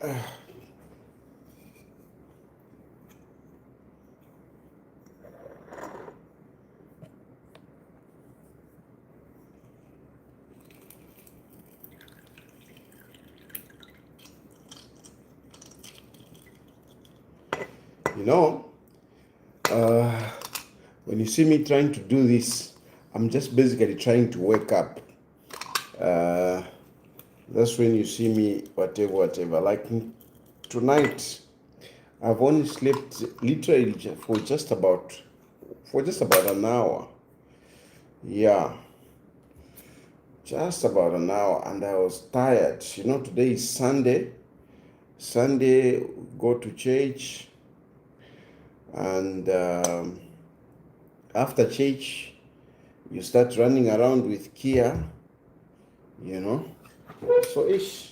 You know, when you see me trying to do this, I'm just basically trying to wake up. Uh, that's when you see me, whatever. Like tonight, I've only slept literally for just about an hour. Yeah, just about an hour, and I was tired. Today is Sunday. Sunday, go to church, and after church, you start running around with Kia. you know. So it's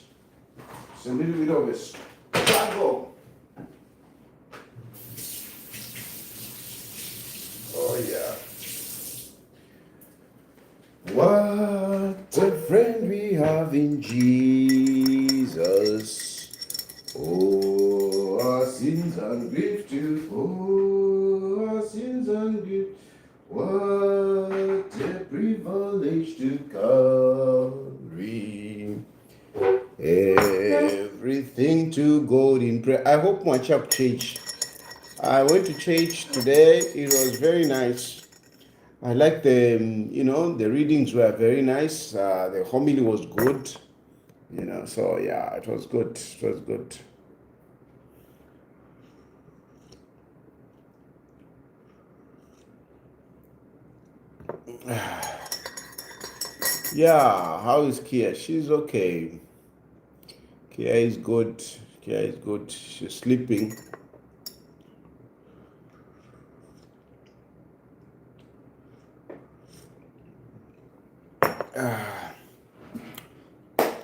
a little bit of a struggle. Oh yeah. What a friend we have in Jesus. Oh, our sins and grief to, oh, our sins and grief. What a privilege to carry everything to God in prayer. I hope my chap church. I went to church today. It was very nice. I like the readings were very nice. The homily was good. So yeah, it was good. It was good. Yeah, how is Kia? She's okay. Kia is good. Kia is good. She's sleeping.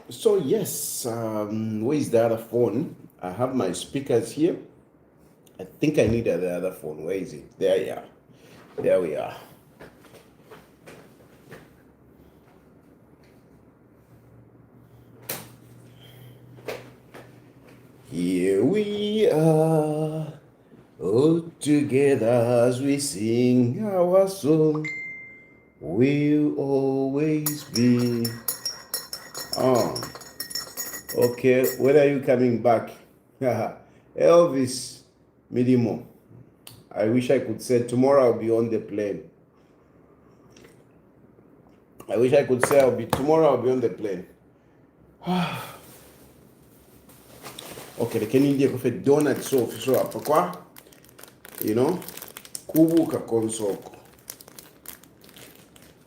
So yes, where is the other phone? I have my speakers here. I think I need the other phone. Where is it? There you are. There we are. Here we are, all together as we sing our song. We'll always be. Oh, okay. When are you coming back? Elvis Midimo. I wish I could say tomorrow I'll be on the plane. I wish I could say tomorrow I'll be on the plane. Okay, lakini ndiye kufe donut so hapa kwa kubuka konsoko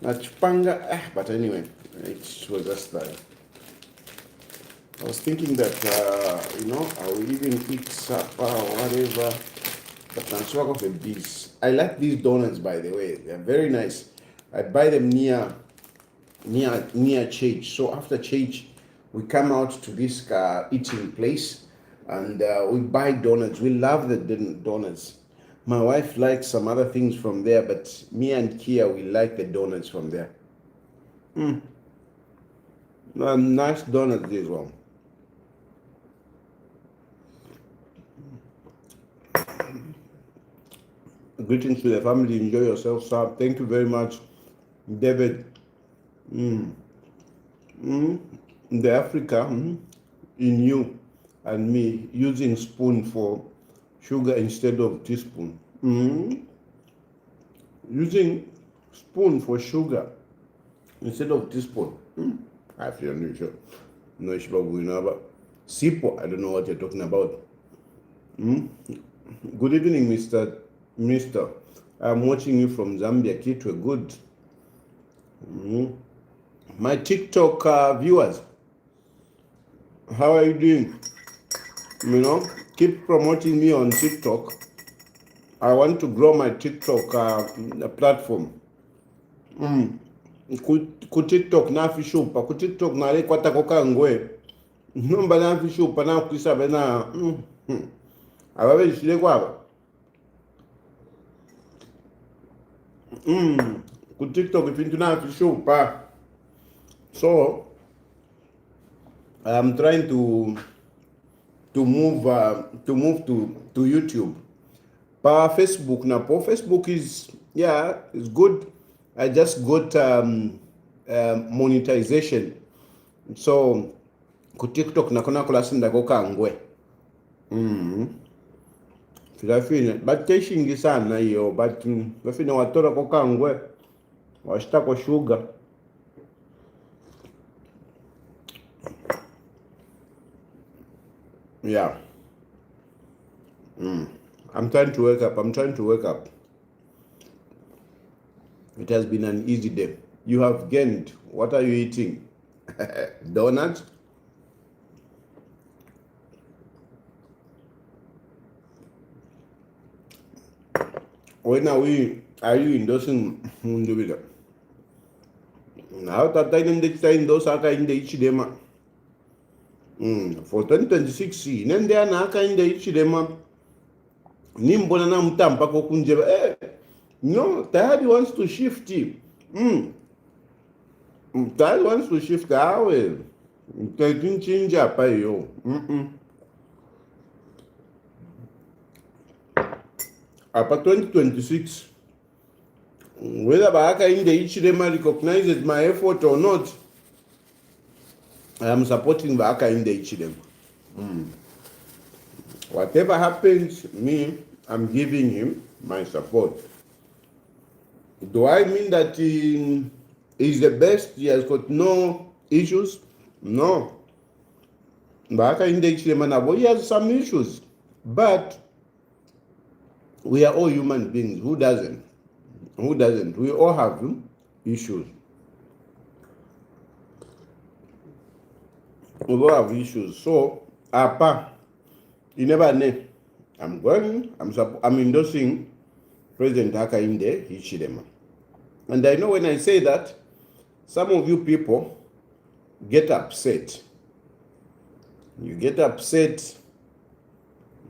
nachipanga but anyway, it was just that I was thinking that I will even eat supper or whatever, but I'm sort of a beast. I like these donuts, by the way. They're very nice. I buy them near church. So after church, we come out to this eating place, and we buy donuts. We love the donuts. My wife likes some other things from there, but me and Kia, we like the donuts from there. Nice donuts as well. Greetings to the family. Enjoy yourself, sir. Thank you very much, David. The Africa, in you and me using spoon for sugar instead of teaspoon. Using spoon for sugar instead of teaspoon. I feel new sure. No, Sipo, I don't know what you're talking about. Good evening, Mister. I'm watching you from Zambia. Kitwe, good. My TikTok viewers, how are you doing? Keep promoting me on TikTok. I want to grow my TikTok platform. Ku TikTok nafishupa ku TikTok nale kwata kokangwe nomba nafishupa na kuisaba na ababe shile kwaba ku TikTok ifintu nafishupa. So I am trying to to YouTube. Pa Facebook na po Facebook is good. I just got monetization, so ku TikTok nakona kulasinda ko kangwe filafine bateshingi sana hiyo but bafine watora ko kangwe washita ko sugar. Yeah. I'm trying to wake up. It has been an easy day. You have gained. What are you eating? Donut? When are you endorsing Mundubida? Now that I didn't endorse Aka in the Ichidema. For 2026, nende anaka in the Ichidema. Nimbona na mtampa kwa kunjeba. No, Tayari wants to shift. Tayari wants to shift awe. Taking change up yo. Apa 2026, whether Baaka in the Ichidema recognizes my effort or not, I am supporting Baaka in the Ichidema. Whatever happens, I'm giving him my support. Do I mean that he is the best? He has got no issues? No. Baaka in the Ichidema, he has some issues, but we are all human beings. Who doesn't? We all have issues. We all have issues. So, Apa, you never know. I'm endorsing President Hakainde Hichilema. And I know when I say that, some of you people get upset. You get upset.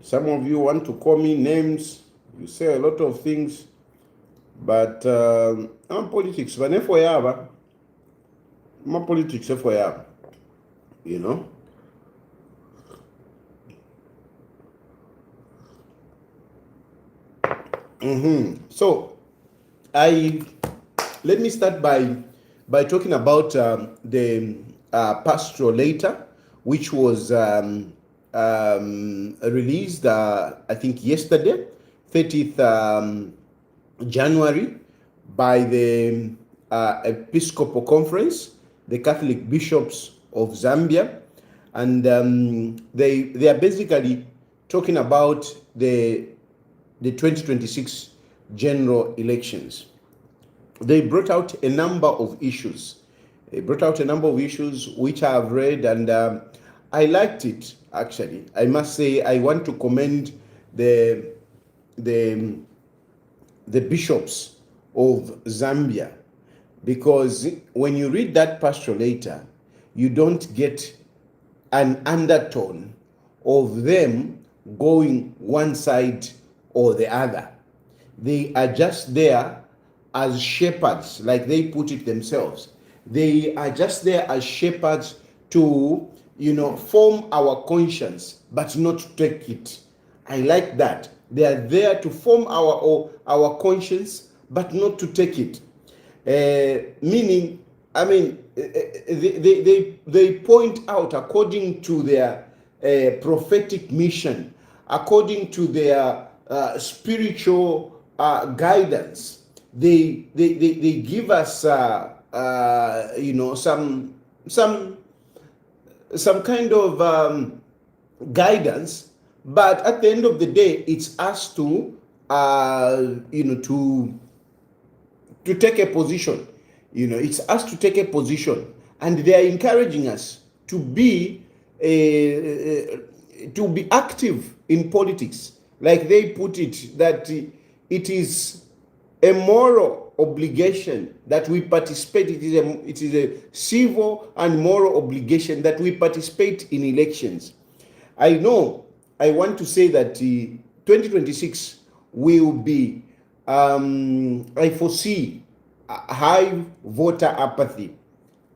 Some of you want to call me names. You say a lot of things, but I'm politics. But if we have, I'm politics. If we have, you know. So, let me start by talking about the pastoral letter, which was released, I think yesterday. 30th January by the Episcopal Conference, the Catholic Bishops of Zambia, and they are basically talking about the 2026 general elections. They brought out a number of issues. Which I have read, and I liked it, actually. I must say, I want to commend the bishops of Zambia, because when you read that pastoral letter, you don't get an undertone of them going one side or the other. They are just there as shepherds, like they put it themselves. They are just there as shepherds to, form our conscience, but not to take it. I like that. They are there to form our conscience, but not to take it. Meaning, they point out according to their prophetic mission, according to their spiritual guidance. They give us some kind of guidance. But at the end of the day, it's us to take a position. It's us to take a position, and they are encouraging us to be active in politics, like they put it, that it is a moral obligation that we participate. It is a civil and moral obligation that we participate in elections. I want to say that 2026 will be, I foresee high voter apathy.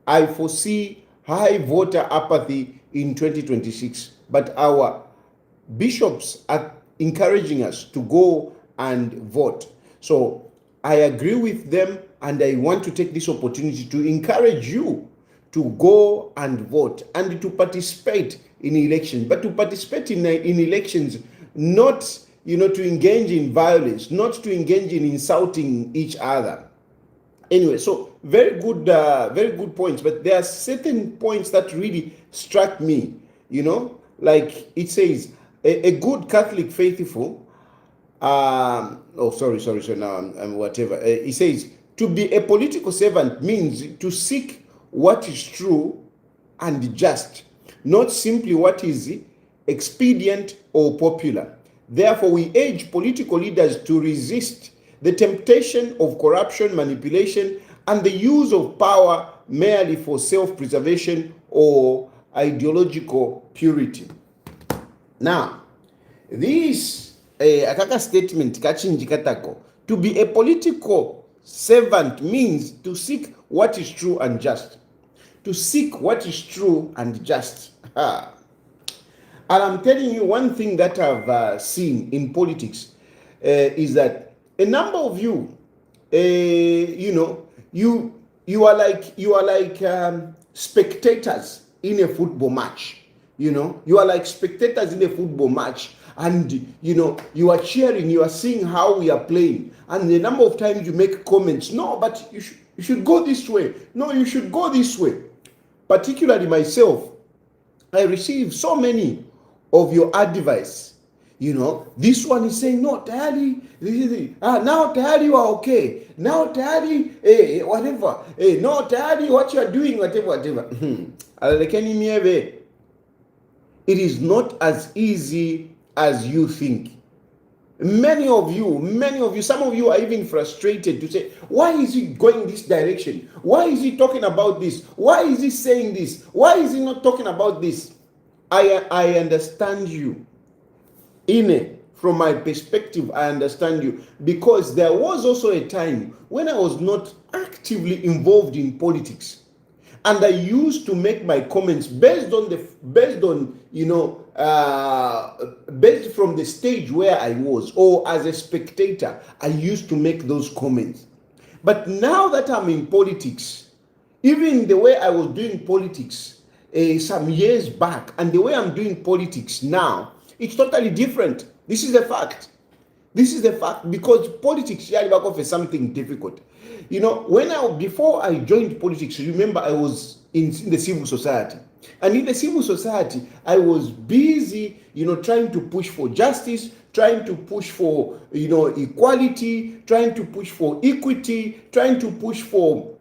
I foresee high voter apathy in 2026. But our bishops are encouraging us to go and vote. So I agree with them, and I want to take this opportunity to encourage you to go and vote and to participate in elections, but to participate in elections, not to engage in violence, not to engage in insulting each other. Anyway, so very good points. But there are certain points that really struck me. Like it says, a good Catholic faithful. Sorry. Now I'm whatever. It says to be a political servant means to seek what is true and just, not simply what is expedient or popular. Therefore, we urge political leaders to resist the temptation of corruption, manipulation, and the use of power merely for self-preservation or ideological purity. Now, this akaka statement kachinji katako, to be a political servant means to seek what is true and just. To seek what is true and just. And I'm telling you one thing that I've seen in politics is that a number of you, you are like spectators in a football match. You are like spectators in a football match, and you are cheering, you are seeing how we are playing, and the number of times you make comments, no, but you should go this way, no, you should go this way. Particularly myself, I receive so many of your advice. This one is saying, no, tayari, now tayari you are okay, now tayari, whatever, no, tayari what you are doing, whatever. It is not as easy as you think. Many of you, some of you are even frustrated to say, why is he going this direction? Why is he talking about this? Why is he saying this? Why is he not talking about this? I understand you. From my perspective, I understand you, because there was also a time when I was not actively involved in politics, and I used to make my comments based from the stage where I was, or as a spectator, I used to make those comments. But now that I'm in politics, even the way I was doing politics some years back and the way I'm doing politics now, it's totally different. This is a fact. Because politics is something difficult. Before I joined politics, remember I was in the civil society. And in the civil society, I was busy, trying to push for justice, trying to push for, equality, trying to push for equity, trying to push for,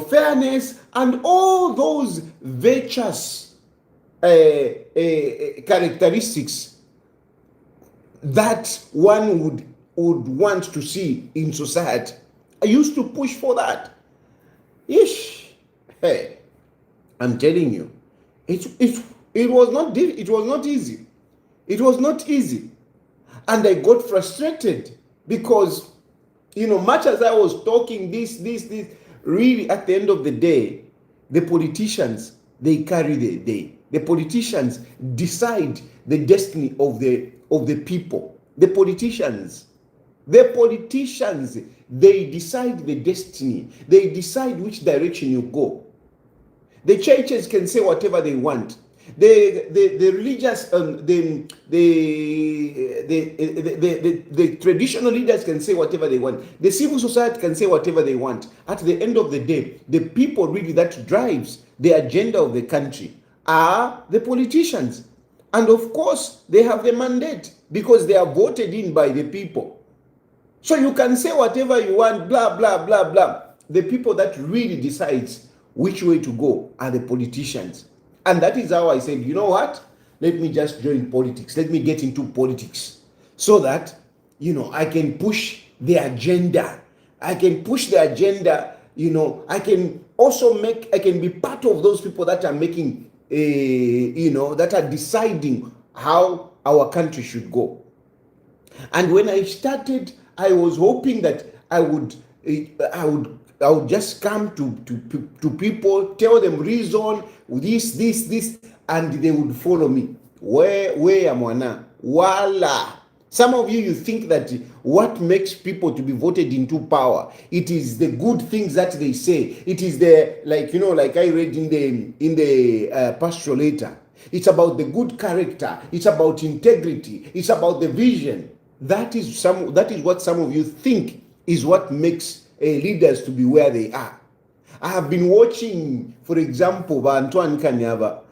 fairness, and all those virtuous characteristics that one would want to see in society. I used to push for that. Hey, I'm telling you, it was not easy. It was not easy. And I got frustrated because, much as I was talking this, really at the end of the day, the politicians, they carry the day. The politicians decide the destiny of the people. The politicians, they decide the destiny. They decide which direction you go. The churches can say whatever they want. The religious, the traditional leaders can say whatever they want. The civil society can say whatever they want. At the end of the day, the people really that drives the agenda of the country are the politicians. And of course, they have the mandate because they are voted in by the people. So you can say whatever you want, blah, blah, blah, blah. The people that really decides which way to go are the politicians. And that is how I said, you know what? Let me just join politics. Let me get into politics so that, I can push the agenda. I can push the agenda, I can be part of those people that are making, that are deciding how our country should go. And when I started, I was hoping that I would just come to people, tell them reason, this, and they would follow me. Where am I now? Voila. Some of you think that what makes people to be voted into power, it is the good things that they say. It is the, like, like I read in the pastoral letter. It's about the good character. It's about integrity. It's about the vision. That is what some of you think is what makes leaders to be where they are. I have been watching, for example, Antoine Kanyava,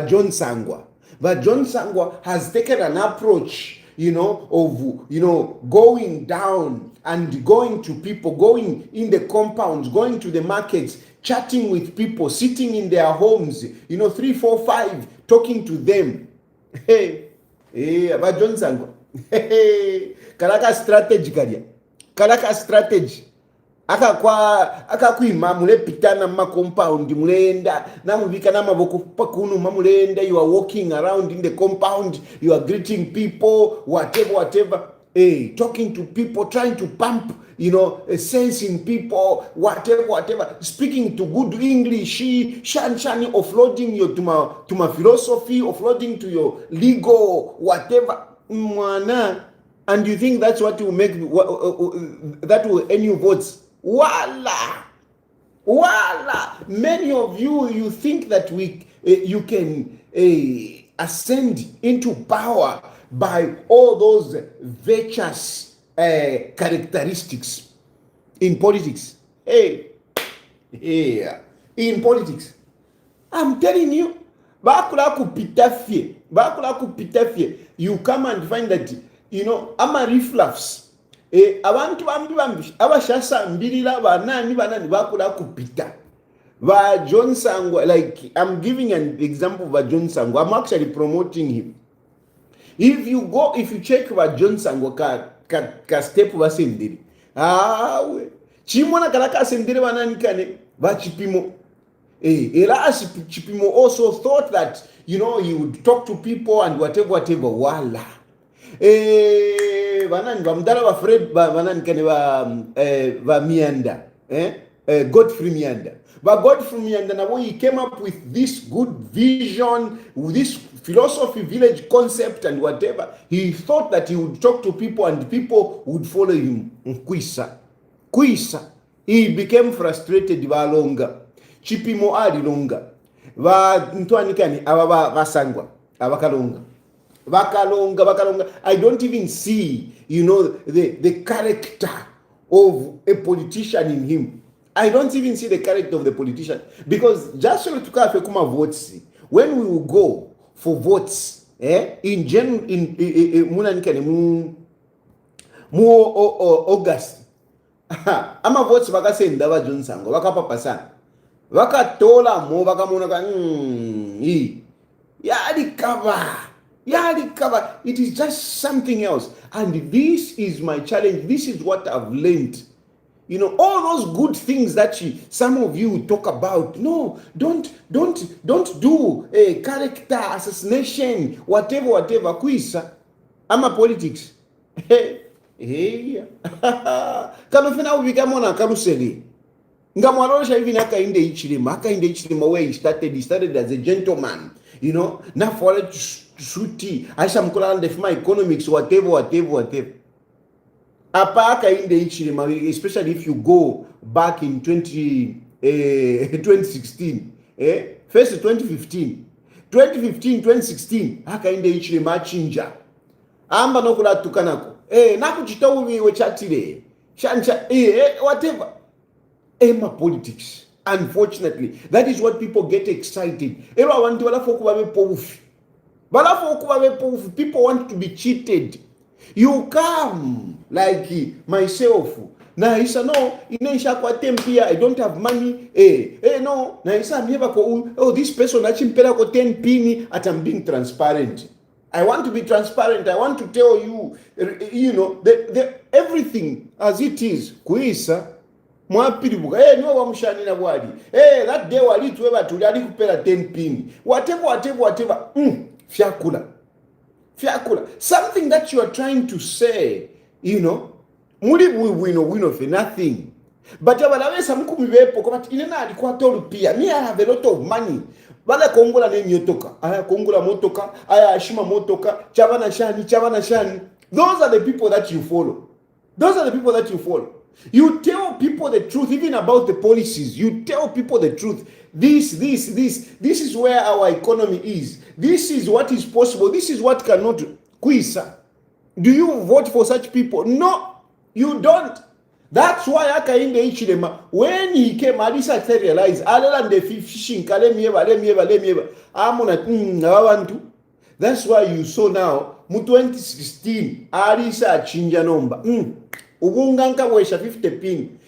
John Sangwa. But John Sangwa has taken an approach, of, going down and going to people, going in the compounds, going to the markets, chatting with people, sitting in their homes, 3, 4, 5, talking to them. Hey, but John Sangwa. Hey, Karaka strategy, Karia. Karaka strategy. akakwima mulepitana mumacompound mulenda namuvika namavoko pakunu mamulenda. You are walking around in the compound, you are greeting people, whatever, talking to people, trying to pump a sense in people, whatever, speaking to good English, shani offloading you to my philosophy, offloading to your legal, whatever, mwana. And you think that's what will make that will earn you votes? Voila! Many of you think that you can ascend into power by all those virtuous characteristics in politics. In politics, I'm telling you, bakula kupita fie. You come and find that ama reflux. Abantu bambi abashasambirira banani bakula kupita. Ba John Sangwa, like I'm giving an example of John Sangwa. I'm actually promoting him. If you check about John Sangwa ka step basendiri. Chimona kalaka sendiri banani kane ba chipimo. Era chipimo also thought that he would talk to people and whatever. Voila. Vanani vamdala va Fred vanani kane va Mianda, Godfrey Mianda. But Godfrey Mianda, now he came up with this good vision, with this philosophy, village concept and whatever. He thought that he would talk to people and people would follow him. Kwisa. He became frustrated va longa. Chipimo ali longa. Va ntwani kani aba basangwa abakalonga. Bakalonga. I don't even see, the character of a politician in him. I don't even see the character of the politician. Because just so to kafe kuma votes, when we will go for votes, in general, August, ama votes bakasenda ba John Sangwa, bakapapasana. Bakatola mo bakamona ka Yali. It is just something else. And this is my challenge. This is what I've learned. All those good things that some of you talk about. No, don't do a character assassination, whatever. Kuisa. I'm a politics. Kamefena ubikamona karuseli. Ngamwarosha hivi nakainde ichilima where he started as a gentleman. Now for it shuti aisha mkola ndefuma economics whatever. Apaka in the ichilima, especially if you go back in 2016, first 2015, 2016, haka in the ichilima chinja. Amba nokula tukanako. Nakuchita uwi wechatile. Shancha, whatever. Emma politics. Unfortunately, that is what people get excited. People want to be cheated. You come like myself. Na isa no, inaisha kwa tempia. I don't have money. No. Na isa mieba ko. This person achimpela ko 10 pini. At I'm being transparent. I want to be transparent. I want to tell you, the everything as it is. Kuisa. Mwapiribuka niwe wamushani na bwali that day wali tuweba tuliali kupela 10 pin whatever fiakula something that you are trying to say muli wino for nothing. But abalabesa mukumi bepo but inena alikuwa tolupia. Me, I have a lot of money. Bala kongola ne nyotoka. Aya kongola motoka, aya ashima motoka, chavana shani. Those are the people that you follow. Those are the people that you follow. You tell people the truth, even about the policies. You tell people the truth. This is where our economy is. This is what is possible. This is what cannot. Kuisa. Do you vote for such people? No, you don't. That's why Hakainde Hichilema, when he came, Alisa realized, other than the fishing, that's why you saw now, mu 2016, Alisa chinja nomba. Ubunga nkawesha 50 pin.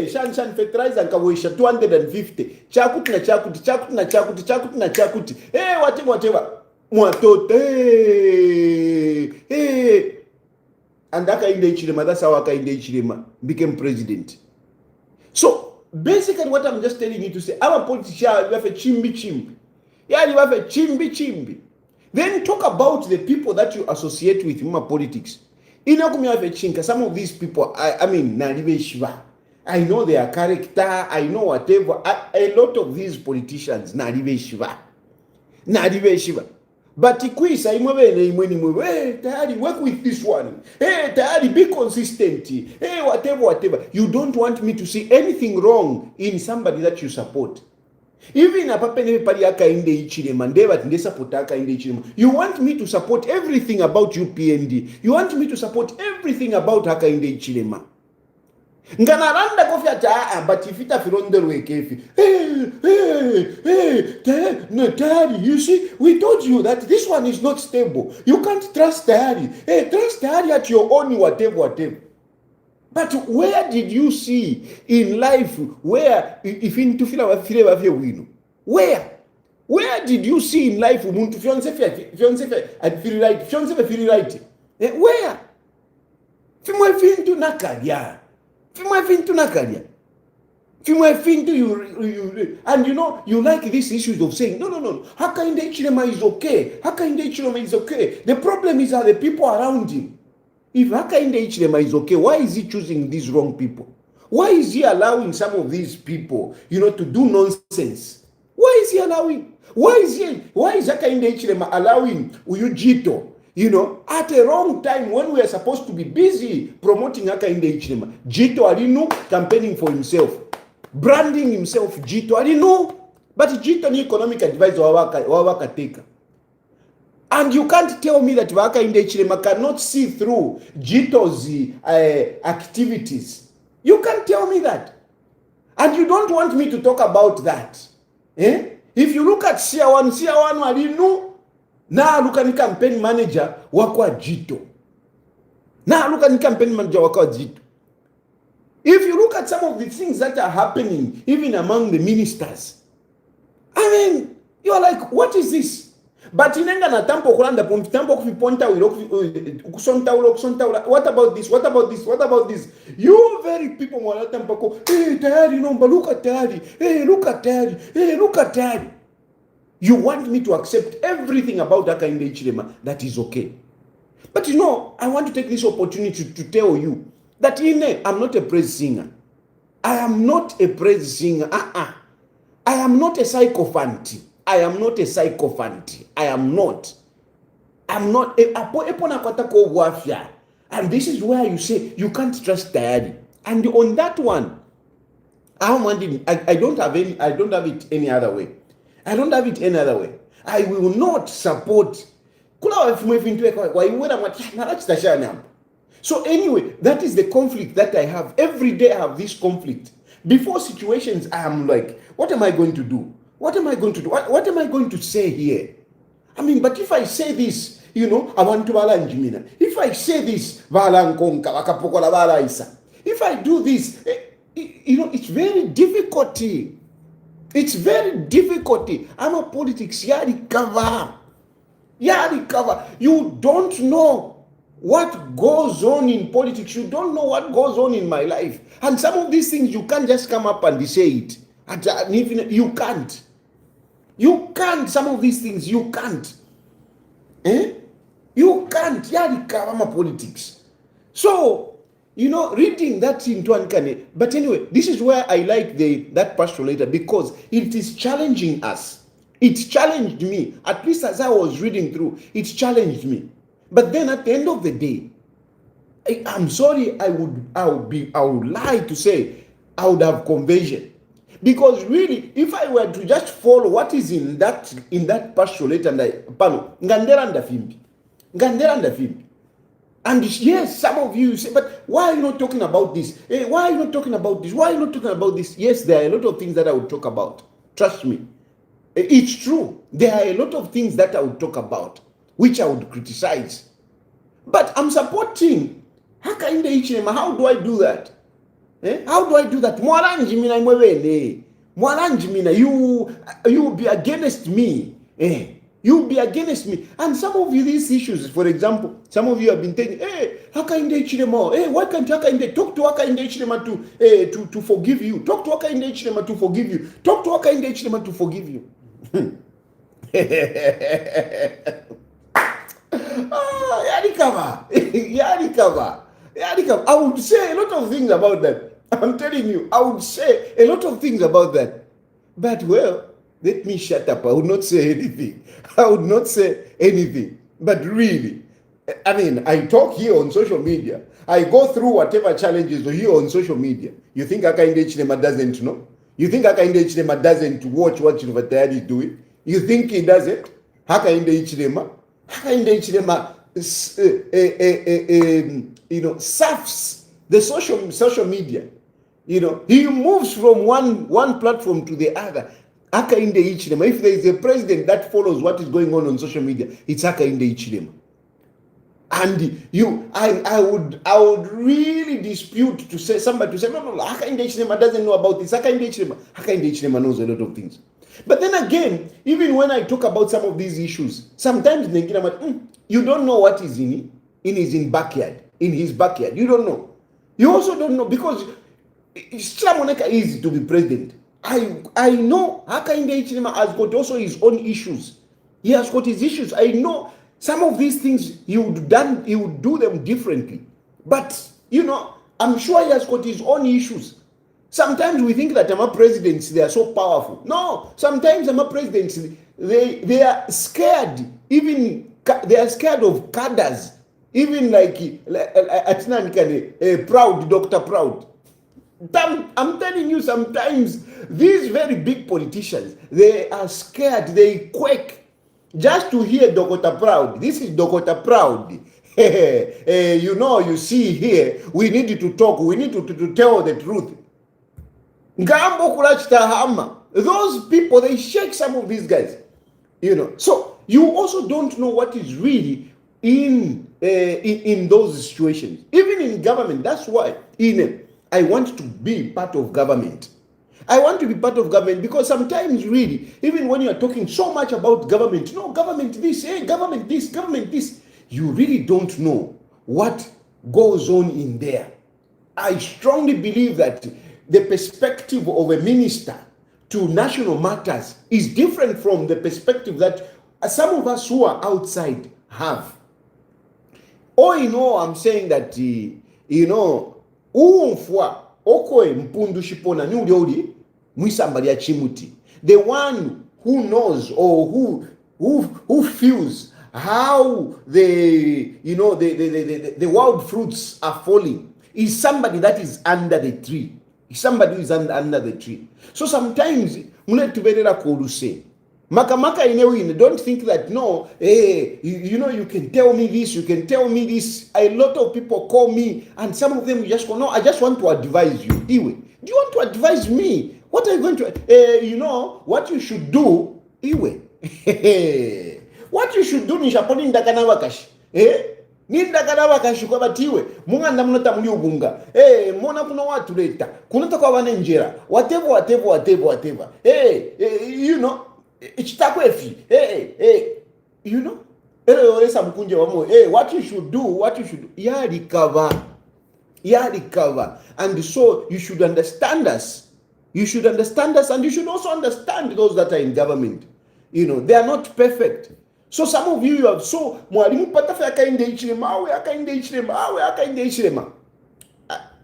Shan fertilizer nkawesha 250. Chakuti. Whatever. Mwatote. And Hakainde Hichilema, that's how Hakainde Hichilema became president. So, basically what I'm just telling you to say, our politicians, you have a chimbi. Yeah, you have a chimbi. Then talk about the people that you associate with in politics. Inakumi have a chinka. Some of these people, I mean, Nalibe Shiva. I know their character, I know whatever. A lot of these politicians, Nalibe Shiva. But Ikwisa tayari work with this one. Tayari be consistent. Whatever. You don't want me to see anything wrong in somebody that you support. Even a papene pali Hakainde Hichilema, ndeba tinde support Hakainde Hichilema. You want me to support everything about UPND. You want me to support everything about Hakainde Hichilema. Nganaranda kofi ata but if ita firondero ekefi. Tayari, you see, we told you that this one is not stable. You can't trust Tayari. Trust Tayari at your own whatever. But where did you see in life where if into feel wino? Where did you see in life umuntu fiance feel right? Where? Fimwe fintu nakalia. You and you like these issues of saying no. Hakainde Hichilema is okay. The problem is that the people around him. If Hakainde Hichilema is okay, why is he choosing these wrong people? Why is he allowing some of these people, to do nonsense? Why is he allowing? Why is Hakainde Hichilema allowing Uyujito? At a wrong time when we are supposed to be busy promoting Hakainde Hichilema. Jito alinu campaigning for himself, branding himself. Jito alinu, but Jito ni economic advisor wawaka teka. And you can't tell me that Hakainde Hichilema cannot see through Jito's activities. You can't tell me that. And you don't want me to talk about that. If you look at Siawanu alinu, na luka ni campaign manager wakwa Jito. If you look at some of the things that are happening, even among the ministers, I mean, you're like, what is this? But inenga na tampo kulanda tampo kufiponta kusonta. What about this? You very people mwala tampo tayari nomba look at tayari. You want me to accept everything about Hakainde Hichilema that is okay. But I want to take this opportunity to tell you that I'm not a praise singer. I am not a praise singer. I am not a sycophant. I am not. And this is where you say you can't trust Tayari. And on that one, I don't have it any other way. I will not support. So anyway, that is the conflict that I have. Every day I have this conflict. Before situations, I am like, what am I going to do? What am I going to say here? I mean, but if I say this, I want to balanjimina. If I say this, if I do this, it's very difficult. It's very difficult. I'm a politics. Yari cover. You don't know what goes on in politics. You don't know what goes on in my life. And some of these things, you can't just come up and say it. You can't. Some of these things, you can't. You can't. Yari cover politics. So, reading that into Ankane. But anyway, this is where I like that pastoral letter, because it is challenging us. It challenged me, at least as I was reading through, it challenged me. But then at the end of the day, I'm sorry, I would lie to say I would have conversion. Because really, if I were to just follow what is in that pastoral letter, ngandera ndafimbi. And yes, some of you say, but why are you not talking about this? Hey, why are you not talking about this? Why are you not talking about this? Yes, there are a lot of things that I would talk about. Trust me. It's true. There are a lot of things that I would talk about, which I would criticize. But I'm supporting Hakainde Hichilema. How do I do that? How do I do that? Mwaranjimina mwewene. Mwaranjimina, you be against me. You'll be against me. And some of you, these issues, for example, some of you have been telling, hey, Hakainde Hichilema, hey, why can't Hakainde talk to Hakainde Hichilema to forgive you? Talk to Hakainde Hichilema to forgive you. Talk to Hakainde Hichilema to forgive you. Yarikava. I would say a lot of things about that. I'm telling you, I would say a lot of things about that. But well, let me shut up. I would not say anything. But really, I mean, I talk here on social media. I go through whatever challenges here on social media. You think Hakainde Hichilema doesn't know? You think Hakainde Hichilema doesn't watch what Chiluvatayari is doing? You think he doesn't? Hakainde Hichilema surfs the social media. He moves from one platform to the other. Hakainde Hichilema. If there is a president that follows what is going on social media, it's Hakainde Hichilema. And I would really dispute to say somebody to say no, Hakainde Hichilema doesn't know about this. Hakainde Hichilema knows a lot of things. But then again, even when I talk about some of these issues, sometimes you don't know what is in his backyard. In his backyard, you don't know. You also don't know, because Shila is to be president. I know Hakainde Hichilema has got also his own issues. He has got his issues. I know some of these things he would do them differently. But I'm sure he has got his own issues. Sometimes we think that Ama presidents, they are so powerful. No, sometimes Ama presidents, they are scared. Even they are scared of cadres. Even like Proud, Dr. Proud. I'm telling you, sometimes these very big politicians, they are scared. They quake just to hear Dr. Proud. This is Dr. Proud. You see here, we need to talk. We need to tell the truth. Ngambo kulachitahama. Those people, they shake some of these guys. So you also don't know what is really in those situations. Even in government, that's why I want to be part of government. I want to be part of government because sometimes really, even when you are talking so much about government, government this, government this, you really don't know what goes on in there. I strongly believe that the perspective of a minister to national matters is different from the perspective that some of us who are outside have. I'm saying that, umfwa okoe mpundu shipona ni uli mwisambali ya chimuti. The one who knows or who feels how the wild fruits are falling is somebody that is under the tree. Somebody who is under the tree. So sometimes munetuberera koluse. Makamaka inewine, don't think that you can tell me this, you can tell me this. A lot of people call me and some of them just go, no, I just want to advise you. Iwe, do you want to advise me? What are you going to, what you should do, Iwe. What you should do ni shaponi ndakana wakashi. Nindakana wakashi kwa batiwe. Munga ndamnota muli ubunga. Mona kuna watu leta. Kunata kwa wane njera. Whatever. Ichitakwefi. What you should do. Ya recover. And so you should understand us. And you should also understand those that are in government. They are not perfect. So some of you have mwalimu patafe Hakainde Hichilema.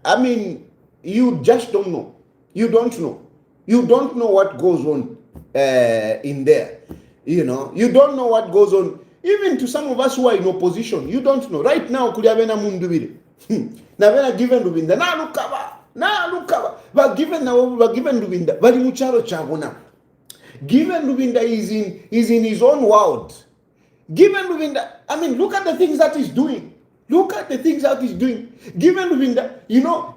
I mean, you just don't know. You don't know. You don't know what goes on in there. You know, you don't know what goes on. Even to some of us who are in opposition, you don't know. Right now, kuliyabena mundubire. Na bena given Rubinda. Na lukaba. But given Rubinda. Bali mucharo chabona. Given Rubinda is in his own world. Given Rubinda, I mean, look at the things that he's doing. Look at the things that he's doing. Given Rubinda, you know,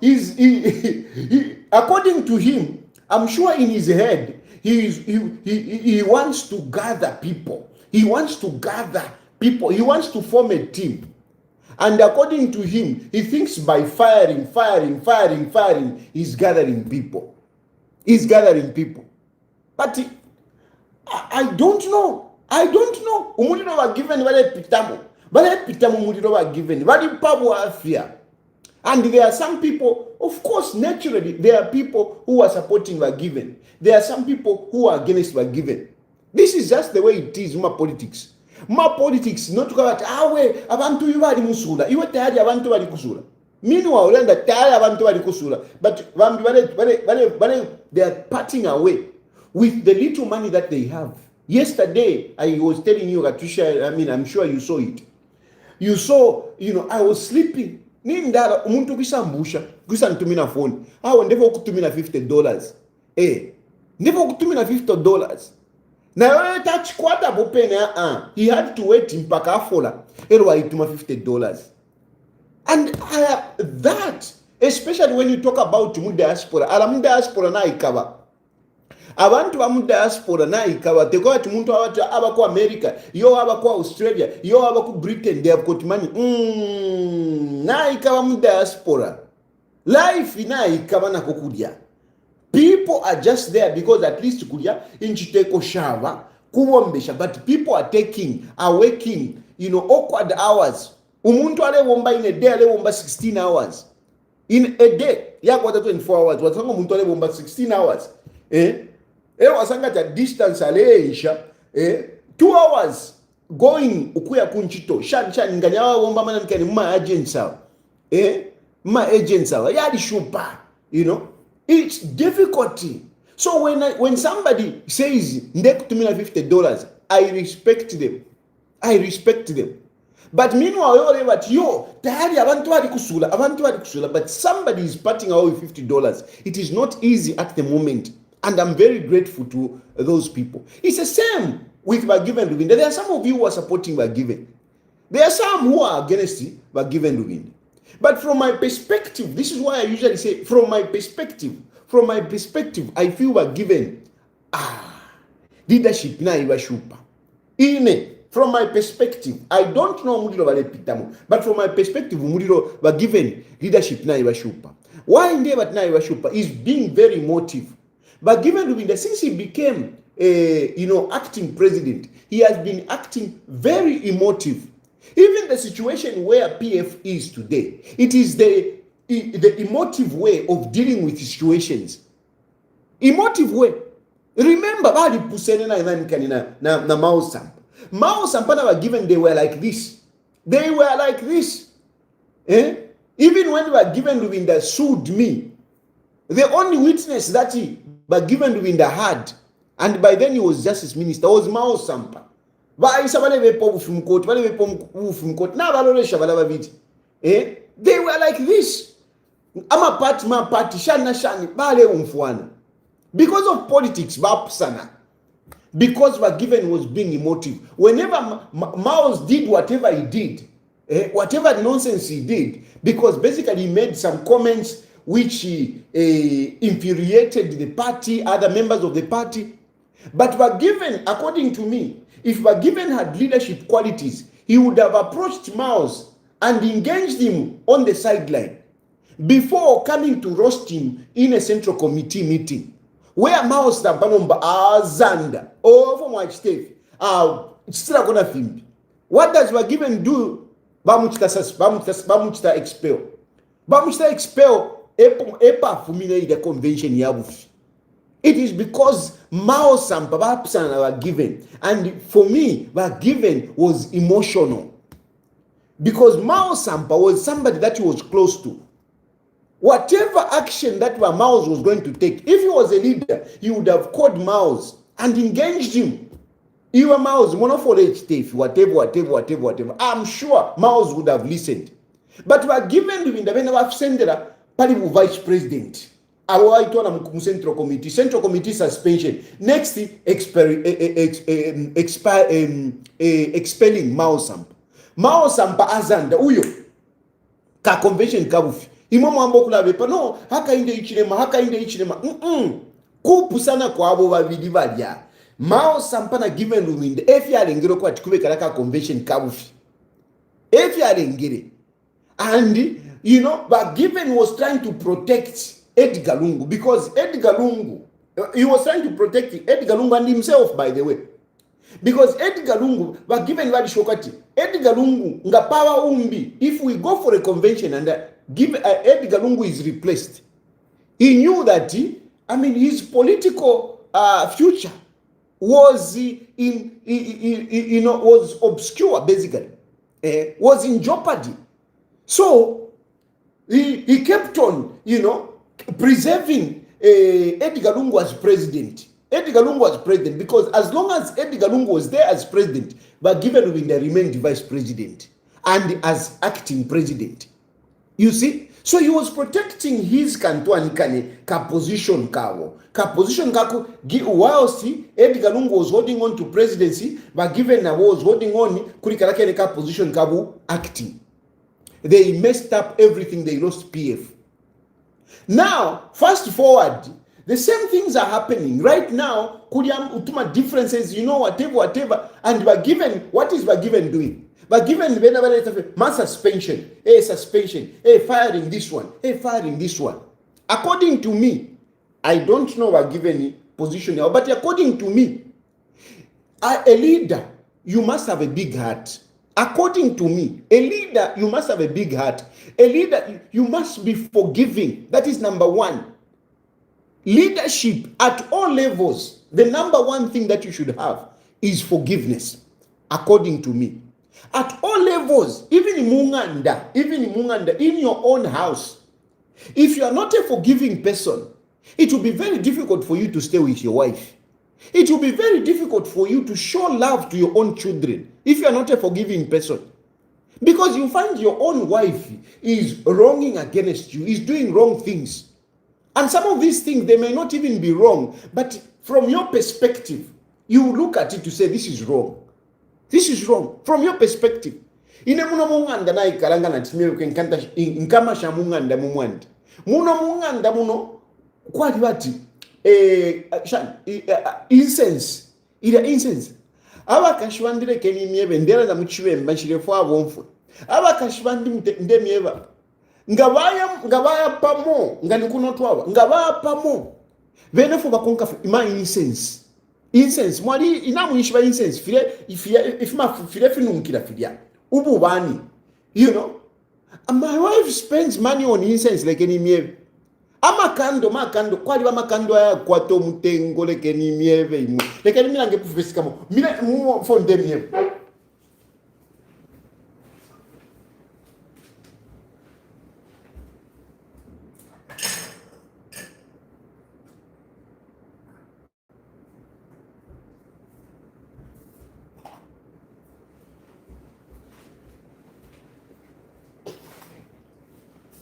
according to him, I'm sure in his head, he wants to gather people. He wants to gather people. He wants to form a team. And according to him, he thinks by firing, he's gathering people. He's gathering people. But I don't know. I don't know. Umuliro wa given wale pitamo. Wale pitamo umuliro wa given. Wale pabu wa afia. And there are some people, of course, naturally, there are people who are supporting wa given. There are some people who are against wa given. This is just the way it is, ma politics. Ma politics, not to go at awe, abantu yuwa musula. Iwe tayari abantu wali kusula. Meanwhile, ulenda tayari abantu wali kusula. But they are parting away with the little money that they have. Yesterday, I was telling you, Katusha, I mean, I'm sure you saw it. You saw, you know, I was sleeping. Nindala, umuntu kisambusha, kusantumina phone. Awo ndivyo kutumina $50. Ndivyo kutumina $50. Na touch quarter bopene he had to wait mpaka afola. Elo aituma $50. And that, especially when you talk about mu diaspora, ala mu diaspora na ikaba. Abantu ba mu diaspora na ikaba teko ati muntu aba ku America, yo aba ku Australia, yo aba ku Britain, they have got money. Na ikaba mu diaspora. Life ina ikaba na kokudya. People are just there because at least kudya inchiteko shava kuwombesha, but people are working, you know, awkward hours. Umuntu ale womba in a day ale womba 16 hours. In a day, yakwata 24 hours. Watanga umuntu ale womba 16 hours. Wasanga ta distance aleisha 2 hours going ukuya kunchito shan nganya womba mana nkani ma agents awa ma agents awa yadi shupa, you know, it's difficulty. So when somebody says ndekutumina $50, I respect them. But meanwhile, tayari abantu wali kusula, but somebody is parting away with $50. It is not easy at the moment. And I'm very grateful to those people. It's the same with Bagiven Rubinda. There are some of you who are supporting Bagiven. There are some who are against Bagiven Rubinda. But from my perspective, this is why I usually say, from my perspective, I feel Bagiven, leadership na iwashupa. From my perspective, I don't know Mudiro Vale Pitamo, but from my perspective, Mudiro Bagiven leadership na iwashupa. Why Ndebat na iwashupa is being very emotive. But given Rubinda, since he became acting president, he has been acting very emotive. Even the situation where PF is today, it is the emotive way of dealing with situations. Emotive way. Remember, Bali Pusene na Mao Sampa. Mao Sampa were given, they were like this. Even when they were given Rubinda sued me, the only witness that he but given Rubinda had, and by then he was justice minister, was Mao Sampa. They were like this. Ama party ma party shani bale umfuana. Because of politics, because Bagiven was being emotive. Whenever Mao did whatever he did, whatever nonsense he did, because basically he made some comments which infuriated the party, other members of the party. But Bagiven, according to me, if Bagiven had leadership qualities, he would have approached Mao and engaged him on the sideline before coming to roast him in a central committee meeting, where Mao Stampanomba Zanda from White State still gonna film. What does Bagiven do? Bamuchita expel. Bamuchita expel Epa Fumine the convention yabufi. It is because Mao Sampa were given, and for me, Bagiven was emotional because Mao Sampa was somebody that he was close to. whatever action that Miles was going to take, if he was a leader, he would have called Miles and engaged him. Even Miles, whatever. I'm sure Miles would have listened. But we are given the Sendera, Palibu vice president. Our Central Committee suspension. Next, expelling Mao Sampa. Mao Sampa azanda uyo ka convention kabufi. Imamo ambokula bepa no haka inde ichilema. Kupusana kwa abo babiri balya. Mao Sampa na given luminde efi alengero kwa tikubeka ka convention kabufi. Efi alengere. And but Given was trying to protect Edgar Lungu, because Edgar Lungu, he was trying to protect Edgar Lungu and himself, by the way. Because Edgar Lungu, but Given Wadi Shokati, Edgar Lungu, nga power umbi, if we go for a convention and Edgar Lungu is replaced, he knew that his political future was was obscure, basically, was in jeopardy. So he kept on, preserving Edgar Lungu as president. Edgar Lungu was president because as long as Edgar Lungu was there as president, but Given Rwinda remained vice president and as acting president. You see? So he was protecting his Kantuanikane ka position kawo. Ka position kako whilst Edgar Lungu was holding on to presidency, but Given was holding on kurikalake ka position kabu acting. They messed up everything. They lost PF. Now, fast forward, the same things are happening right now. Kudiam utuma differences, whatever. And Given, what is Given doing? Given mass suspension, firing this one, firing this one. According to me, I don't know Given position now, but according to me, a leader, you must have a big heart. According to me, a leader, you must have a big heart. A leader, you must be forgiving. That is number one. Leadership at all levels, the number one thing that you should have is forgiveness, according to me. At all levels, even in Munganda, in your own house, if you are not a forgiving person, it will be very difficult for you to stay with your wife. It will be very difficult for you to show love to your own children if you are not a forgiving person. Because you find your own wife is wronging against you, is doing wrong things. And some of these things, they may not even be wrong, but from your perspective, you look at it to say, this is wrong. This is wrong. From your perspective. Muna munganda na ikaranga na timiru kenkanta inkama sha munganda mumwandi. Muna munganda muno kwa diwati. Incense abakashwandire keni miebe ndera za muchiwe mbashire fwa bomfu abakashwandi ndemieba ngabaya pamo ngani kunotwaba ngabaya pamo benefo bakonka ima incense mwali inamuishwa incense file finunkira filia ubu bani my wife spends money on incense like any miebe makando kwali makando ya kwato mutengo leke ni mieve imu leke ni milange pufesika mo mila mu fonde mieve.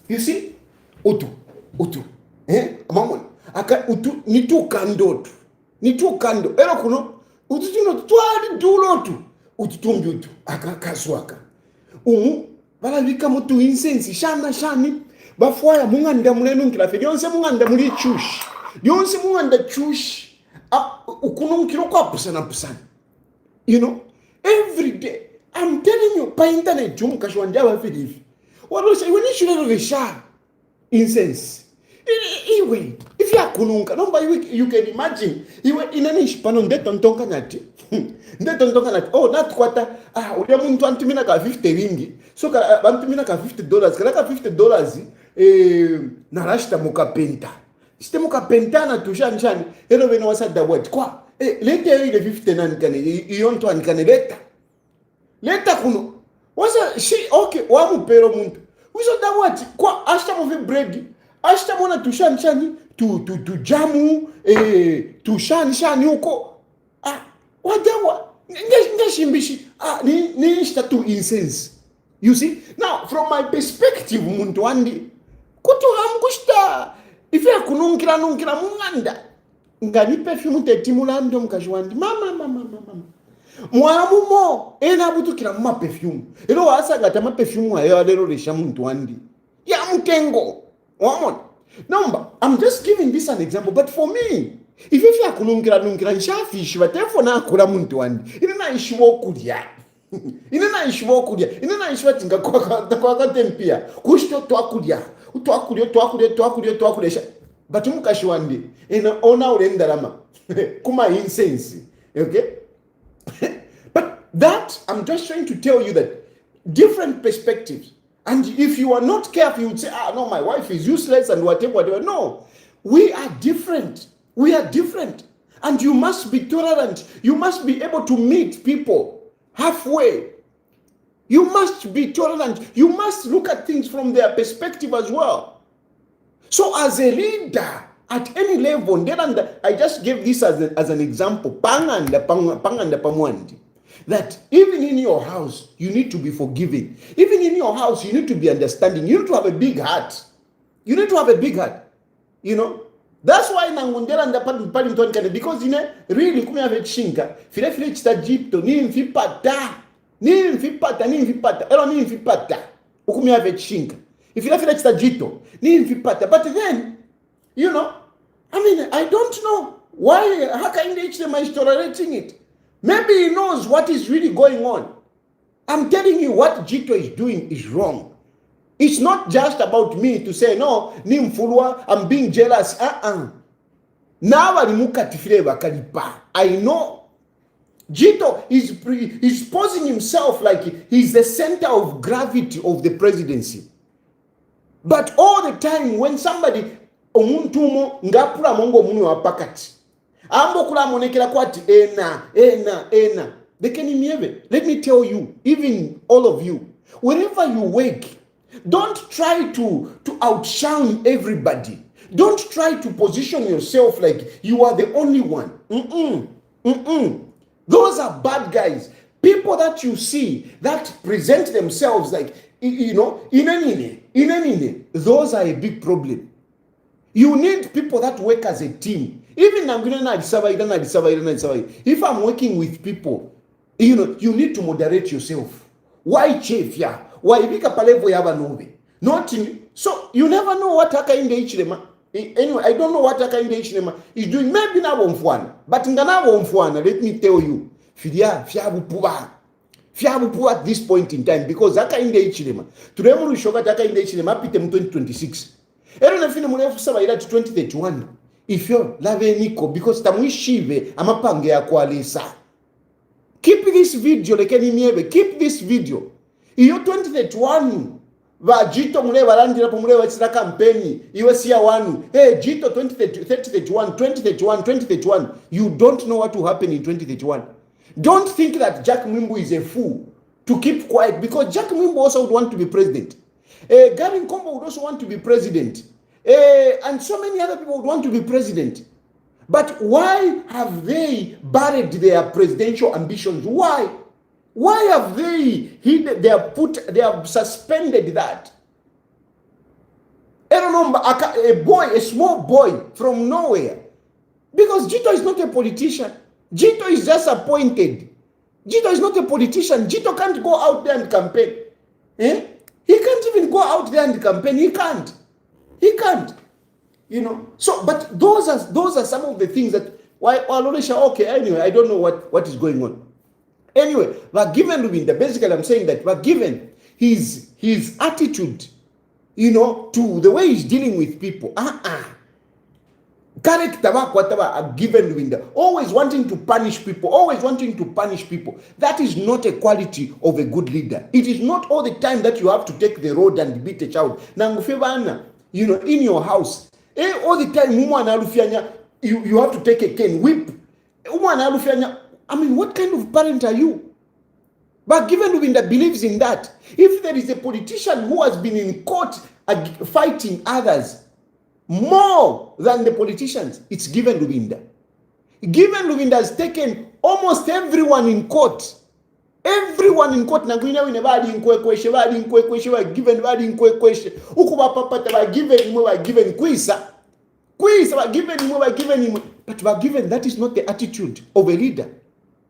You see? Utu. Mamon. Aka utu ni tu kando. Ero kuno utu tuno twali dulotu. Utu tumjutu aka kaswaka. Bala vika mutu incense shani. Bafwaya munganda mulenu nkirafe. Yonse munganda muli chush. Yonse munganda chush. Ukuno nkiro kwa pusana. Every day. I'm telling you, pa internet jumu kashwanja wa filifi. What was when you should have a sha incense. Anyway, if you are kununka, you can imagine. You were in an ishpano de tontonka nati. Oh, not quarter. We are going to antimina ka 50 ringi. So antimina ka $50. Kalaka $50. Narashta muka penta. Ste muka penta na tushan. Hello, when was at the word. Kwa. Later the 50 nankane. You want to ankane later. Later kuno. Was she okay? Wamu pero muntu. We saw that what? Kwa ashta movi bread. Ashtamona tushani tujamu tushani huko. Wajawa ngeshimbishi ni ishta tu incense. You see? Now from my perspective muntu wandi kutu hamkushta ife kunungira munganda ngani perfume tetimulando mukashwandi mama mwamumo ena butukira mu perfume ero wasangata ma perfume ayo lero lesha muntu wandi ya mutengo wamona number. I'm just giving this an example, but for me if you are kunungira nshafishi batefona akura muntu wandi ina ishwo kudya ina ishwo tinga kwa tempia kushto twakudya twakulya but mukashwandi ina ona ulendarama kuma incense. Okay. But that, I'm just trying to tell you that different perspectives. And if you are not careful, you would say, no, my wife is useless and whatever. No, we are different. And you must be tolerant. You must be able to meet people halfway. You must be tolerant. You must look at things from their perspective as well. So as a leader, at any level, I just gave this as an example. That even in your house, you need to be forgiving. Even in your house, you need to be understanding. You need to have a big heart. You know. That's why nangundela ndapali mtonikane, because really kumya vechinga file chita jipto ni mfipata elo ni mfipata ukumya vechinga ifile chita jito ni mfipata. But then I don't know why Hakainde Hichilema is tolerating it. Maybe he knows what is really going on. I'm telling you, what Jito is doing is wrong. It's not just about me to say, no, Nimfulwa, I'm being jealous. Now I know. Jito is posing himself like he's the center of gravity of the presidency. But all the time, when somebody omuntumo ngapula mongo munu wa pakati ambo kula monekela kwati ena let me tell you, even all of you, whenever you wake, don't try to outshine everybody. Don't try to position yourself like you are the only one. Those are bad guys. People that you see that present themselves like inanine, those are a big problem. You need people that work as a team. Even if I'm working with people, you need to moderate yourself. Why chef ya? Why bika palevo yaba nove? Not in, so you never know what Hakainde Hichilema. Anyway, I don't know what Hakainde Hichilema is doing. Maybe na bomfwana, but ngana bomfwana. Let me tell you, fiabu at this point in time, because Hakainde Hichilema. Today we show that Hakainde Hichilema pite 2026. Ero nafine mulefu saba ila 2031. Ifyo lave niko because tamuishive amapange ya kualisa. Keep this video lekeni miebe. Keep this video. Iyo 2031 va Jito mule valandira po mule wachira kampeni iwe siya wanu. Hey Jito 2031. You don't know what will happen in 2031. Don't think that Jack Mwimbu is a fool to keep quiet, because Jack Mwimbu also would want to be president. Gavin Kombo would also want to be president. And so many other people would want to be president. But why have they buried their presidential ambitions? Why? Why have they have suspended that? I don't know, a small boy from nowhere. Because Jito is not a politician. Jito is just appointed. Jito is not a politician. Jito can't go out there and campaign. He can't even go out there and campaign. He can't. So, but those are some of the things that why okay, anyway, I don't know what is going on. Anyway, but given Lubinda, basically I'm saying that, but given his attitude, to the way he's dealing with people, character whatever given Lubinda, always wanting to punish people. That is not a quality of a good leader. It is not all the time that you have to take the road and beat a child. Nangufebana, in your house, all the time, you have to take a cane, whip. I mean, what kind of parent are you? But given Lubinda believes in that, if there is a politician who has been in court fighting others, more than the politicians, it's Given Lubinda. Given Lubinda has taken almost everyone in court. Everyone in court nagwina wine bali nkwekweshe ba given bali nkwekweshe ukuba papata ba given mwe ba given kwisa ba given but ba given. That is not the attitude of a leader.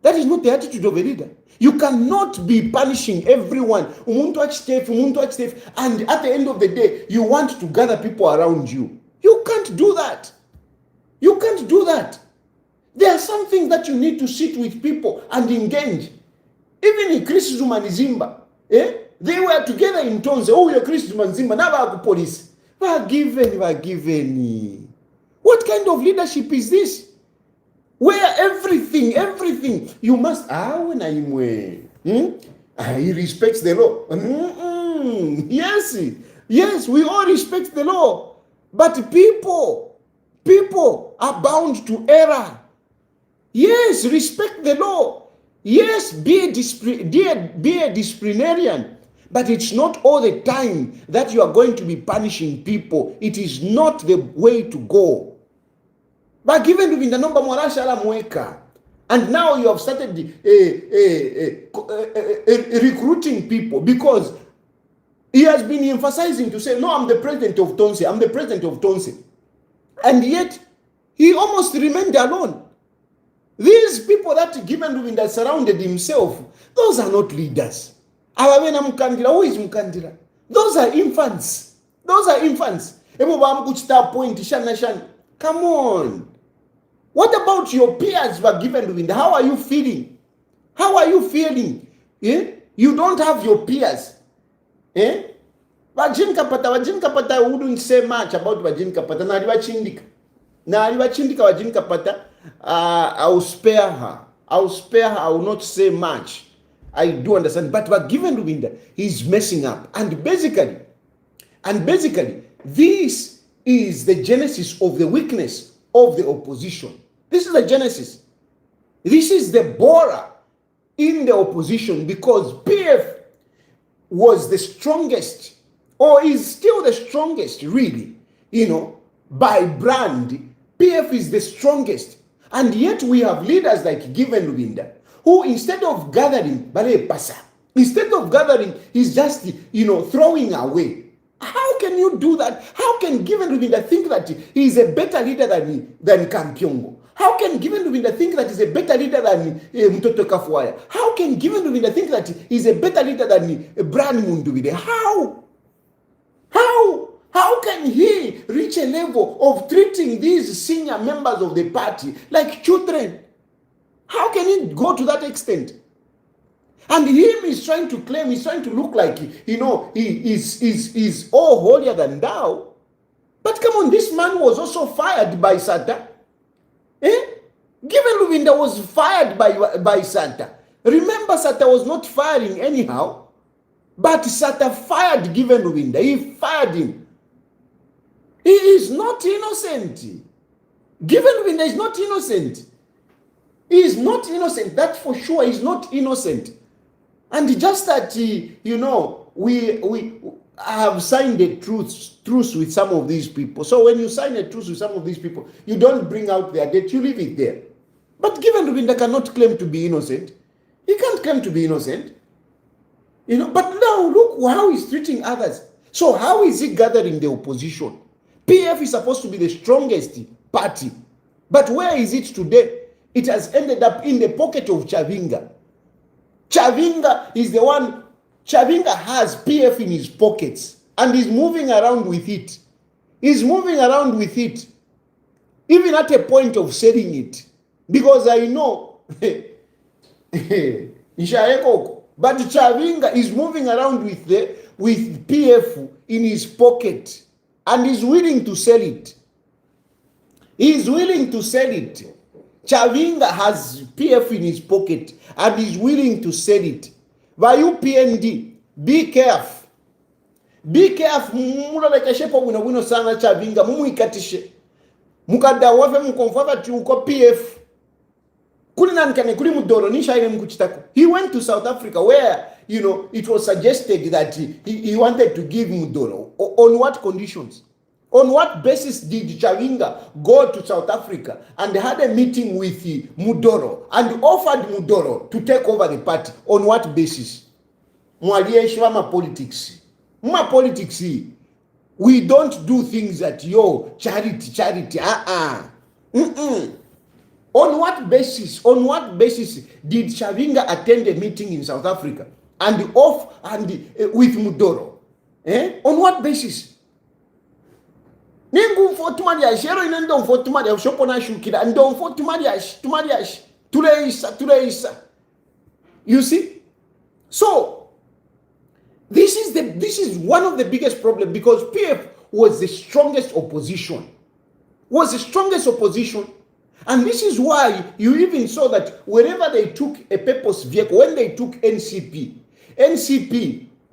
That is not the attitude of a leader. You cannot be punishing everyone and at the end of the day you want to gather people around you. You can't do that. You can't do that. There are some things that you need to sit with people and engage. Even in Chris Zuma and Zimba, they were together in Tonze. Oh, you're Chris Zuma and Zimba. Now police. We're given. What kind of leadership is this? Where everything, you must, he respects the law. Yes, we all respect the law. But people are bound to error. Yes, respect the law. Yes, be a disciplinarian. But it's not all the time that you are going to be punishing people. It is not the way to go. But given the number Morashala Mweka, and now you have started recruiting people because he has been emphasizing to say, no, I'm the president of Tonse. And yet, he almost remained alone. These people that Given Lubinda surrounded himself, those are not leaders. Who is Mukandira? Those are infants. Come on. What about your peers who are Given Lubinda? How are you feeling? You don't have your peers. Vajin Kapata wouldn't say much about Vajin Kapata. Na aliwachindika Vajin Kapata. I'll spare her. I will not say much. I do understand. But Given Lubinda, he's messing up. And basically, this is the genesis of the weakness of the opposition. This is the genesis. This is the borer in the opposition because PF was the strongest, or is still the strongest, really. By brand, PF is the strongest. And yet we have leaders like Given Lubinda, who instead of gathering, he's just, throwing away. How can you do that? How can Given Lubinda think that he is a better leader than Kampyongo? How can Given Lubinda think that he's a better leader than Mtoto Kafuaya? How can Given Lubinda think that he's a better leader than Brian Mundubile? How can he reach a level of treating these senior members of the party like children? How can he go to that extent? And him is trying to claim, he's trying to look like, he is all holier than thou. But come on, this man was also fired by Sata. Given Lubinda was fired by Sata. Remember, Sata was not firing anyhow, but Sata fired Given Lubinda. He fired him. He is not innocent. Given Lubinda is not innocent. He is not innocent. That for sure is not innocent. And just that, we have signed a truce with some of these people. So when you sign a truce with some of these people, you don't bring out their debt, you leave it there. But Given Lubinda cannot claim to be innocent. He can't claim to be innocent. But now look how he's treating others. So how is he gathering the opposition? PF is supposed to be the strongest party. But where is it today? It has ended up in the pocket of Chavinga. Chavinga is the one. Chavinga has PF in his pockets and is moving around with it. Even at a point of selling it. Because I know, but Chavinga is moving around with PF in his pocket and is willing to sell it. Chavinga has PF in his pocket and is willing to sell it. By UPND, be careful. Be careful. Mulolekeshepo wino sana Chavinga. Mumuikatishe. Mukada wafe mkonfava uko PF. He went to South Africa where, it was suggested that he wanted to give Mudoro. On what conditions? On what basis did Chavinga go to South Africa and had a meeting with Mudoro and offered Mudoro to take over the party? On what basis? Mwalieshwa politics. Politics. We don't do things that charity. On what basis? On what basis did Chavinga attend a meeting in South Africa and with Mudoro? On what basis? Ningu for tumariash, hero in and for tumariash, shopona shukida, and don't for tumariash, tuleisa. You see? So this is one of the biggest problems, because PF was the strongest opposition. And this is why you even saw that whenever they took a purpose vehicle, when they took NCP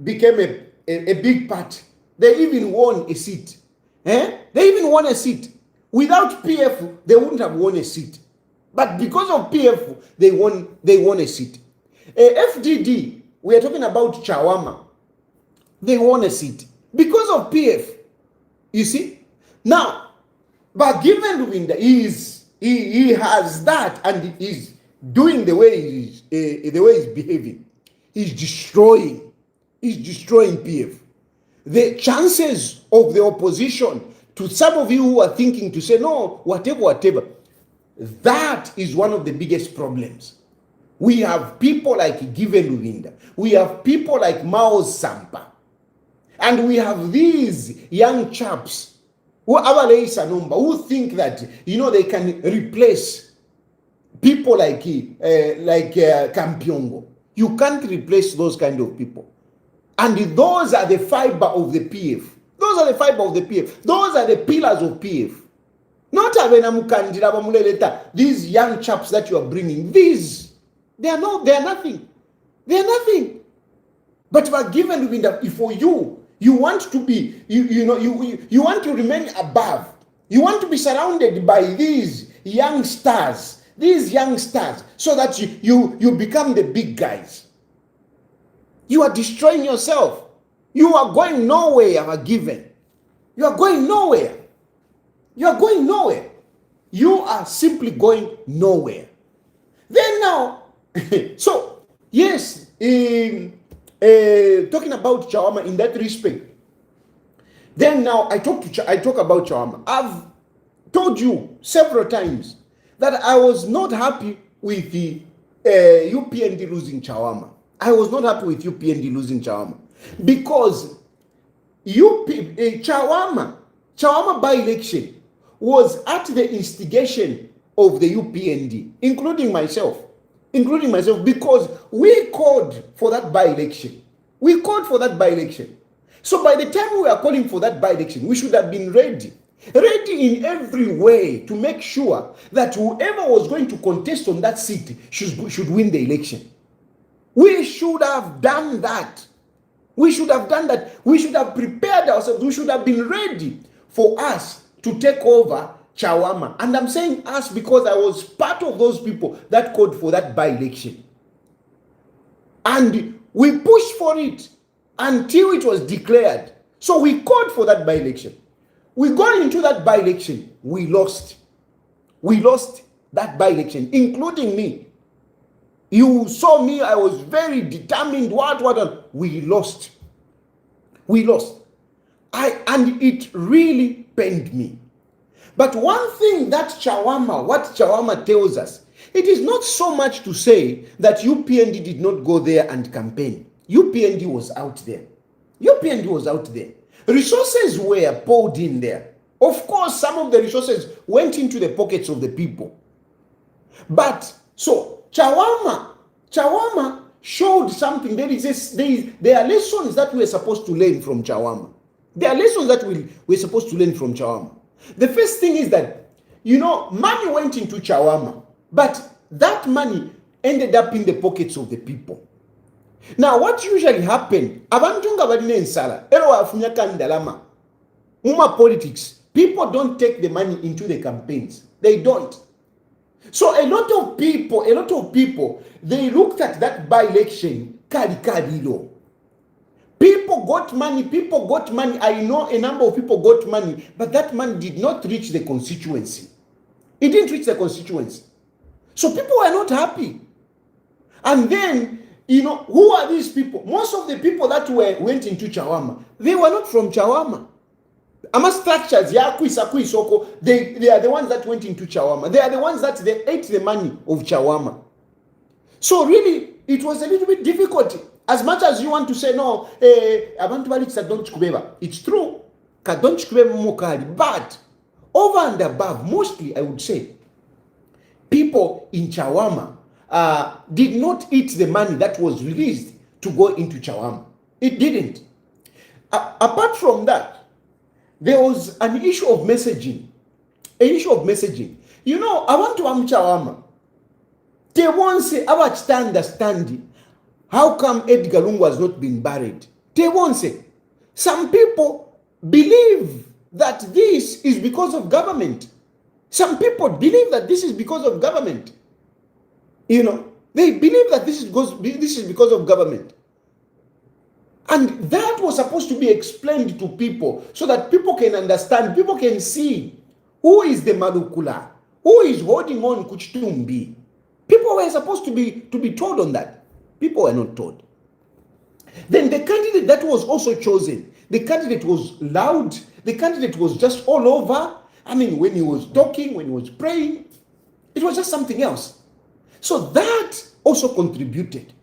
became a big party. They even won a seat. They even won a seat. Without PF, they wouldn't have won a seat. But because of PF, they won a seat. FDD, we are talking about Chawama. They won a seat because of PF. You see? Now, but given Luvinda, he has that, and he's doing the way he's behaving. He's destroying PF. The chances of the opposition, to some of you who are thinking to say, no, whatever, that is one of the biggest problems. We have people like Given Luvinda. We have people like Mao Sampa. And we have these young chaps who think that, they can replace people like Kampiongo. You can't replace those kind of people. And those are the fiber of the PF. Those are the pillars of PF. Not these young chaps that you are bringing. They are nothing. But we're given that for you want to be, you want to remain above. You want to be surrounded by these young stars, so that you become the big guys. You are destroying yourself. You are going nowhere, you are given. You are going nowhere. You are simply going nowhere. Then now, so, yes, talking about Chawama in that respect, then now I talk about Chawama. I've told you several times that I was not happy with the UPND losing Chawama. I was not happy with UPND losing Chawama because Chawama by-election was at the instigation of the UPND, including myself, because we called for that by-election. So by the time we are calling for that by-election, we should have been ready in every way to make sure that whoever was going to contest on that seat should win the election. We should have done that. We should have prepared ourselves. We should have been ready for us to take over Chawama. And I'm saying us because I was part of those people that called for that by-election. And we pushed for it until it was declared. So we called for that by-election. We got into that by-election. We lost. We lost that by-election, including me. You saw me, I was very determined, we lost. And it really pained me. But one thing that what Chawama tells us, it is not so much to say that UPND did not go there and campaign. UPND was out there. Resources were poured in there. Of course, some of the resources went into the pockets of the people. But, so, Chawama showed something. There are lessons that we're supposed to learn from Chawama. We're supposed to learn from Chawama. The first thing is that, money went into Chawama, but that money ended up in the pockets of the people. Now, what usually happened, politics, people don't take the money into the campaigns. They don't. So a lot of people, they looked at that by-election, people People got money. I know a number of people got money, but that money did not reach the constituency. It didn't reach the constituency. So people were not happy. And then, who are these people? Most of the people that went into Chawama, they were not from Chawama. Ama structures, they are the ones that went into Chawama. They are the ones that they ate the money of Chawama. So really, it was a little bit difficult. As much as you want to say, no, it's true. But over and above, mostly I would say, people in Chawama did not eat the money that was released to go into Chawama. It didn't. Apart from that, there was an issue of messaging. I want to Chawama. They won't say, I want to understand how come Edgar Lungu has not been buried. They won't say. Some people believe that this is because of government. Some people believe that this is because of government. They believe that this is because of government. And that was supposed to be explained to people so that people can understand, people can see who is the Malukula, who is holding on Kuchitumbi. People were supposed to be told on that. People were not told. Then the candidate that was also chosen, the candidate was loud, the candidate was just all over. When he was talking, when he was praying, it was just something else. So that also contributed.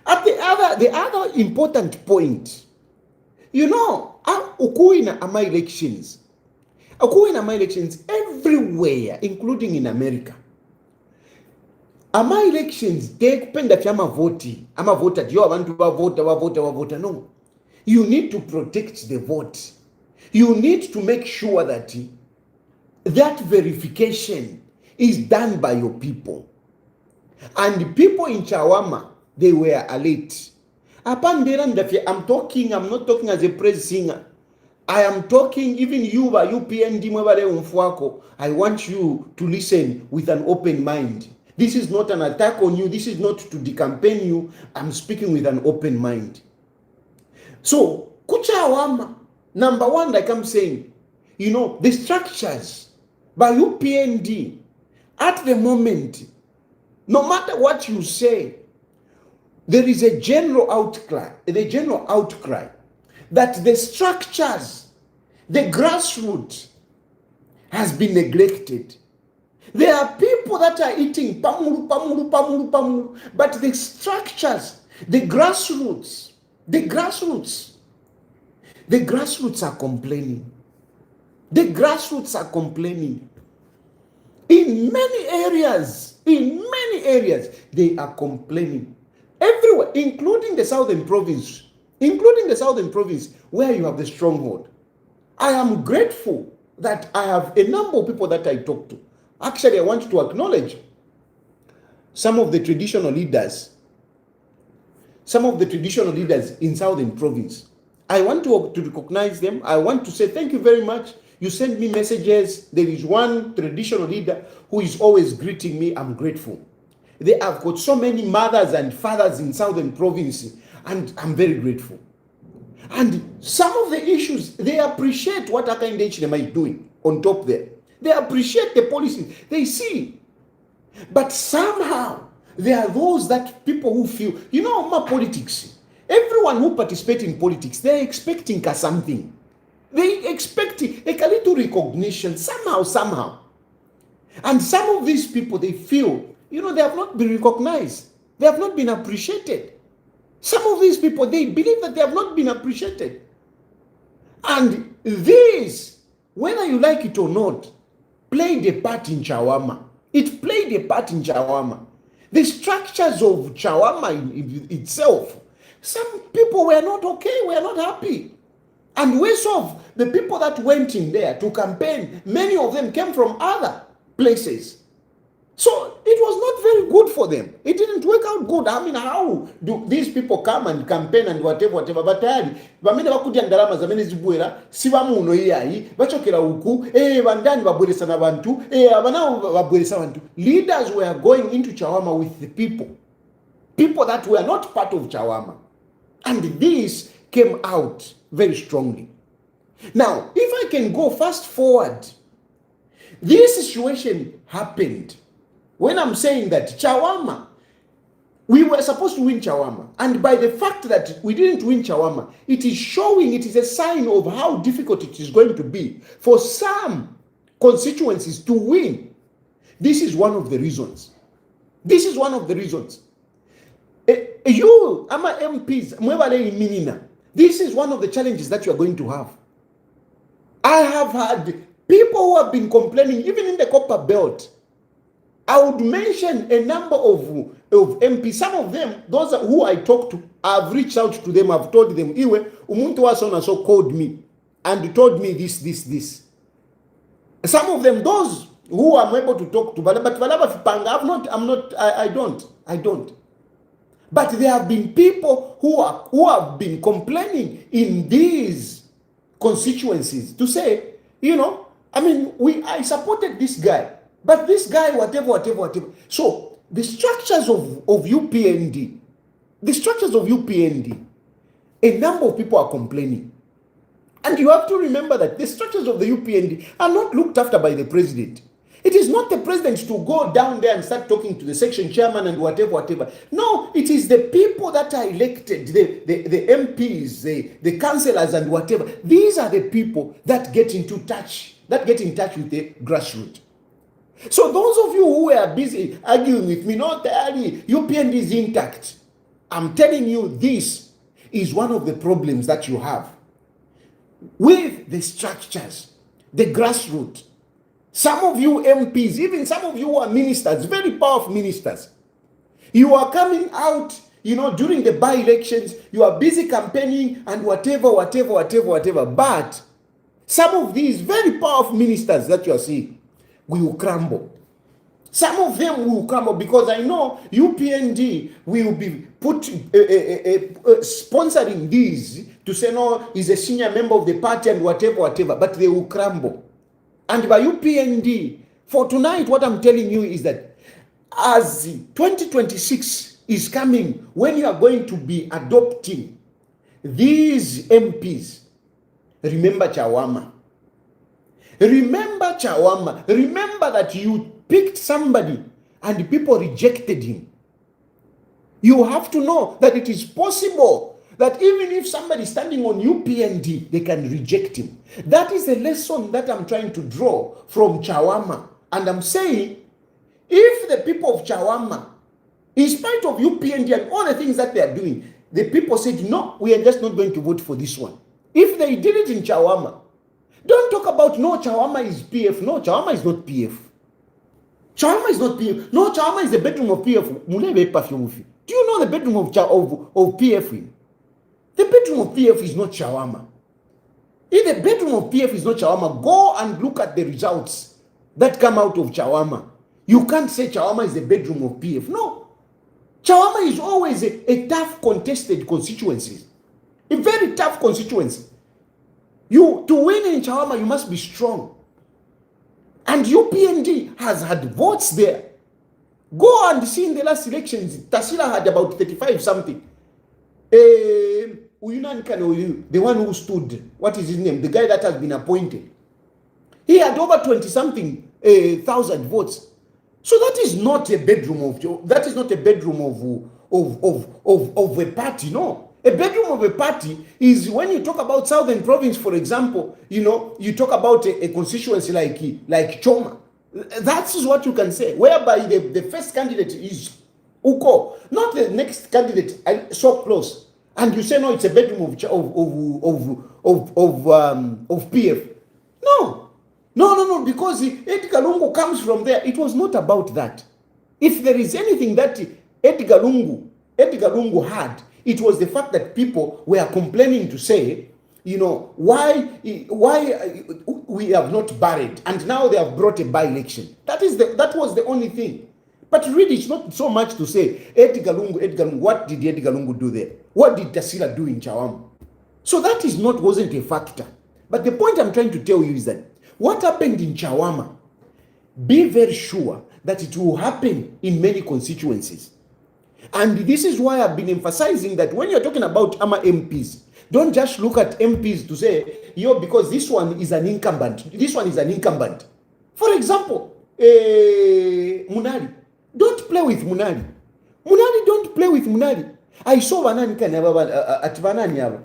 At the other important point, ukuina ama elections everywhere, including in America. Ama elections, they kupenda fyama voti, ama voter, yo abantu vavota. No. You need to protect the vote. You need to make sure that that verification is done by your people. And the people in Chawama, they were alert. I'm not talking as a praise singer. I am talking, even you, PND, I want you to listen with an open mind. This is not an attack on you. This is not to decampaign you. I'm speaking with an open mind. So, Kuchawama, number one, like I'm saying, the structures by UPND, at the moment, no matter what you say, there is a general outcry that the structures, the grassroots, has been neglected. There are people that are eating pamulu, but the structures, the grassroots are complaining. The grassroots are complaining. In many areas, they are complaining. Everywhere, including the southern province, where you have the stronghold. I am grateful that I have a number of people that I talk to. Actually, I want to acknowledge some of the traditional leaders in southern province. I want to recognize them. I want to say thank you very much. You send me messages. There is one traditional leader who is always greeting me. I'm grateful. They have got so many mothers and fathers in southern province, and I'm very grateful. And some of the issues, they appreciate what Hakainde Hichilema is doing on top there. They appreciate the policies. They see. But somehow, there are those that people who feel, my politics, everyone who participates in politics, they're expecting something. They expect a little recognition somehow. And some of these people, they feel, they have not been recognized. They have not been appreciated. Some of these people, they believe that they have not been appreciated. And this, whether you like it or not, played a part in Chawama. It played a part in Chawama. The structures of Chawama in itself, some people were not okay, were not happy. And worse off, the people that went in there to campaign, many of them came from other places. So it was not very good for them. It didn't work out good. How do these people come and campaign and whatever? But bamene bakudya ndalama zamene zibwera siba muno iyayi bachokera huku bandani babweresa na bantu abana babweresa bantu. Leaders were going into Chawama with the people that were not part of Chawama, and this came out very strongly. Now, if I can go fast forward, this situation happened when I'm saying that Chawama, we were supposed to win Chawama. And by the fact that we didn't win Chawama, it is showing, it is a sign of how difficult it is going to be for some constituencies to win. This is one of the reasons. This is one of the reasons. You, Ama MPs, this is one of the challenges that you are going to have. I have had people who have been complaining, even in the Copper Belt. I would mention a number of MPs. Some of them, those who I talked to, I've reached out to them, I've told them, Iwe, Umuntu wa so and so called me and told me this. Some of them, those who I'm able to talk to, but I don't. But there have been people who have been complaining in these constituencies to say, I supported this guy, but this guy, whatever. So the structures of UPND, a number of people are complaining. And you have to remember that the structures of the UPND are not looked after by the president. It is not the president to go down there and start talking to the section chairman and whatever. No, it is the people that are elected, the MPs, the councillors and whatever. These are the people that get in touch with the grassroots. So those of you who are busy arguing with me, not early, UPND is intact. I'm telling you, this is one of the problems that you have with the structures, the grassroots. Some of you MPs, even some of you who are ministers, very powerful ministers, you are coming out, during the by-elections, you are busy campaigning and whatever. But some of these very powerful ministers that you are seeing will crumble. Some of them will crumble because I know UPND will be sponsoring these to say, no, he's a senior member of the party and whatever, but they will crumble. And by UPND, for tonight, what I'm telling you is that as 2026 is coming, when you are going to be adopting these MPs, remember Chawama. Remember Chawama. Remember that you picked somebody and people rejected him. You have to know that it is possible that even if somebody is standing on UPND, they can reject him. That is a lesson that I'm trying to draw from Chawama. And I'm saying, if the people of Chawama, in spite of UPND and all the things that they are doing, the people said, no, we are just not going to vote for this one. If they did it in Chawama, don't talk about, no, Chawama is PF. No, Chawama is not PF. Chawama is not PF. No, Chawama is the bedroom of PF. Do you know the bedroom of PF? The bedroom of PF is not Chawama. If the bedroom of PF is not Chawama, go and look at the results that come out of Chawama. You can't say Chawama is the bedroom of PF. No. Chawama is always a tough contested constituency. A very tough constituency. To win in Chawama, you must be strong. And UPND has had votes there. Go and see in the last elections, Tasila had about 35 something. The one who stood, what is his name? The guy that has been appointed. He had over 20 something thousand votes. So that is not a bedroom of a party, no. A bedroom of a party is when you talk about Southern Province, for example, you talk about a constituency like Choma. That is what you can say, whereby the first candidate is Uko, not the next candidate so close. And you say, no, it's a bedroom of PF. No, because Edgar Lungu comes from there. It was not about that. If there is anything that Edgar Lungu had, it was the fact that people were complaining to say, why we have not buried, and now they have brought a by-election. That was the only thing. But really, it's not so much to say, Edgar Lungu, what did Edgar Lungu do there? What did Tasila do in Chawama? So that wasn't a factor. But the point I'm trying to tell you is that what happened in Chawama, be very sure that it will happen in many constituencies. And this is why I've been emphasizing that when you're talking about AMA MPs, Don't just look at MPs to say, because this one is an incumbent. This one is an incumbent. For example, Munali. Don't play with Munali. Munali, don't play with Munali. I saw Vanani at Vanani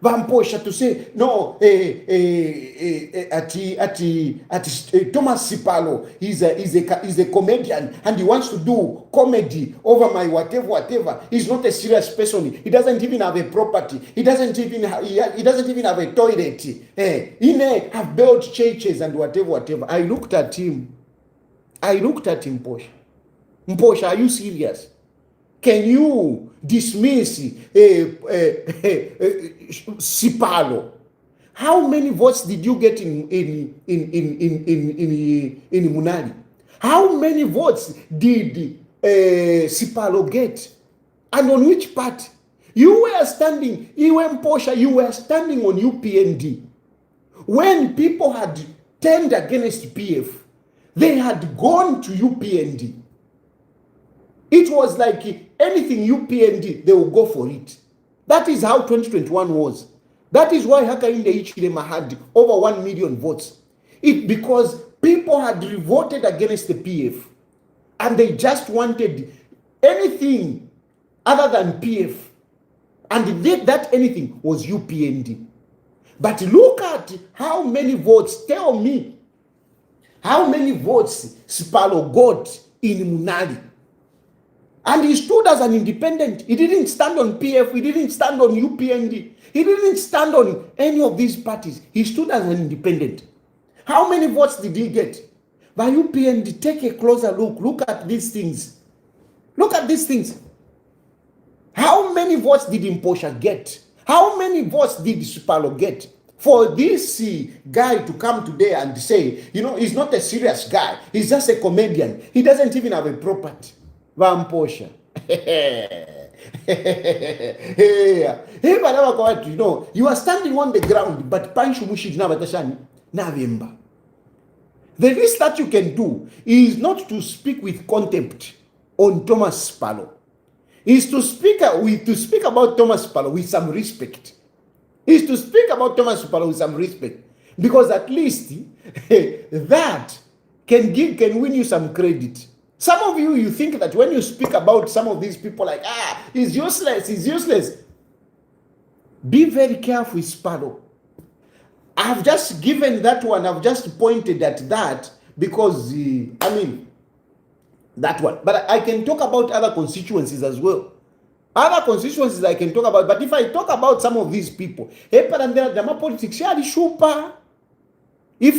Vamposha to say no. Thomas Sipalo is a comedian and he wants to do comedy over my whatever. He's not a serious person. He doesn't even have a property. He doesn't even have a toilet. He have built churches and whatever. I looked at him, Mposha, are you serious? Can you dismiss Sipalo? How many votes did you get in Munali? How many votes did Sipalo get? And on which part? You were standing on UPND. When people had turned against PF, they had gone to UPND. It was like anything UPND, they will go for it. That is how 2021 was. That is why Hakainde Hichilema had over 1 million votes. Because people had revolted against the PF and they just wanted anything other than PF. And that anything was UPND. But look at how many votes, tell me, how many votes Sipalo got in Munali. And he stood as an independent. He didn't stand on PF. He didn't stand on UPND. He didn't stand on any of these parties. He stood as an independent. How many votes did he get? By UPND, take a closer look. Look at these things. Look at these things. How many votes did Mposha get? How many votes did Sipalo get? For this guy to come today and say, he's not a serious guy. He's just a comedian. He doesn't even have a property. Vamposha. You are standing on the ground, but the least that you can do is not to speak with contempt on Thomas Sipalo. Is to speak about Thomas Sipalo with some respect. Is to speak about Thomas Sipalo with some respect. Because at least that can win you some credit. Some of you think that when you speak about some of these people like, he's useless. Be very careful with Sipalo. I've just given that one, I've just pointed at that because, that one. But I can talk about other constituencies as well. Other constituencies I can talk about, but if I talk about some of these people, if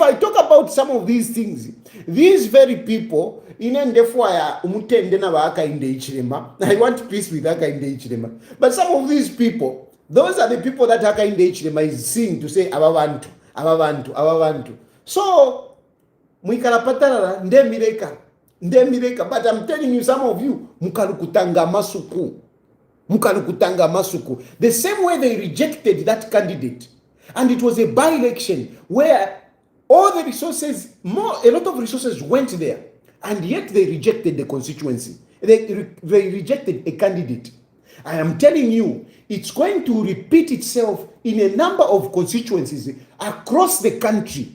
I talk about some of these things, these very people, I want peace with Hakainde Hichilema. But some of these people, those are the people that Hakainde Hichilema is seeing to say, ababantu. So, mwikalapatarara, ndemireka. But I'm telling you, some of you, mukalukutanga masuku. The same way they rejected that candidate. And it was a by-election where all the resources, a lot of resources went there. And yet they rejected the constituency. They rejected a candidate. I am telling you, it's going to repeat itself in a number of constituencies across the country.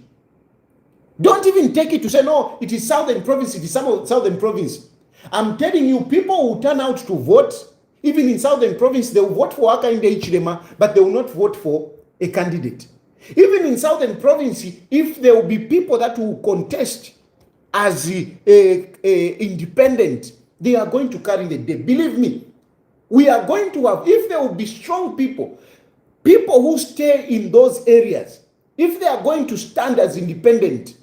Don't even take it to say, no, it is Southern Province, it is Southern Province. I'm telling you, people will turn out to vote. Even in Southern Province, they will vote for Hakainde Hichilema, but they will not vote for a candidate. Even in Southern Province, if there will be people that will contest as independent, they are going to carry the day. Believe me, we are going to have, if there will be strong people who stay in those areas, if they are going to stand as independent,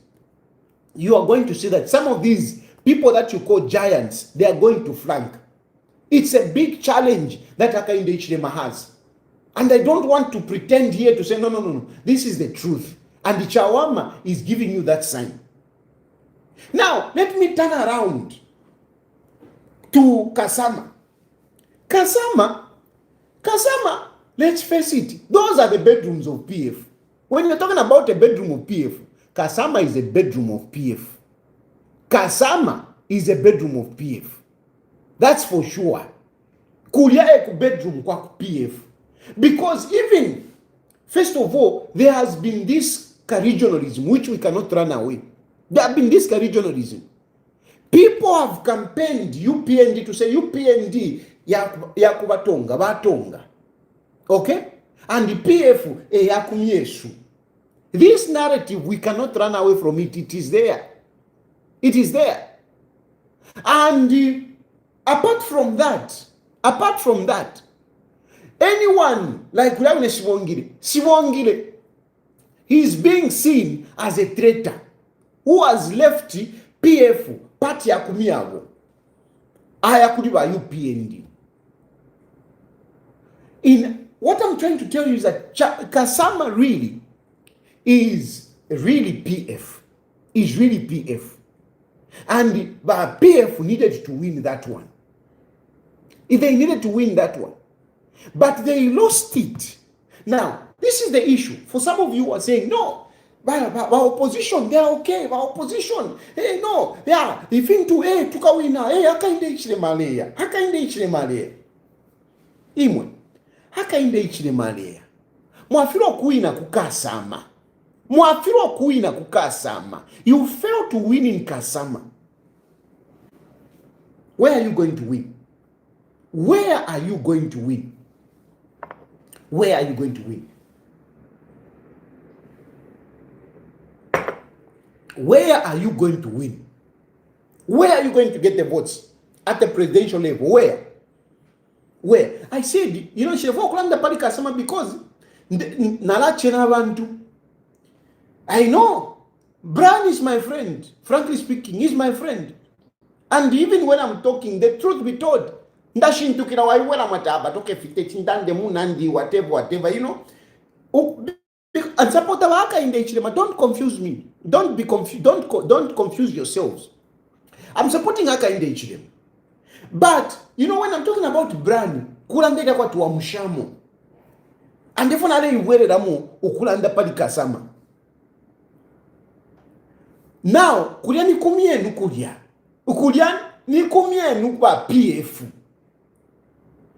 you are going to see that some of these people that you call giants, they are going to flank. It's a big challenge that Hakainde Hichilema has. And I don't want to pretend here to say, no. This is the truth. And the Chawama is giving you that sign. Now, let me turn around to Kasama. Kasama, let's face it, those are the bedrooms of PF. When you're talking about a bedroom of PF, Kasama is a bedroom of PF. Kasama is a bedroom of PF. That's for sure. Kulia eku bedroom kwa PF. Because even, first of all, there has been this regionalism which we cannot run away. There have been this regionalism. People have campaigned UPND to say UPND yakubatonga batonga. Okay? And the PF yakumyesu. This narrative, we cannot run away from it. It is there. It is there. And apart from that, anyone like Sibongile, he is being seen as a traitor who has left PF, party ya kumiago, ayakuliba UPND. In what I'm trying to tell you is that Kasama really is really PF. Is really PF. And PF needed to win that one. If they needed to win that one. But they lost it. Now, this is the issue. For some of you who are saying, no, our opposition, they are okay. Our opposition, hey, no, yeah, if into tukawina, hey, hakainde ichile malaya. Imwe, hakainde ichile malaya. Mwafiro kuina kukasama. You fail to win in Kasama. Where are you going to win? Where are you going to win? Where are you going to win? Where are you going to win? Where are you going to get the votes? At the presidential level. Where? I said, you know, Shevo Kulanda Pari Kasama because Nalachena Bantu. I know. Brian is my friend. Frankly speaking, he's my friend. And even when I'm talking, the truth be told, Ndashin tukira wa iwela mataba toke fiteti ndande munandi whatever, you know. And support the waka in the Ichilema. Don't confuse me. Don't be confused. Don't confuse yourselves. I'm supporting Haka in the Ichilema. But you know when I'm talking about Brian, kulande kwa tuwa mshamo. And therefore nale iwele damu ukulanda pali Kasama. Now, kulia ni kumienu kulia. Ukulia ni kumienu kwa PF.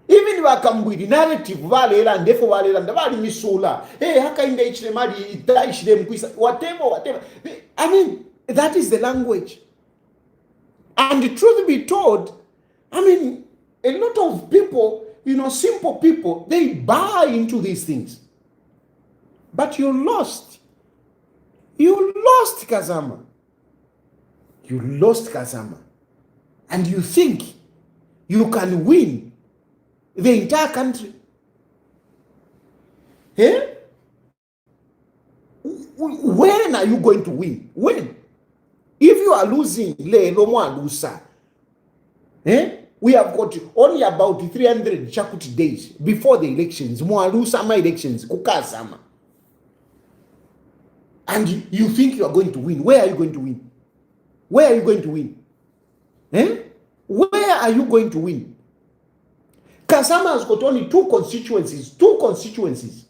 Even wakambwidi narrative valela ndefo valela ndavali misula. Hey, haka inda ichile mali ita ichile mkwisa. Whatever. I mean, that is the language. And the truth be told, I mean, a lot of people, you know, simple people, they buy into these things. But you lost. You lost Kasama. You lost Kasama. And you think you can win the entire country. Eh? When are you going to win? When? If you are losing, we have got only about 300 Chakuti days before the elections. Elections. And you think you are going to win. Where are you going to win? Where are you going to win? Where are you going to win? Kasama has got only two constituencies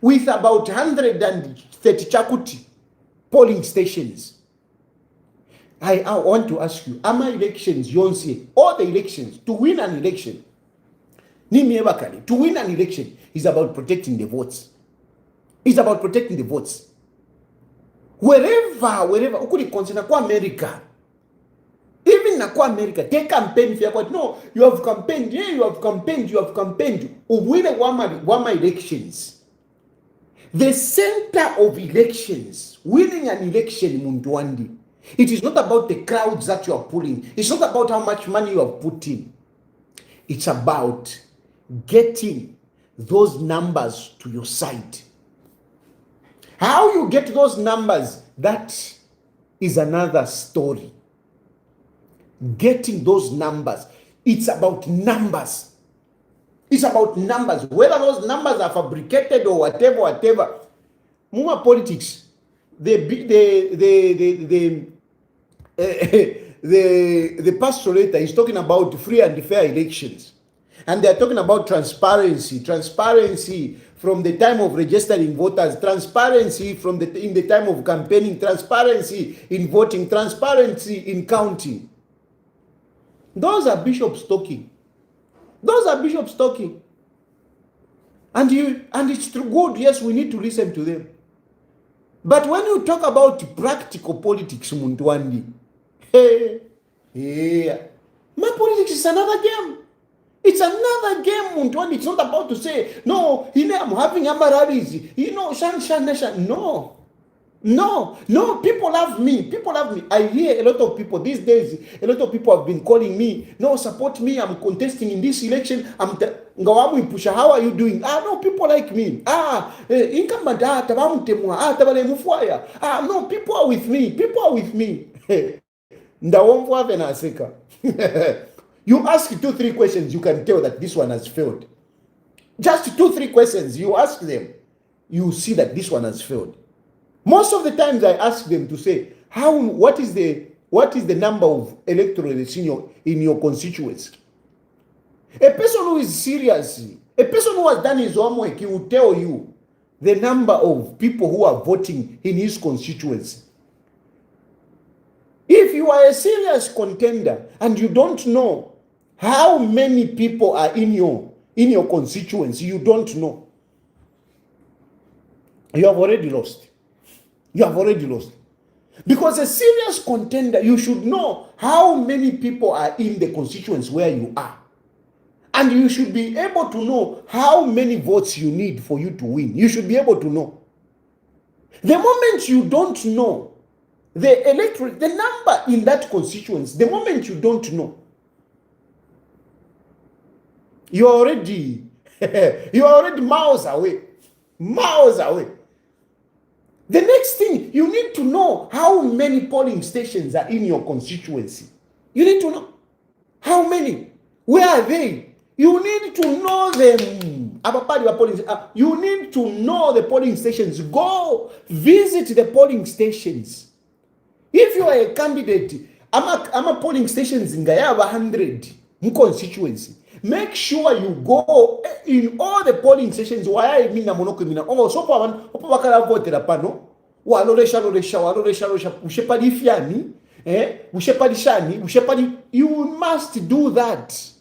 with about 130 Chakuti polling stations. I want to ask you, Ama elections, Yonsi, all the elections, to win an election, to win an election is about protecting the votes. It's about protecting the votes. Wherever, ukuri consider kwa America, even na kwa America, take campaign for what? No, you have campaigned, you have campaigned, win wama elections. The center of elections, winning an election, Mundwandi, it is not about the crowds that you are pulling. It's not about how much money you have put in. It's about getting those numbers to your side. How you get those numbers, that is another story. Getting those numbers. It's about numbers. It's about numbers. Whether those numbers are fabricated or whatever. Muma politics. The pastorator is talking about free and fair elections. And they are talking about transparency from the time of registering voters, transparency in the time of campaigning, transparency in voting, transparency in counting. Those are bishops talking. And it's good, yes, we need to listen to them. But when you talk about practical politics, Muntwandi, hey, yeah, my politics is another game. It's another game, Muntwandi. It's not about to say, no, I'm having rallies, shan. No, people love me. People love me. I hear a lot of people these days, a lot of people have been calling me, no, support me, I'm contesting in this election, how are you doing? No, people like me. No, people are with me. You ask 2-3 questions, you can tell that this one has failed. Just 2-3 questions, you ask them, you see that this one has failed. Most of the times I ask them to say, what is the number of electorates in your constituency? A person who is serious, a person who has done his homework, he will tell you the number of people who are voting in his constituency. If you are a serious contender and you don't know how many people are in your constituency, you don't know, you have already lost. You have already lost. Because a serious contender, you should know how many people are in the constituency where you are. And you should be able to know how many votes you need for you to win. You should be able to know. The moment you don't know the electorate, the number in that constituency, the moment you don't know, you're already miles away. Miles away. The next thing, you need to know how many polling stations are in your constituency. You need to know how many. Where are they? You need to know them. You need to know the polling stations. Go visit the polling stations. If you are a candidate, I'm a polling stations in Gaya 100 in constituency. Make sure you go in all the polling stations. Why I mean monokimina. Oh, so bakala vote la pano. Waloresha ushepadi fiani, ushepadi shani, ushepadi. You must do that.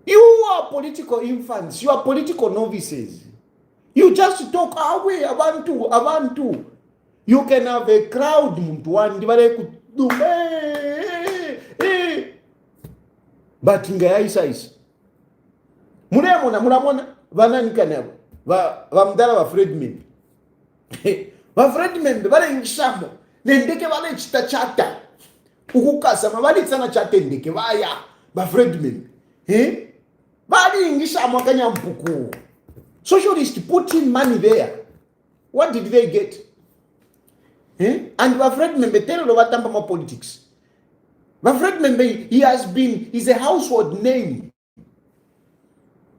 You are political infants. You are political novices. You just talk away abantu. You can have a crowd but ngaya size. Munamona vanani kanabo. Vamdala va Fredman. Va Fredman vale ngishamo. Nendeke vale chata. Ukukasa mabali tsana chate ndeke vaya va Fredman. Vale ngishamo kanyampuku. Socialists put in money there. What did they get? And va Fredman betelo vatamba ma politics. Fred Membe, he's a household name.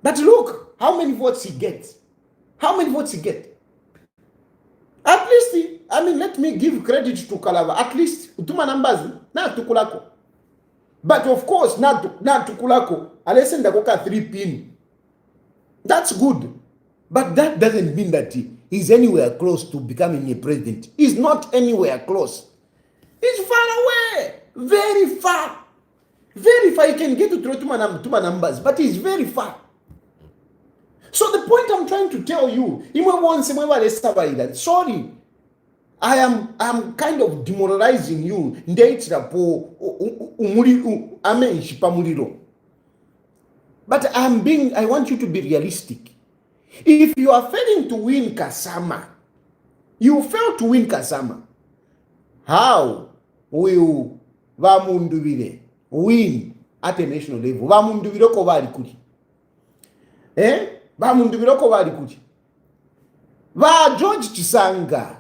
But look, how many votes he gets. How many votes he gets? At least, let me give credit to Kalava. At least, utuma numbers, na tukulako. But of course, na tukulako. Alessandra Koka 3 pin. That's good. But that doesn't mean that he's anywhere close to becoming a president. He's not anywhere close. He's far away. Very far. Very far. You can get to Tuma numbers, but it's very far. So the point I'm trying to tell you, sorry, I am kind of demoralizing you. But I want you to be realistic. If you are failing to win Kasama, you fail to win Kasama, how will Vamunduvire win at a national level? Vamunduvire ko bali kuti. Vamunduvire ko bali kuti. Va George Chisanga.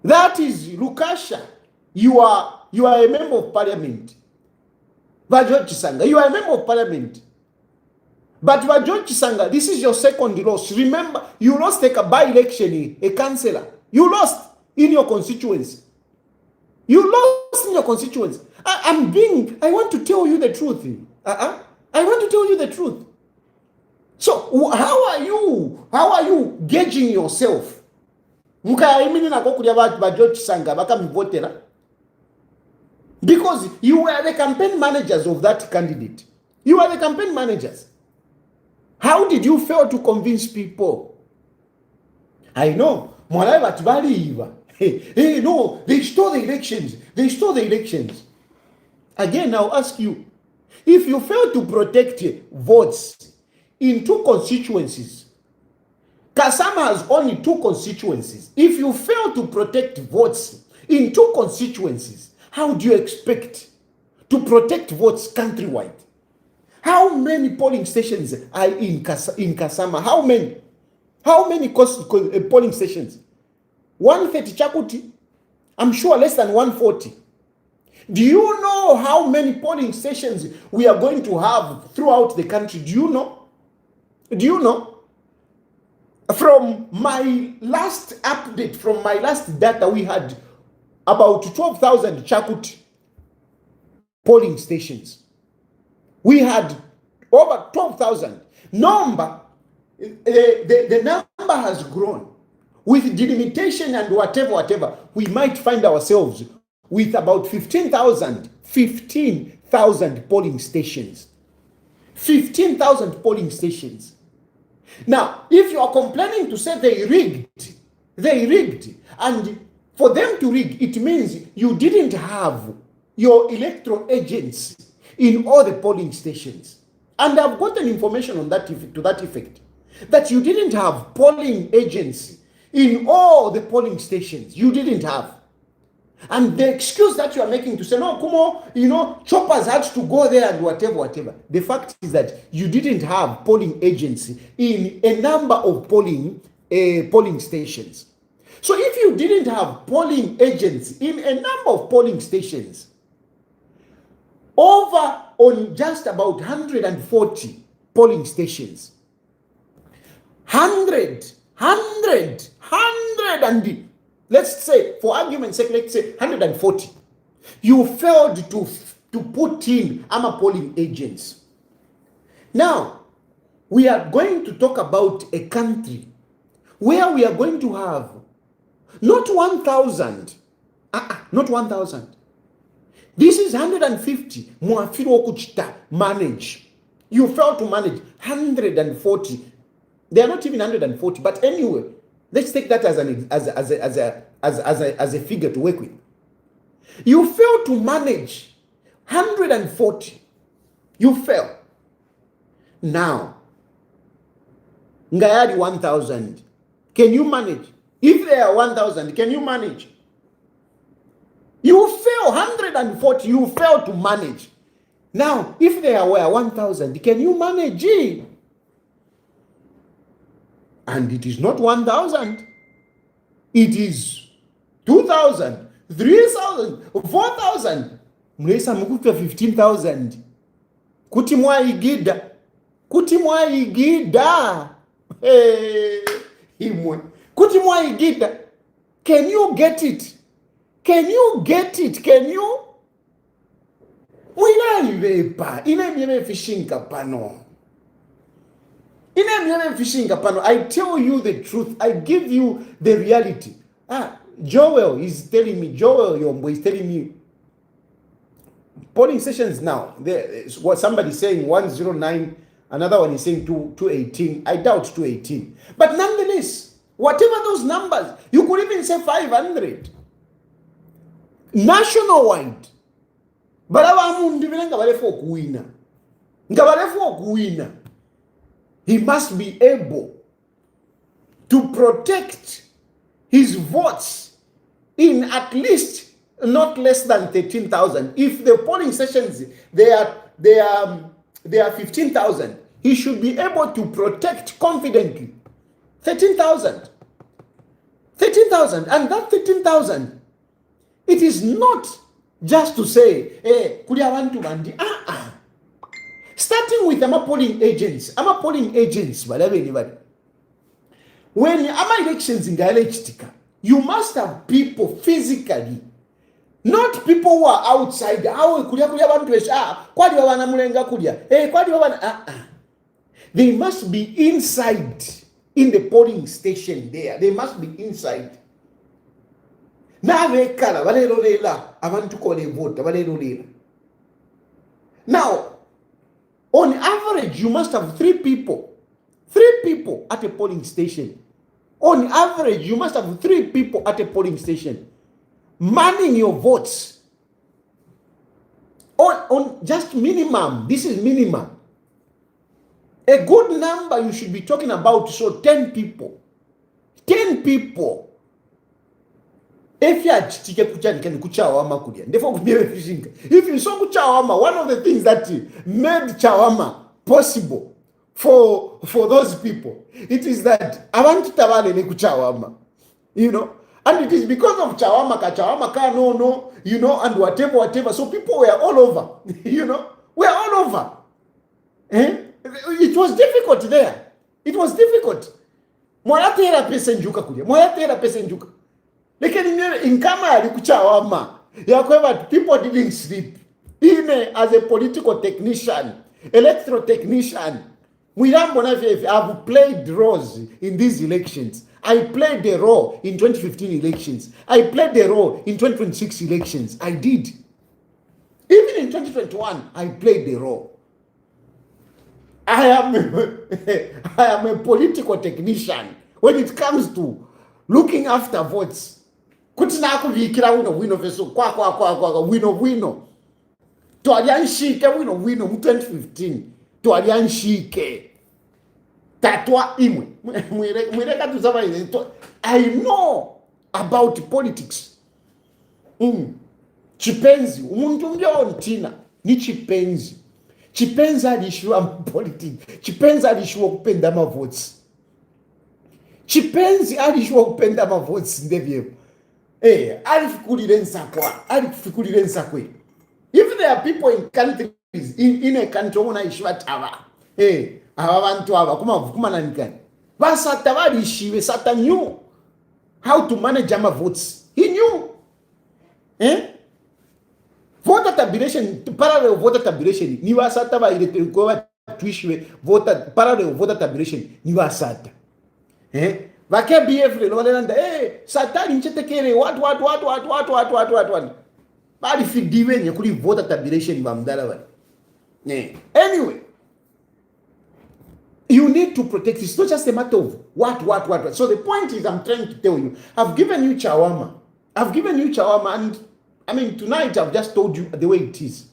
That is Lukasha. You are a member of parliament. Va George Chisanga, you are a member of parliament. But Va George Chisanga, this is your second loss. Remember, you lost a by-election, a councillor. You lost in your constituency. You lost in your constituents. I want to tell you the truth. I want to tell you the truth. So how are you gauging yourself? Because you were the campaign managers of that candidate. You are the campaign managers. How did you fail to convince people? I know. Hey, no, they stole the elections. They stole the elections. Again, I'll ask you, if you fail to protect votes in 2 constituencies, Kasama has only 2 constituencies. If you fail to protect votes in 2 constituencies, how do you expect to protect votes countrywide? How many polling stations are in Kasama? How many? How many polling stations? 130 Chakuti? I'm sure less than 140. Do you know how many polling stations we are going to have throughout the country? Do you know? Do you know? From my last update, from my last data, we had about 12,000 Chakuti polling stations. We had over 12,000. The number has grown. With delimitation and whatever, we might find ourselves with about 15,000 polling stations. 15,000 polling stations. Now, if you are complaining to say they rigged, and for them to rig, it means you didn't have your electoral agents in all the polling stations. And I've gotten information on that to that effect, that you didn't have polling agents in all the polling stations. You didn't have. And the excuse that you are making to say, no, Kumo, choppers had to go there and whatever. The fact is that you didn't have polling agents in a number of polling stations. So if you didn't have polling agents in a number of polling stations, over on just about 140 polling stations, 100 and let's say, for argument's sake, let's say 140. You failed to put in polling agents. Now, we are going to talk about a country where we are going to have not 1,000, not 1,000. This is 150. Manage. You failed to manage 140. They are not even 140, but anyway, let's take that as a figure to work with. You fail to manage 140. You fail. Now, Ngayadi 1,000. Can you manage? If there are 1,000, can you manage? You fail 140. You fail to manage. Now, if there were 1,000, can you manage it? And it is not 1,000. It is 2,000, 3,000, 4,000. Mlesa mkupa 15,000. Kuti mwaigida. Hey, imwe. Kuti mwaigida. Can you get it? Can you get it? Can you? Mwina ivepa. Ina miyeme fishinka pano. I tell you the truth. I give you the reality. Joel is telling me, Joel Yombo is telling me, polling sessions now, what somebody saying 109, another one is saying 218. I doubt 218. But nonetheless, whatever those numbers, you could even say 500. Nationwide. He must be able to protect his votes in at least not less than 13,000. If the polling sessions they are 15,000, he should be able to protect confidently 13,000. 13,000, and that 13,000, it is not just to say, hey, could I want to bandi? Starting with polling agents, whatever anybody. When elections in the you must have people physically, not people who are outside. They must be inside in the polling station there. They must be inside. Now, on average, you must have 3 people 3 people at a polling station. On average, you must have 3 people at a polling station manning your votes. On just minimum. This is minimum. A good number you should be talking about, so 10 people. 10 people. If you are if you saw Chawama, one of the things that made Chawama possible for those people, it is that abantu tabale ne kuchawama, and it is because of Chawama no, and whatever. So people were all over, we're all over. It was difficult there. It was difficult. Moyatera pesa njuka kuja. Moyatera pesa njuka. Lakini inkama alikuchawama. Yakweva people didn't sleep. Ine as a political technician, electoral technician, I've played roles in these elections. I played a role in 2015 elections. I played a role in 2026 elections. I did. Even in 2021, I played the role. I am a political technician when it comes to looking after votes. Kutina kuvikira wino veso kwa wino. Tualianshike wino mu 2015. Tualianshike. Tatwa imwe. Mwireka tuzaba ile. I know about politics. Chipenzi. Umuntu mbyontina ni chipenzi. Chipenzi alishiwa politics. Chipenzi alishiwa kupenda ma votes. Chipenzi alishiwa kupenda ma votes ndevye. Alifikulire nsakwe. If there are people in countries, in a country wona ishiwa tava. Aba bantu aba kuma nanikani. Basata balishiwe, Sata knew how to manage my votes. He knew. Voter tabulation, parallel voter tabulation, ni wasata ba ile kwa tuishwe voter parallel voter tabulation ni wasata. Vake BF le lolanda satani nchetekere what. Bali fidiwe nye kuli voter tabulation bamdala bali. Anyway, you need to protect. It's not just a matter of what. So the point is, I'm trying to tell you, I've given you Chawama, and I mean, tonight I've just told you the way it is.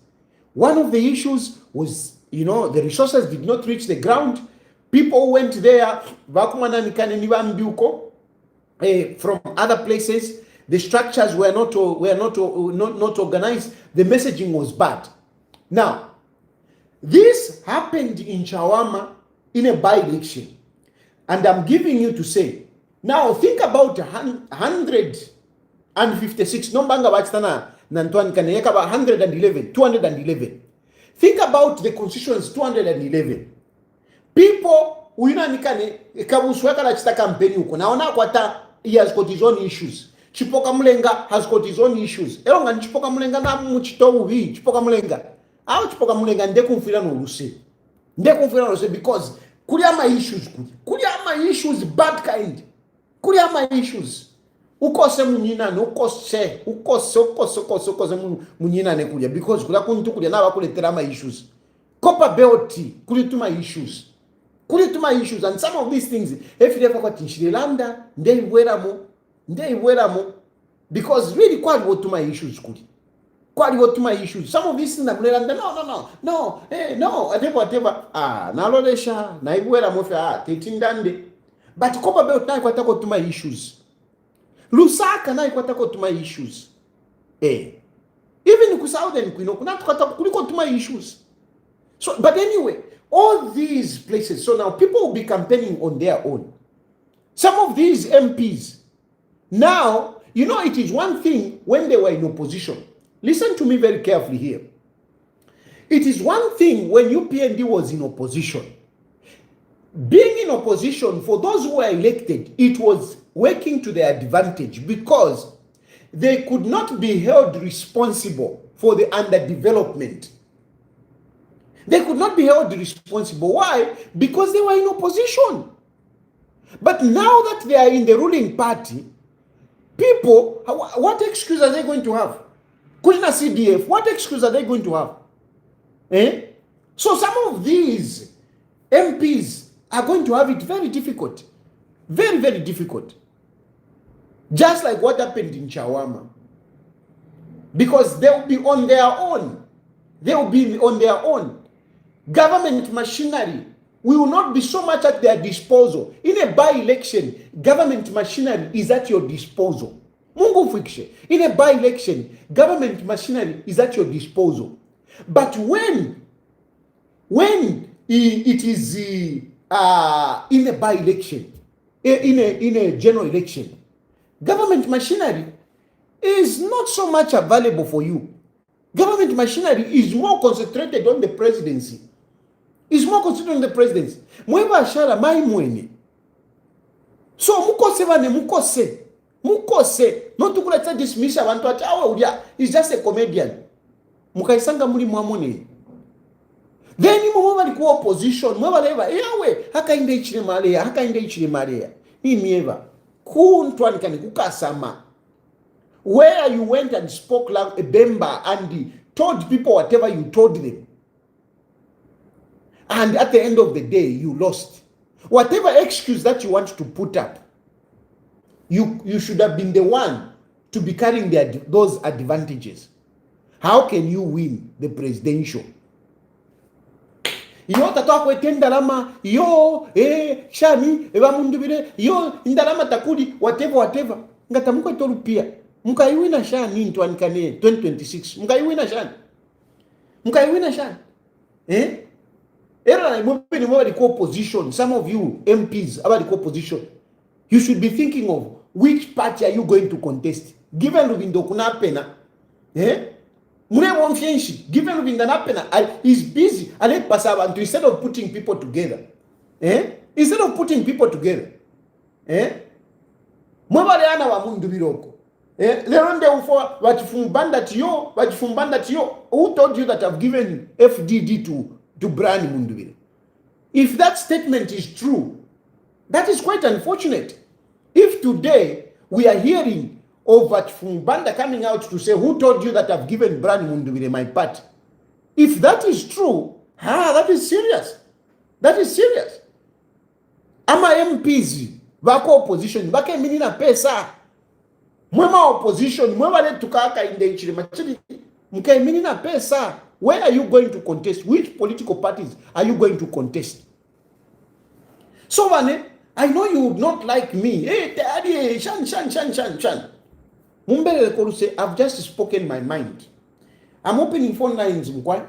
One of the issues was, the resources did not reach the ground. People went there from other places. The structures were not organized. The messaging was bad. Now, this happened in Chawama in a by-election. And I'm giving you to say, now think about 156, no banga wachitana nantuan kaneka ba 211. Think about the constituents 211. People uina nikane kabusweka la chita campaign huko. Naona kwata he has got his own issues. Chipoka Mulenga has got his own issues. Eronga Chipoka Mulenga na muchito hi Chipoka Mulenga. How Chipoka Mulenga ndekumfira no luse. Because kuriama issues bad kind. Kuriama issues. Ukose munyinane ukose munyinane kuja because kula kuntu kuja na bakuletera ma issues. Copper belt kulituma issues and some of these things if you ever got in Sri Lanka ndeiweramo because really kwali wotuma issues some of these things no whatever nalolesha naiweramo fa tetindande but copper belt na kwatako tuma issues Lusaka na ikwatako tuma issues. Even ku Southern kuna kuliko tuma issues. So, but anyway, all these places, so now people will be campaigning on their own. Some of these MPs, now, it is one thing when they were in opposition. Listen to me very carefully here. It is one thing when UPND was in opposition. Being in opposition, for those who were elected, it was working to their advantage because they could not be held responsible for the underdevelopment. They could not be held responsible. Why? Because they were in opposition. But now that they are in the ruling party, people, what excuse are they going to have? Kuna CDF, what excuse are they going to have? So some of these MPs, are going to have it very difficult. Very, very difficult. Just like what happened in Chawama. Because they will be on their own. They will be on their own. Government machinery will not be so much at their disposal. In a by-election, government machinery is at your disposal. Mungu fikshe. In a by-election, government machinery is at your disposal. But when it is in a by-election, in a general election, government machinery is not so much available for you. Government machinery is more concentrated on the presidency. Mweba ashara mai mwene. So mukose vane mukose. Not to kula dismiss abantu ati awe udia is just a comedian. Mukaisanga muli mwamone. Then mweba likuwa opposition. Mweba leva yawe haka inde ichile malea. Hii mieva. Kuntwani kani kukasama. Where you went and spoke like a Bemba and told people whatever you told them. And at the end of the day, you lost. Whatever excuse that you want to put up, you should have been the one to be carrying those advantages. How can you win the presidential? Yo tatoa kwete ndalama, yo, shami, mundubire, yo, ndalama takudi, whatever. Ngatamuko itoru pia. Mukaiwina shani into anikane 2026. Mukaiwina shani. Era mwebeni mwa liko opposition. Some of you MPs aba liko opposition. You should be thinking of which party are you going to contest. Given Rubindo kuna pena. Mune mwamfienshi. Given Rubindo na pena. He's busy. Ale pasaba. Instead of putting people together. Instead of putting people together. Mwebale ana wa mundu biroko. Leronde ufo wachifumbanda tiyo. Who told you that I've given FDD to Brian Mundubile? If that statement is true, that is quite unfortunate. If today we are hearing of Wachifumbanda coming out to say, who told you that I've given Brian Mundubile my part? If that is true, that is serious. Ama MPs wako opposition bake minina pesa. Mwema opposition, mwema le tukaka inde ichile machili, mke minina pesa. Where are you going to contest? Which political parties are you going to contest? So, I know you would not like me. Hey, daddy, shan. Mumbele Koruse, I've just spoken my mind. I'm opening phone lines, mkwa.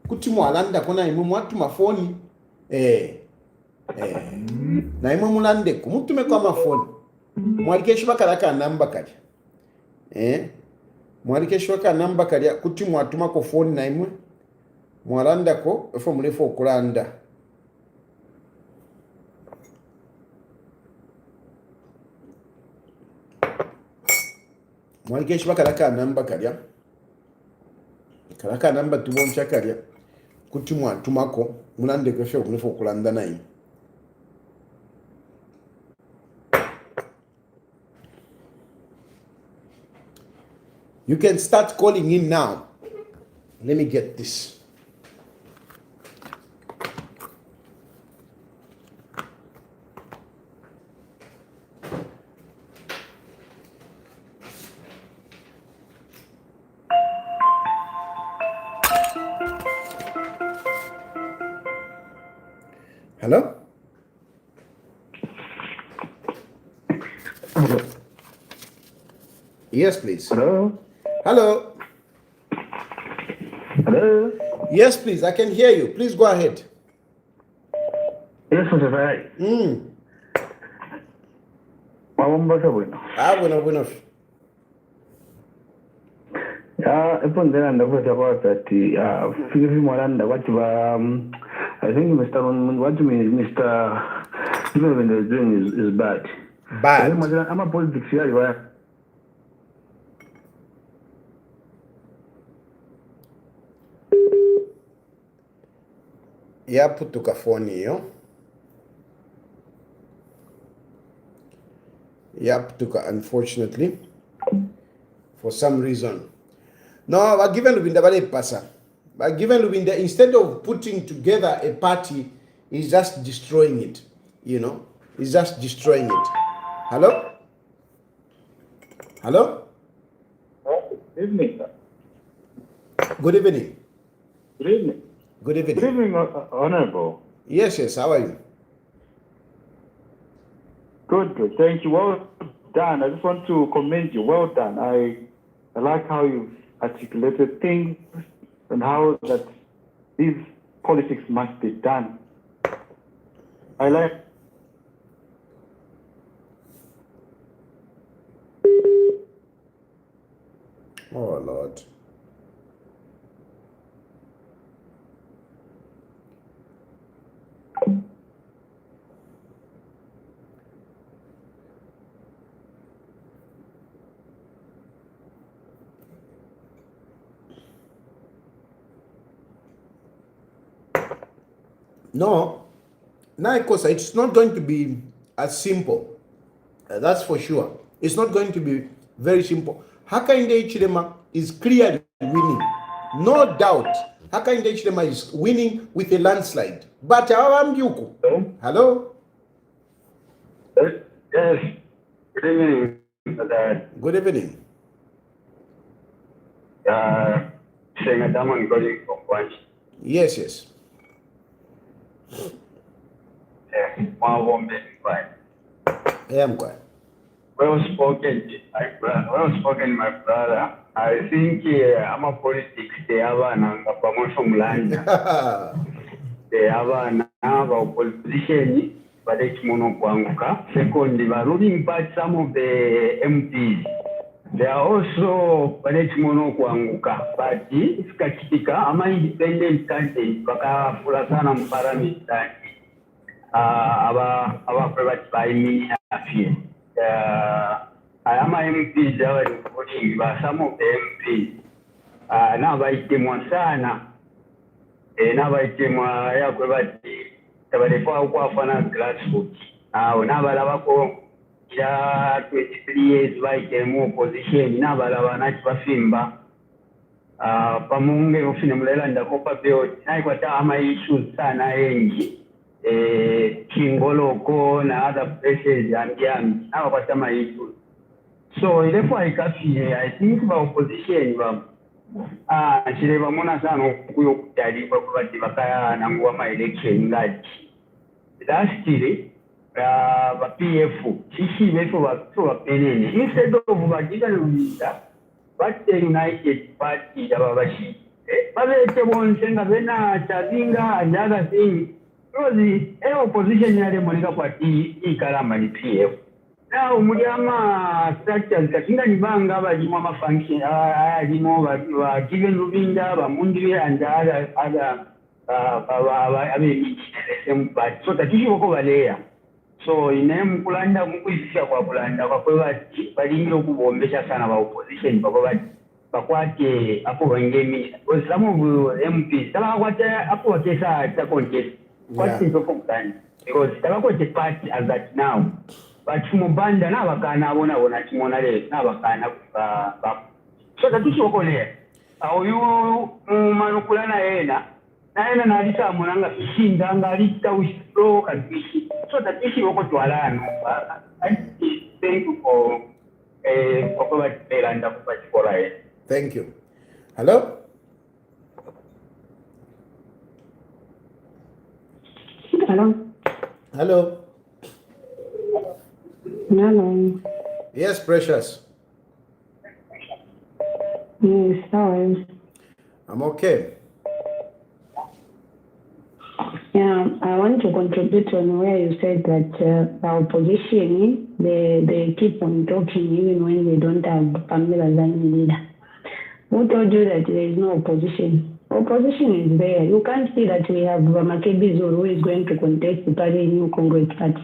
Kutimu alanda kona imu mwatu mafoni. Na imu mulande kumutume kwa mafoni. Mwalikeshu bakalaka namba kali. Mwalikeshu baka namba kali kutimu atuma ko phone na imu. Mwalanda ko efo mulefo okulanda. Mwalikeshu bakalaka namba kali. Kalaka namba tubo mchakali. Kutimu atuma ko mulande ko efo mulefo okulanda na imu. You can start calling in now. Let me get this. Hello? Yes, please. Hello? Hello? Hello? Yes, please. I can hear you. Please go ahead. Yes, Mr. Fai. Mamambasa bueno. Bueno. Ya, upon then and over about that, figure Moranda, what you I think Mr. What you mean, Mr. Even when they're doing is bad. Bad. I'm a politics here. Yaputuka phone hiyo. Yaputuka, unfortunately, for some reason. No, but given Lubinda Vale Pasa. But given Lubinda, instead of putting together a party He's just destroying it. He's just destroying it. Hello? Hello? Good evening, sir. Good evening. Good evening. Good evening. Good evening, Honorable. Yes, how are you? Good. Thank you. Well done. I just want to commend you. Well done. I like how you've articulated things and how that these politics must be done. I like. Oh, Lord. No, Naikosa, it's not going to be as simple. That's for sure. It's not going to be very simple. Hakainde Hichilema is clearly winning. No doubt. Hakainde Hichilema is winning with a landslide. But Awambyuku. Hello? Yes. Good evening. Good evening. Saying Damon calling from Punch. Yes. I am quiet. Well spoken, my brother. I think I'm a politics. They have a promotion line. They have an opposition, but it's monoquanguka. Second, they are ruling back some of the MPs. They are also monoquanguka. But it's Kachitika, I'm an independent candidate, Baka Fulasana Paramita. Our private by me affair. I am MP voting, but some of the MPs now by Timosana, now by Timaya, Tabafana grassroots. Now, Navalavaco, 23 years by Temu position, Navalavana Fimba, Pamunge of Finamela and the Copa Bill, Naikata, my issues, Sana Engi. Kingoloko na other places and young now what am I to so therefore I think the opposition Shireva Sana Kuyokari Bakaya Nangwama election like last year PF Shishi for a penny instead of Vagigan but the United Party Javashi Pavete won't send a Vena Chazinga and other things. The opposition had a Monica Party, Ikarama, PF. Now, Muriama structures, Katinga Nibanga, Jimama function, Jimova, given Rubinda, Mundi, and other, but so that you over there. So, in M. Kulanda, Mukuisha, Kulanda, Padino, Bombesha, son of opposition, Pakwati, Apo, and Gaming, with some of MPs, what Apo Tessa, the contest. What is the time? Because Tabako is party as that now. But Mubanda Navakana, Monare, Navakana, so that is your there. How you Manukulana Ena, Nana Narita Monanga fishing, Dangarita with stroke and fishing. So that is your to Alan. I thank you for a Thank you. Hello? Hello. Hello. Yes, Precious. Yes, how are you? I'm okay. Yeah, I want to contribute on where you said that the opposition, they keep on talking even when they don't have Pamela as a leader. Who told you that there is no opposition? Opposition is there. You can't see that we have Makebi Zulu who is going to contest the party in New Congress Party.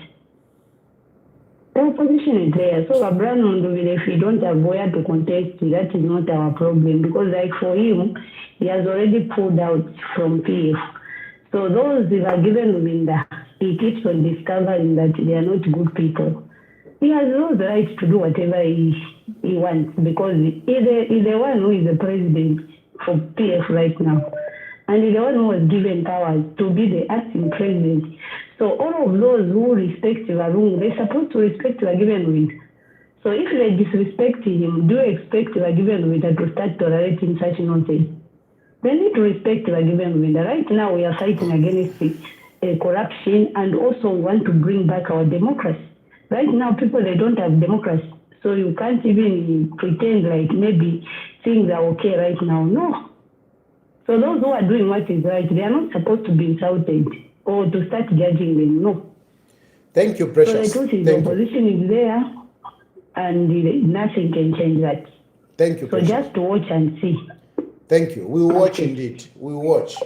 The opposition is there. So Abraham Mondovile, if we don't have where to contest, that is not our problem. Because like for him, he has already pulled out from PF. So those that are given Luminda, he keeps on discovering that they are not good people. He has no right to do whatever he wants because he's the one who is the president for PF right now. and the one who was given powers to be the acting president. So all of those who respect Varungu, they're supposed to respect Given Winter. So if they disrespect him, do you expect Given Winter to start tolerating such nonsense? They need to respect Given Winter. Right now we are fighting against corruption and also want to bring back our democracy. Right now people, they don't have democracy. So you can't even pretend like maybe things are okay right now. No. So those who are doing what is right, they are not supposed to be insulted or to start judging them. No. Thank you, Precious. So the truth is the opposition is there and nothing can change that. Thank you, Precious. So just to watch and see. Thank you. We watch indeed. We watch.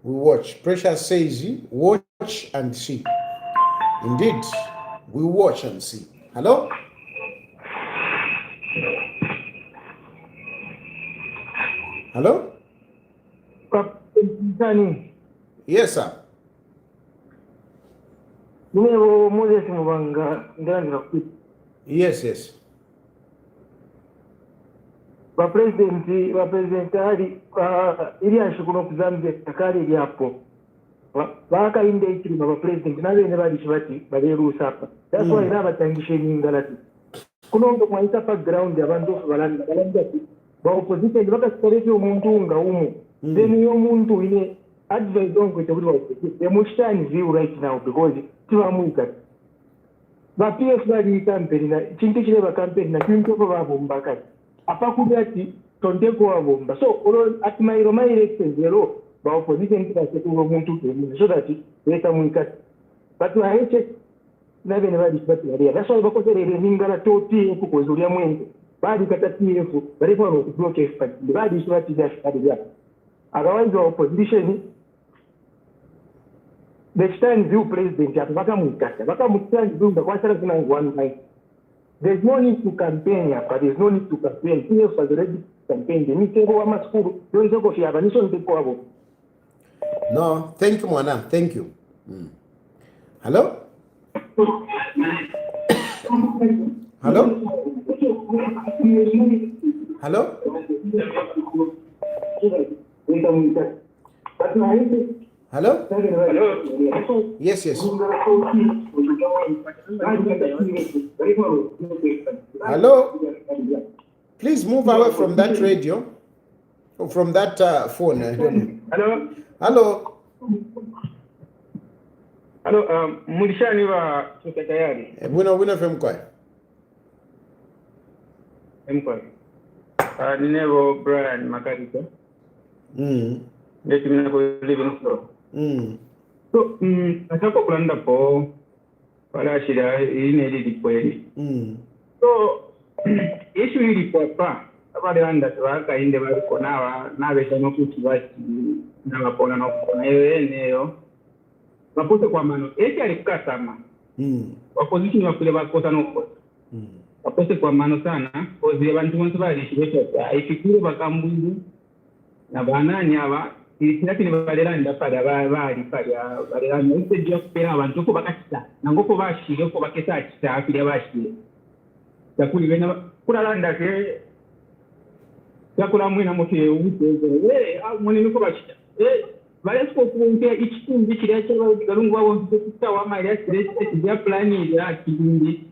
We watch. Precious says, watch and see. Indeed, we watch and see. Hello? Hello? Yes, sir. Yes, yes. President ali iliya shikuno kuzambia takali lyapo baka inde ikiri ba president nabe ne bali chibati bali rusapa that's why naba tangishe ningalati kuno ndo mwaita background abantu balanda ba opposition baka skoreke umuntu nga umu then yo muntu ine advise on ko tebuli opposition the mushani view right now because tibamuika ba PF bali campaign na chinti chile ba campaign na chinto ko babombaka apakubati tondeko wabomba so at my election zero ba opposition tikase ko muntu ke so that leta muika but I hate nabe ne bali sibati bali that's why bakoserere ningala toti ko kuzulia mwenge bali kata TF bali kwa ko block expert bali sibati dash bali ya otherwise opposition the stand view president ataka muika baka mustand view kwa sala kuna one night. There's no need to campaign, but there's no need to campaign. PF has already campaigned. No, thank you, Mwana. Thank you. Hello? Hello? Hello? Hello? Hello? Yes, yes. Hello? Please move away from that radio, or from that phone. I don't know. Hello? Hello? Hello, mulishani wa tuko tayari. Buna femkwa. Mkwa. Ninebo Brian Makarika. Ndio tunako living store. So, nataka kulanda po wala shida ine ili kweli. So, issue ili kwa abale anda twaka inde bali konawa nabe tano kuti basi na mapona no kona eneo. Bapote kwa mano eti alikukasama. Opposition wakule bakosa no kosa. Bapote kwa mano sana ozi abantu bonse bali shibeta ifikire bakambungu na banani aba Kati ni baliranda pala bali pala baliranda utejo kupera abantu ko bakatita nangoko bashire ko bakesa kita apira bashire takuli bena kulalanda ke yakula mwina moke ubuteze mwini ko bashita bale ko kunke ichitumbi kire cyo galungu wabo mfita wa mali asire ya plani ya kidindi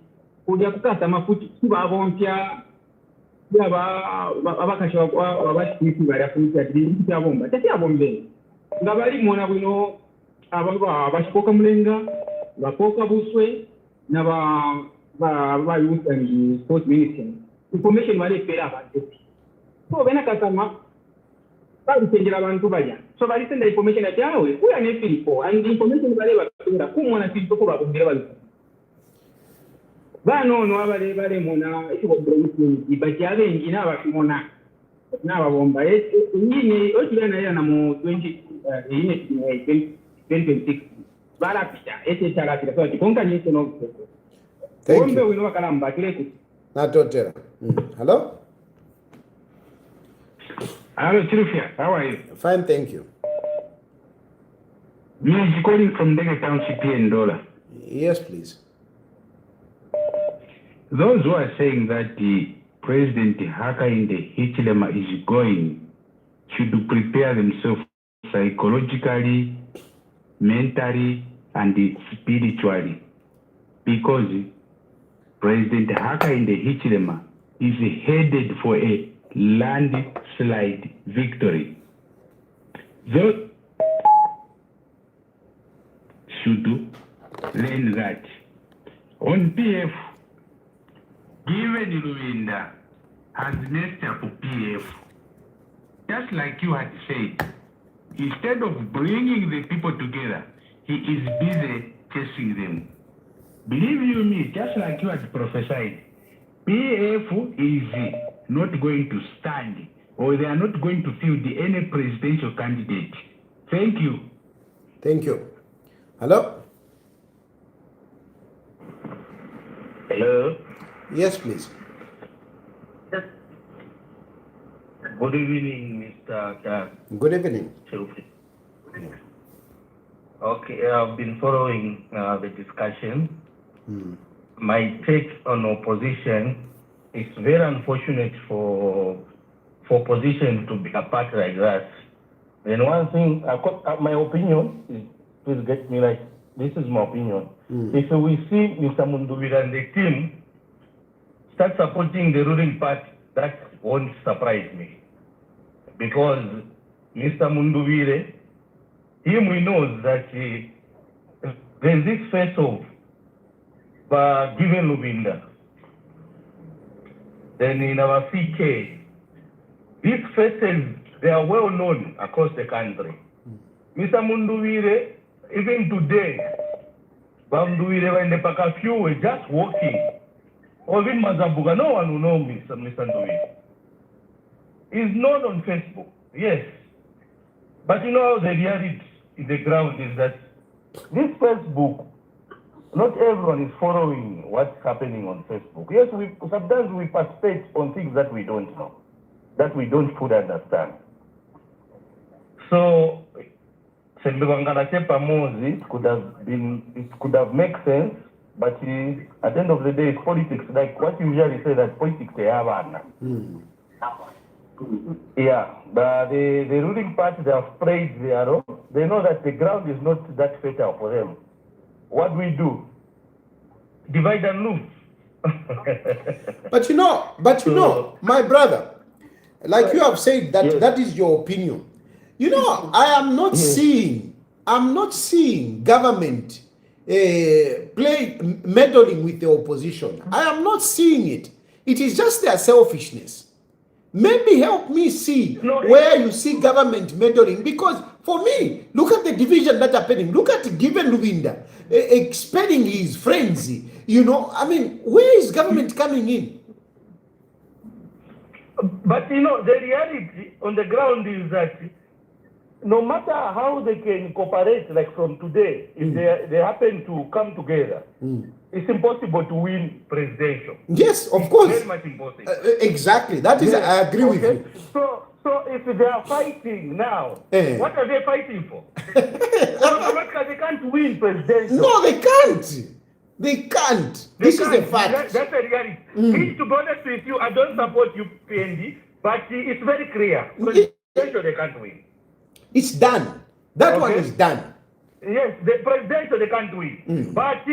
kuja kukata mafuti kubabo mpya abakasha abashiki bari afunza ndi abomba tati abombe ngabali mona bwino abashikoka mulenga bakoka buswe na ba yusangi sport minister information wale pera abantu so bena katama bali tengera abantu bajya so bali senda information ati awe kuya ne filipo and information bale bakira kumona filipo ko babombera bali bano no abale mona ikobromuti ibajyabe ngina abafimona nababomba nyine okirana yana mu 2026 barapita tarapita so konkanye no bombe wino bakalamba kireko natotera. Hello? Hello Chirufia, how are you? Fine, thank you. Me is calling from Dega Township here in Dola. Yes, please. Those who are saying that the President Hakainde Hichilema is going should prepare themselves psychologically, mentally, and spiritually. Because President Hakainde Hichilema is headed for a landslide victory. Those should learn that. On PF, given Luinda has messed up PF, just like you had said, instead of bringing the people together, he is busy chasing them. Believe you me, just like you had prophesied, PF is not going to stand, or they are not going to field any presidential candidate. Thank you. Thank you. Hello? Hello. Yes, please. Good evening, Mr. Khan. Good evening. Okay, I've been following the discussion. My take on opposition is very unfortunate for opposition to be apart like that. And one thing, my opinion is, please get me right, this is my opinion. If we see Mr. Munduvira and the team start supporting the ruling party, that won't surprise me. Because Mr. Munduvire, we know that there's this face of given Lubinda. Then in our CK, these faces, they are well known across the country. Mr. Munduvire, even today, Bamduire and the Pakafyu were just walking. Or even Mazabuga, no one will know Mr. Nduvire. He's known on Facebook, yes. But you know how the reality in the ground is that this Facebook, not everyone is following what's happening on Facebook. Yes, sometimes we participate on things that we don't know, that we don't fully understand. So, it could have made sense, but at the end of the day, it's politics. Like what you usually say, that politics they have. Yeah, the ruling party, they have played their role. They know that the ground is not that fertile for them. What we do? Divide and lose. But you know, my brother, like you have said, that Yes. that is your opinion. You know, I'm not seeing government meddling with the opposition. I am not seeing it. It is just their selfishness. Maybe help me see where you see government meddling, because for me, look at the division that's happening. Look at Given Luwinda expelling his friends. You know, I mean, where is government coming in? But you know, the reality on the ground is that no matter how they can cooperate, like from today, if they happen to come together, it's impossible to win presidential. Yes, of course. Very much impossible. Exactly. That is, I agree with you. So if they are fighting now, what are they fighting for? They can't win presidential. No, they can't. They can't. This is a fact. That's the reality. Me, to be honest with you, I don't support UPND, but it's very clear. Presidential, they can't win. It's done. That one is done. Yes, the presidential, they can't win. But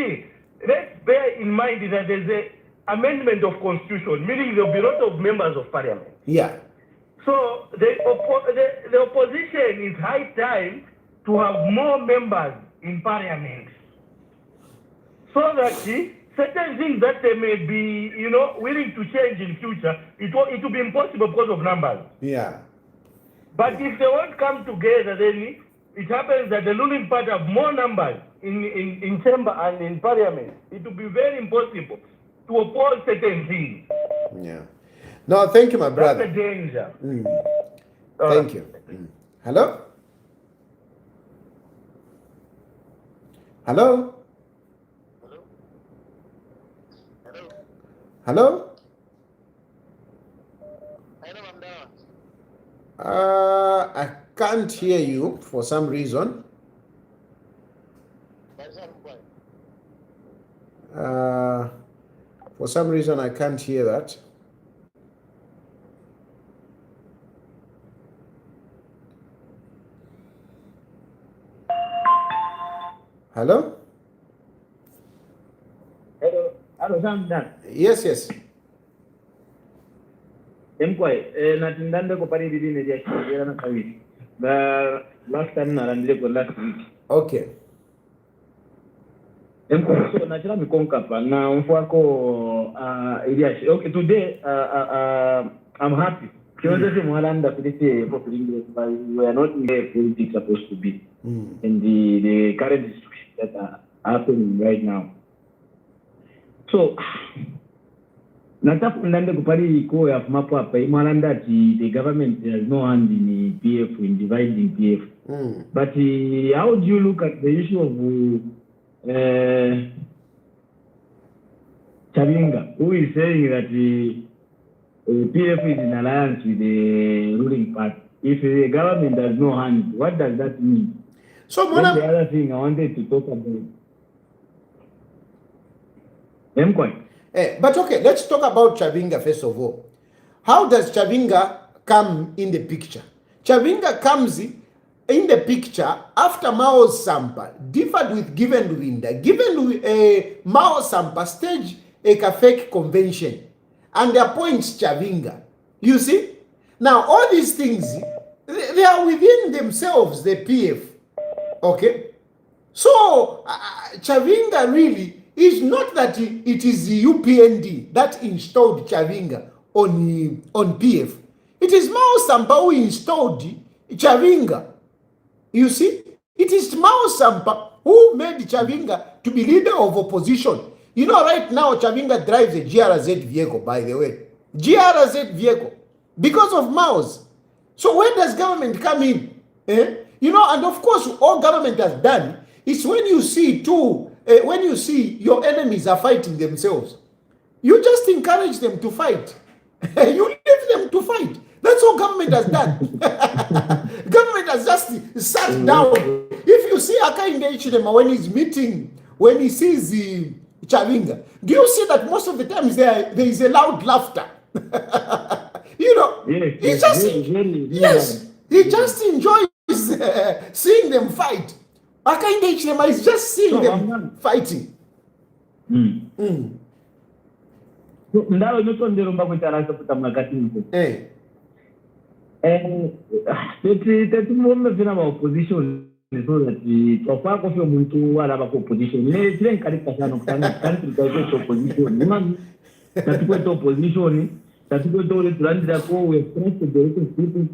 let's bear in mind that there's an amendment of constitution, meaning there will be a lot of members of parliament. Yeah. So the opposition is high time to have more members in parliament, so that certain things that they may be, willing to change in future, it will be impossible because of numbers. Yeah. But if they won't come together, then it happens that the ruling party have more numbers in chamber and in parliament. It will be very impossible to oppose certain things. Yeah. No, thank you, my brother. That's the danger. Thank you. Hello? Hello? Hello? I can't hear you for some reason. For some reason, I can't hear that. Hello? Hello, Sam Dan. Yes. Emkwai, natindande ko pari didi ne dia shira na kawi. The last time na randile ko last week. Okay. Emkwai, so na chira mi konka pa na mfwako Elias. Okay, today I'm happy. Kionza si mwalanda kudite for English, but we are not where politics supposed to be. In the current situation that are happening right now. So natapundande kupari iko ya mapo hapa imalanda the government has no hand in PF in dividing PF. But how do you look at the issue of Chavinga, who is saying that PF is in alliance with the ruling party? If the government has no hand, what does that mean? So the other thing I wanted to talk about. But okay, let's talk about Chavinga first of all. How does Chavinga come in the picture? Chavinga comes in the picture after Mao Sampa differed with Given Luwinda. Mao Sampa staged a fake convention and appoints Chavinga. You see? Now all these things, they are within themselves, the PF. Okay? So Chavinga really is not that it is the UPND that installed Chavinga on PF. It is Mao Sampa who installed Chavinga. You see? It is Mao Sampa who made Chavinga to be leader of opposition. You know, right now, Chavinga drives a GRZ vehicle, by the way. GRZ vehicle. Because of Mao's. So where does government come in? You know, and of course, all government has done is when you see when you see your enemies are fighting themselves, you just encourage them to fight. You leave them to fight. That's all government has done. Government has just sat down. If you see Hakainde Hichilema when he's meeting, when he sees the Chavinga, do you see that most of the times there is a loud laughter? You know, he just enjoys seeing them fight. Hakainde Hichilema is just seeing them fighting. Ndalo notondero mbakwitara kuta mnakati nko. Tetumombe vina ba opposition so that tofa ko fi umuntu wala ba opposition. Ne tren karika sana kutana country ka opposition. Imam tatuko to opposition, tatuko to landira ko we press the people.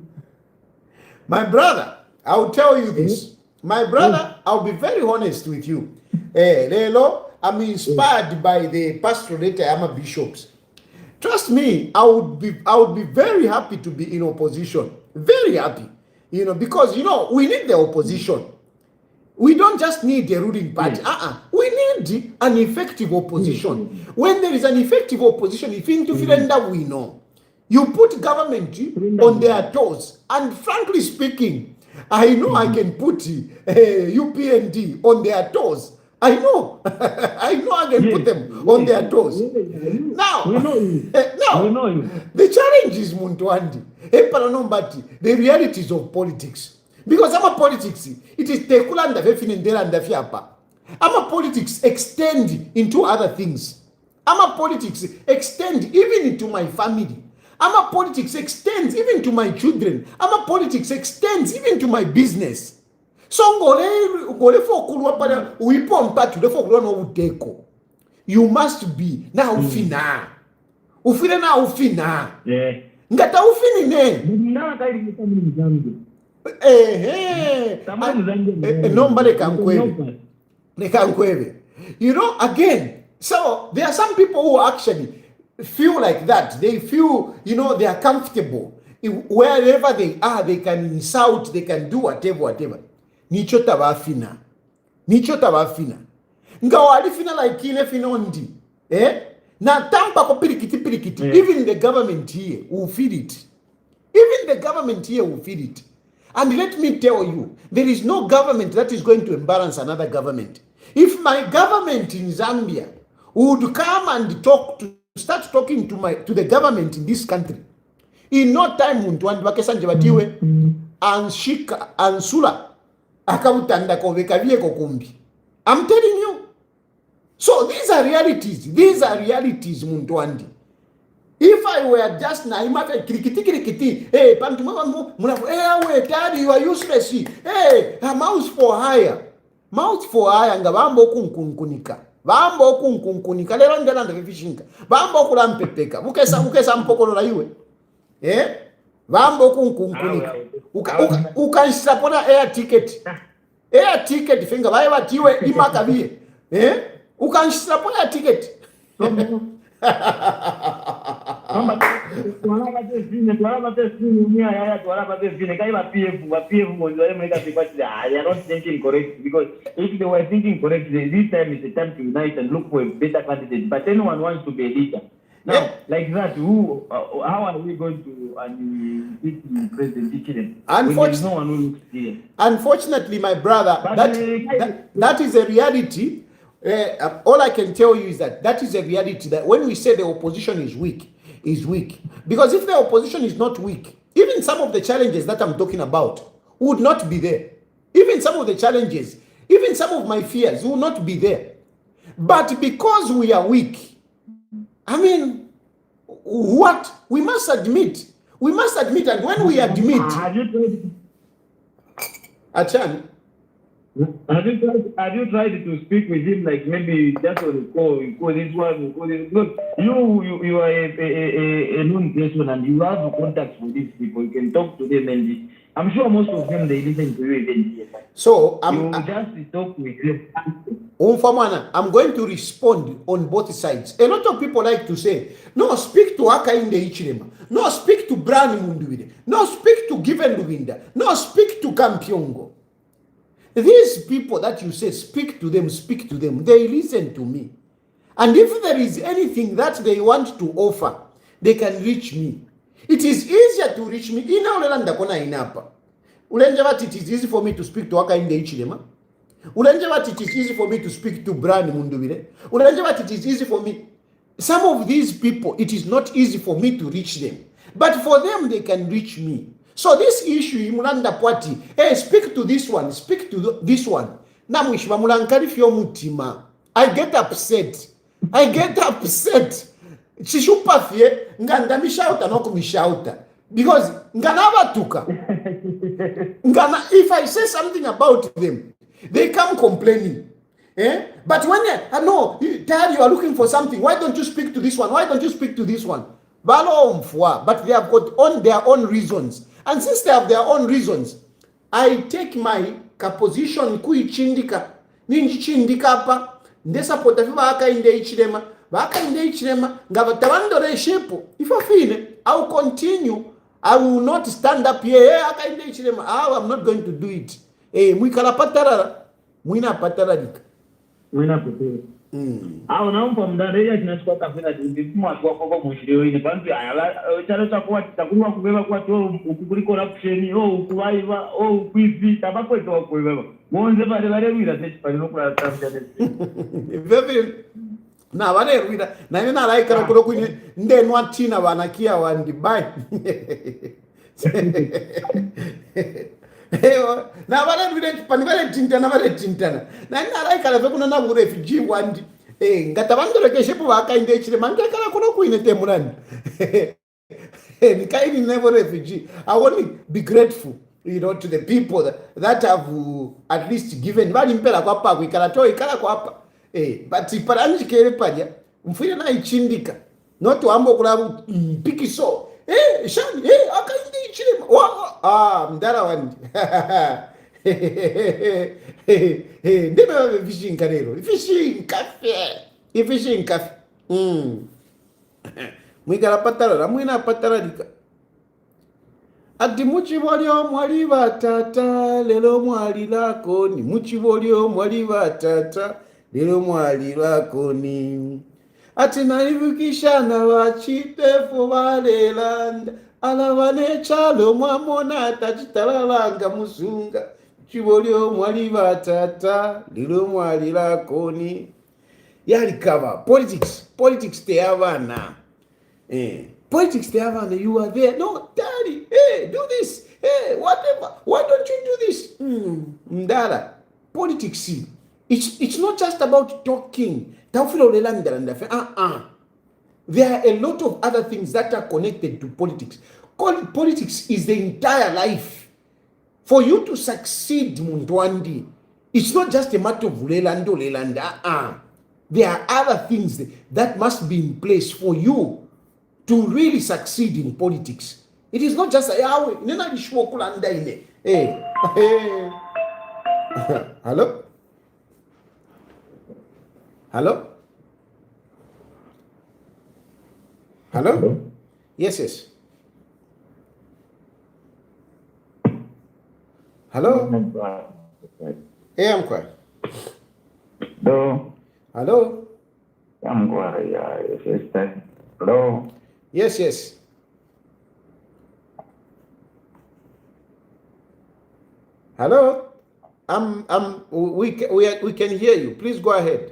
My brother, I'll tell you this. My brother, I'll be very honest with you. Lelo, I'm inspired by the pastorate Ama bishops. Trust me, I would be very happy to be in opposition. Very happy. You know, because you know, we need the opposition. We don't just need a ruling party. We need an effective opposition. When there is an effective opposition, if interferenda we know. You put government on their toes. And frankly speaking, I know I can put UPND on their toes. I know. I know I can put them on their toes. Now, the challenge is Muntwandi. The realities of politics. Because I'm a politics, it is tekulanda vefinendera and fiapa. I'm a politics extend into other things. I'm a politics extend even into my family. I'm a politics extends even to my children. I'm a politics extends even to my business. So you must be now ufina. Ufina na ufina. Ngata ufini ne. You know, again, so there are some people who actually feel like that. They feel, you know, they are comfortable. Wherever they are, they can insult, they can do whatever. Nicho tabafina. Ngawa alifina like ile finondi. Na tampa ko pirikiti. Even the government here will feel it. And let me tell you, there is no government that is going to embarrass another government. If my government in Zambia would come and start talking to the government in this country, in no time Muntwandi wakesanje batiwe anshika ansula akabutanda koveka vie kokumbi. I'm telling you. So these are realities. These are realities, Muntwandi. If I were just Naima krikiti, hey, hey, daddy, you are useless. Hey, a mouse for hire. Mouth for hire, nga bambo kunkunkunika. Bambo kunkunkunika. Lero ndela ndefishinka. Bambo kulampepeka. Mukesa mpokolo la iwe. Bambo kunkunkunika. Ukanshapona air ticket. Air ticket finga baye batiwe imakabie. Ukanshapona air ticket. They are not thinking correctly, because if they were thinking correctly, this time is the time to unite and look for a better candidate. But anyone wants to be a leader. Now, like that, how are we going to beat President Ichilema? Unfortunately, no one who looks here. Unfortunately, my brother, that is a reality. All I can tell you is that is a reality, that when we say the opposition is weak. Because if the opposition is not weak, even some of the challenges that I'm talking about would not be there. Even some of the challenges, even some of my fears will not be there. But because we are weak, I mean, what? We must admit, and when we admit... Achan, have you tried to speak with him, like maybe just on the call, you call this one, you call this? Look, you are a known person and you have contacts with these people. You can talk to them, and I'm sure most of them, they listen to you even. So you just talk with them. I'm going to respond on both sides. A lot of people like to say, no, speak to Hakainde Hichilema. No, speak to Brian Mundubile. No, speak to Given Lubinda. No, speak to Kampyongo. These people that you say, speak to them, they listen to me. And if there is anything that they want to offer, they can reach me. It is easier to reach me. It is easy for me to speak to Hakainde Hichilema. It is easy for me to speak to Brian Mundubile. It is easy for me. Some of these people, it is not easy for me to reach them. But for them, they can reach me. So this issue, Mulanda Pwati, hey, speak to this one, speak to this one. Namwishwa mulankari fyo mutima. I get upset. Chishupafye, nganda mishauta no kumishauta. Because ngana tuka. Ngana, if I say something about them, they come complaining. But when Dad, you are looking for something, why don't you speak to this one? Why don't you speak to this one? But they have got their own reasons. And since they have their own reasons, I take my position kuichindika. Ninjichindika hapa. Ndesa potafiba Hakainde Hichilema. Ngabatabandore shepo. If I feel, I will continue. I will not stand up here. Hakainde Hichilema. I'm not going to do it. Mwikala patarara. Mwina patararika. Mwina patararika. Naomba mdada tunachukua kafina ndipimwa kwa mshiriki ni bantu chalo takuwa kubeba kwa to ukukuliko na kusheni ukuwaiva ukwizi tabako to kubeba monze bare wira tete pale no kula tamjane veve na vale wira na nina like na kulo kwini ndenwa tina banakia wandibai na vale wira pani vale tintana na nina like la kuna na refugee wandi ngatabandore shepu Hakainde Hichilema ngekala kuno kuine temurani nikaini never refugee. I want to be grateful, to the people that have at least given vali mpela kwa pa kuikala to ikala kwa hapa but iparanji kere paja mfire na ichindika not ambo kula pikiso shani Hakainde Hichilema mdara wandi ndeme fishing karero fishing cafe mwikala patarara mwina patararika ati muchibolyo mwali batata lelo mwali lako ni muchibolyo mwali batata lelo mwali lako ni ati nalivukishana bachitefu balelanda alabane chalo mwamona tachitalanga musunga chibolyo mwali batata lelo mwali lako ni yali cover politics te avana politics te avana. You are there, no daddy, do this, whatever, why don't you do this? Mdala, politics It's not just about talking. There are a lot of other things that are connected to politics. Politics is the entire life. For you to succeed, Mundwandi, it's not just a matter of lelando. There are other things that must be in place for you to really succeed in politics. It is not just hello? Hello? Hello? Yes. Hello? Hey, I'm quiet. Hello? I'm quiet, sister. Hello? Yes. Hello? We can hear you. Please go ahead.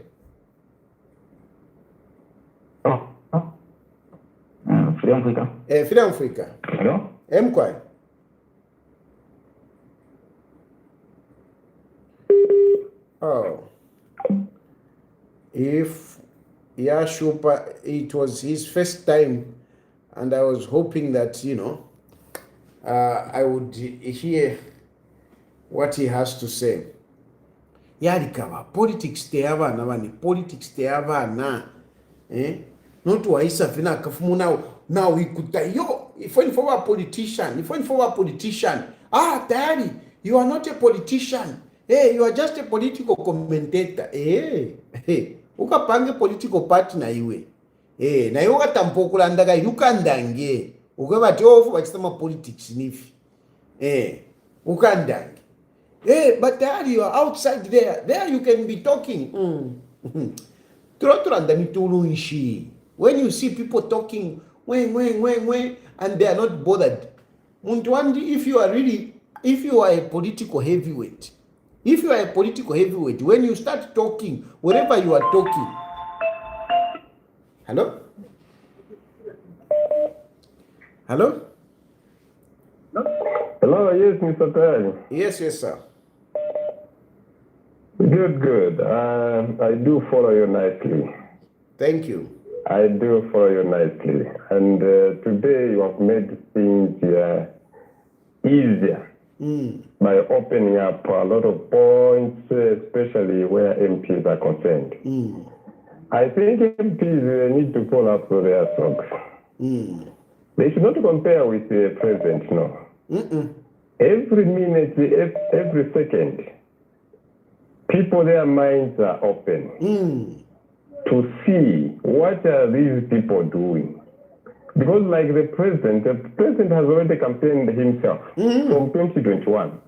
Freedom Africa. Freedom Africa. Hello? I'm quiet. Oh. If Yashupa, it was his first time, and I was hoping that, I would hear what he has to say. Yarikawa, politics te abana bani, politics te abana. Not to Aisa Fina Kafumu now we could die. If when for a politician, Daddy, you are not a politician. Hey, you are just a political commentator. Hey, ukapange political party na iwe. Na iwe tampokula ndaga yukandange. Ukabati ofu wakisema politics nifi. Ukandange. But there you are outside there. There you can be talking. When you see people talking, and they are not bothered. Mundwandi, if you are a political heavyweight, when you start talking, wherever you are talking. Hello? Hello, yes, Mr. Perry. Yes, sir. Good. I do follow you nicely. Thank you. I do follow you nicely. And today you have made things easier by opening up a lot of points, especially where MPs are concerned. I think MPs need to pull up their socks. They should not compare with the president, no. Every minute, every second, people, their minds are open to see what are these people doing. Because like the president has already campaigned himself from 2021.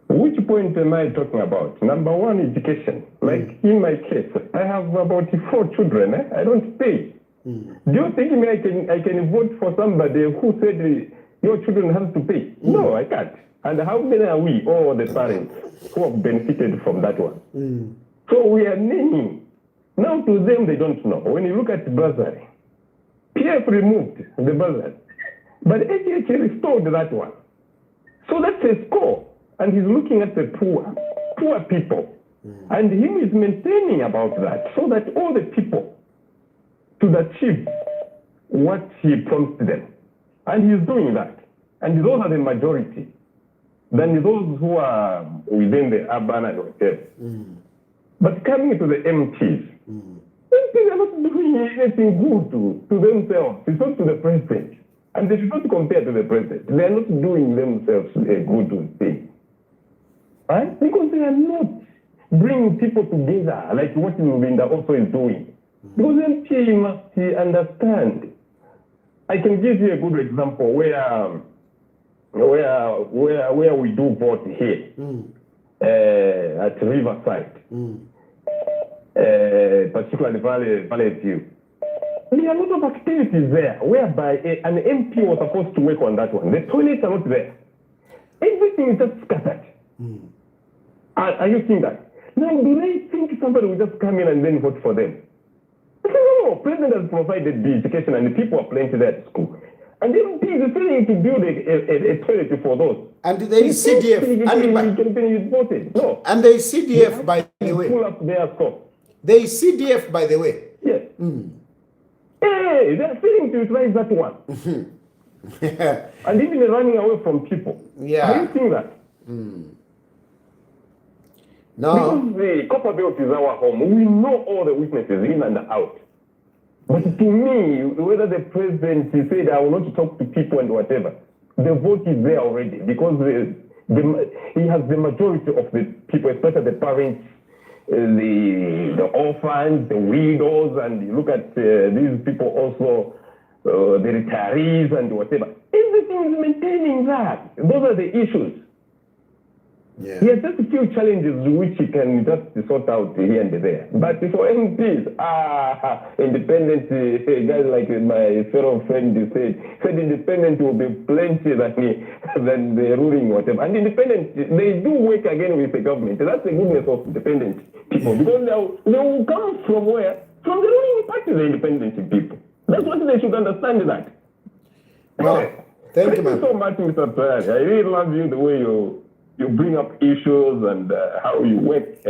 Which point am I talking about? Number one, education. Like in my case, I have about 4 children. I don't pay. Do you think I can vote for somebody who said your children have to pay? No, I can't. And how many are we, all the parents, who have benefited from that one? So we are naming. Now to them, they don't know. When you look at bursary, PF removed the bursary, but HH restored that one. So that's a score. And he's looking at the poor people. And him is maintaining about that, so that all the people should achieve what he promised them. And he's doing that. And those are the majority. Then those who are within the urban and whatever. But coming to the MPs, MPs are not doing anything good to themselves. It's not to the president. And they should not compare to the president. They are not doing themselves a good thing. Right? Because they are not bringing people together like what Lulinda also is doing. Because MPA must understand. I can give you a good example where we do vote here at Riverside, particularly Valley View. There are a lot of activities there whereby an MP was supposed to work on that one. The toilets are not there. Everything is just scattered. Are you seeing that? Now, do they think somebody will just come in and then vote for them? No, President has provided the education and the people are plenty there at school. And MPs are telling to build a toilet for those. And there is CDF. No. And there is CDF, by the way. Pull up their stuff. There is CDF, by the way. Yes. Hey, they're failing to utilize that one. And even running away from people. Yeah. Have you seen that? No. Because the copper belt is our home. We know all the weaknesses in and out. But to me, whether the president said, I will not talk to people and whatever, the vote is there already because he has the majority of the people, especially the parents, the orphans, the widows, and you look at these people also, the retirees and whatever. Everything is maintaining that. Those are the issues. Yeah. He has just a few challenges which he can just sort out here and there. But for MPs, independent guys like my fellow friend said independent will be plenty than the ruling whatever. And independent, they do work again with the government. That's the goodness of independent people. Because they will come from where? From the ruling party, the independent people. That's what they should understand that. Well, thank you, man. So much, Mr. Perry. I really love you the way you bring up issues and how you work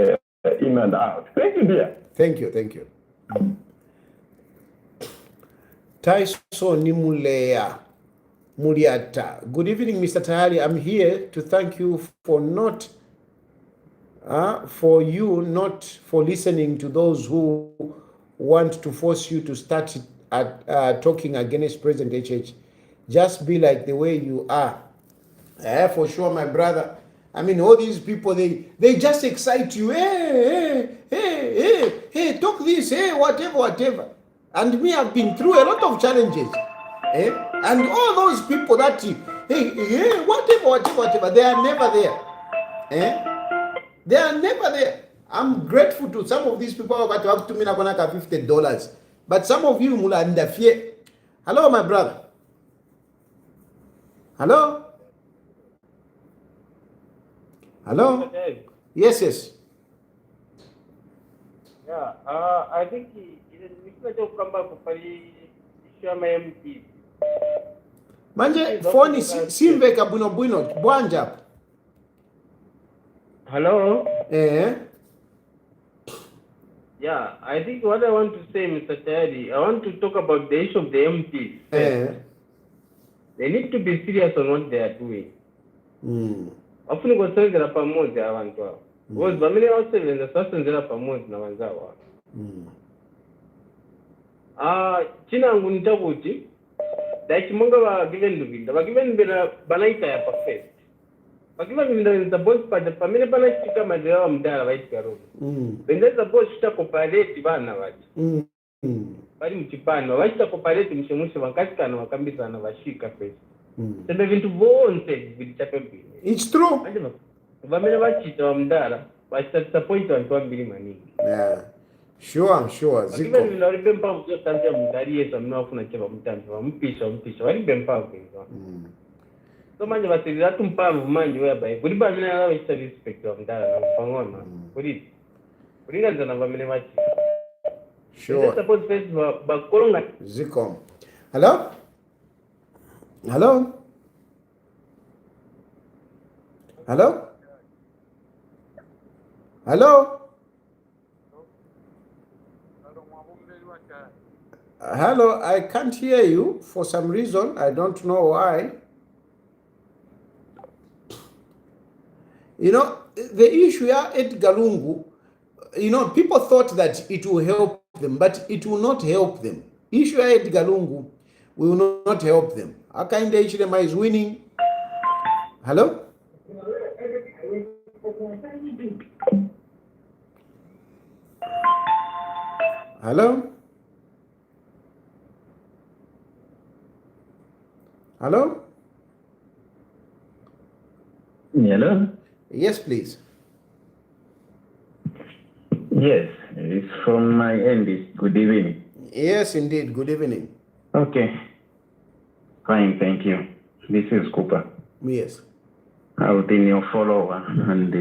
in and out. Thank you, dear. Thank you, thank you. Tyson Nimulea Muliata. Good evening, Mr. Tahali. I'm here to thank you for not for listening to those who want to force you to start talking against President HH. Just be like the way you are. For sure, my brother. I mean, all these people, they just excite you. Hey, talk this, whatever. And me, I've been through a lot of challenges. And all those people that, whatever, they are never there. They are never there. I'm grateful to some of these people who talk to me like $50. But some of you, mula ndafie. Hello, my brother. Hello? Hello? Yes. Yeah, I think manje phone simveka bwino bwanja. Hello? Yeah, I think what I want to say, Mr. Tayari, I want to talk about the issue of the MPs. They need to be serious on what they are doing. Often kusengera pamoja abantu hao. Because bamile wase wenza sasa nzera pamoja na wanzao. China ngu nitakuti like munga ba given binda banaita ya perfect. Bagiven binda the boss part family banachika madera mdala baiti karo. Binda the boss chita cooperate bana wati. Bali mchipano wachita cooperate mshemushe wakati na wakambisa na washika pesa. It's true. Yeah. Sure. Sure. Ziko. Hello? Hello, I can't hear you for some reason. I don't know why. You know, the issue here at Galungu, you know, people thought that it will help them, but it will not help them. Issue here at Galungu will not help them. Akainde Hichilema is winning. Hello? Hello? Hello? Hello? Yes, please. Yes, it's from my end. Good evening. Yes, indeed. Good evening. Okay. Fine, thank you. This is Cooper. Yes. I've been your follower, and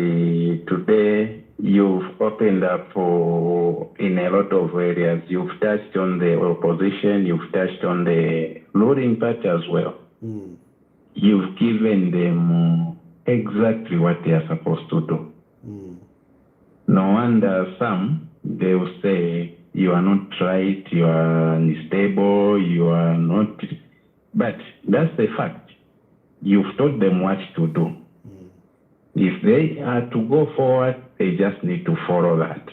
today you've opened up in a lot of areas. You've touched on the opposition, you've touched on the ruling party as well. You've given them exactly what they are supposed to do. No wonder some, they will say, you are not right, you are unstable, you are not... But that's the fact. You've taught them what to do. If they are to go forward, they just need to follow that.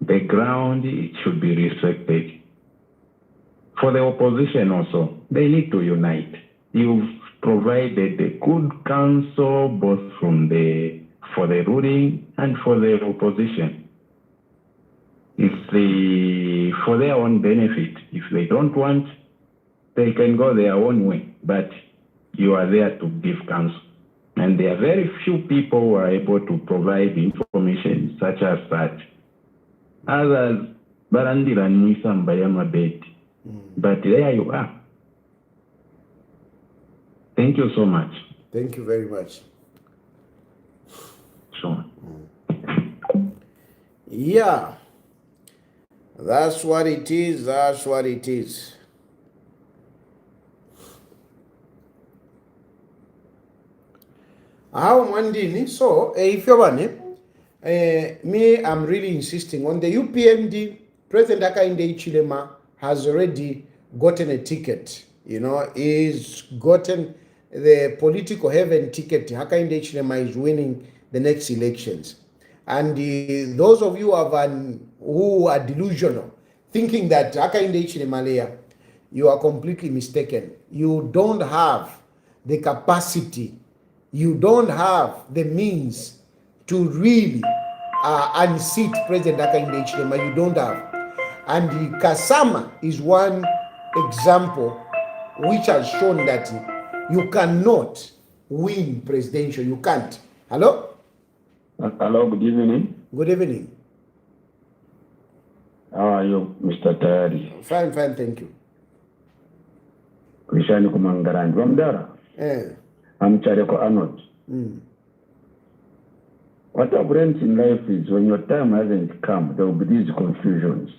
The ground, it should be respected. For the opposition also, they need to unite. You've provided a good counsel both for the ruling and for the opposition. It's for their own benefit. If they don't want, they can go their own way. But you are there to give counsel. And there are very few people who are able to provide information such as that. Others, Barandira and Muisam Bayama bed. But there you are. Thank you so much. Thank you very much. Sure. Yeah. That's what it is. That's what it is. How Mandini? So, if you want me, I'm really insisting on the UPND. President Hakainde Hichilema has already gotten a ticket. You know, he's gotten the political heaven ticket. Hakainde Hichilema is winning the next elections. And those of you who are delusional, thinking that Hakainde Hichilema, you are completely mistaken. You don't have the capacity. You don't have the means to really unseat President Hakainde Hichilema. You don't have. And Kasama is one example which has shown that you cannot win presidential. You can't. Hello? Hello, good evening. Good evening. How are you, Mr. Tayari? Fine, thank you. Krishani Kumangarand. Wamdara? I'm Chareko Arnold. What I've learned in life is when your time hasn't come, there will be these confusions.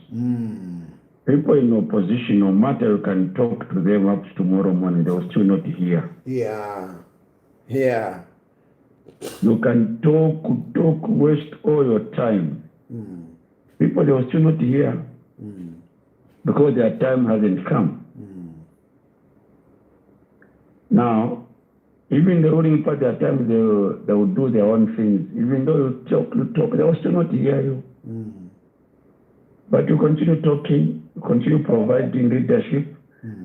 People in opposition, no matter you can talk to them up to tomorrow morning, they will still not hear. Yeah. You can talk, waste all your time. People, they will still not hear because their time hasn't come. Now, even the ruling party at times they will do their own things. Even though you talk, they will still not hear you. But you continue talking, you continue providing leadership.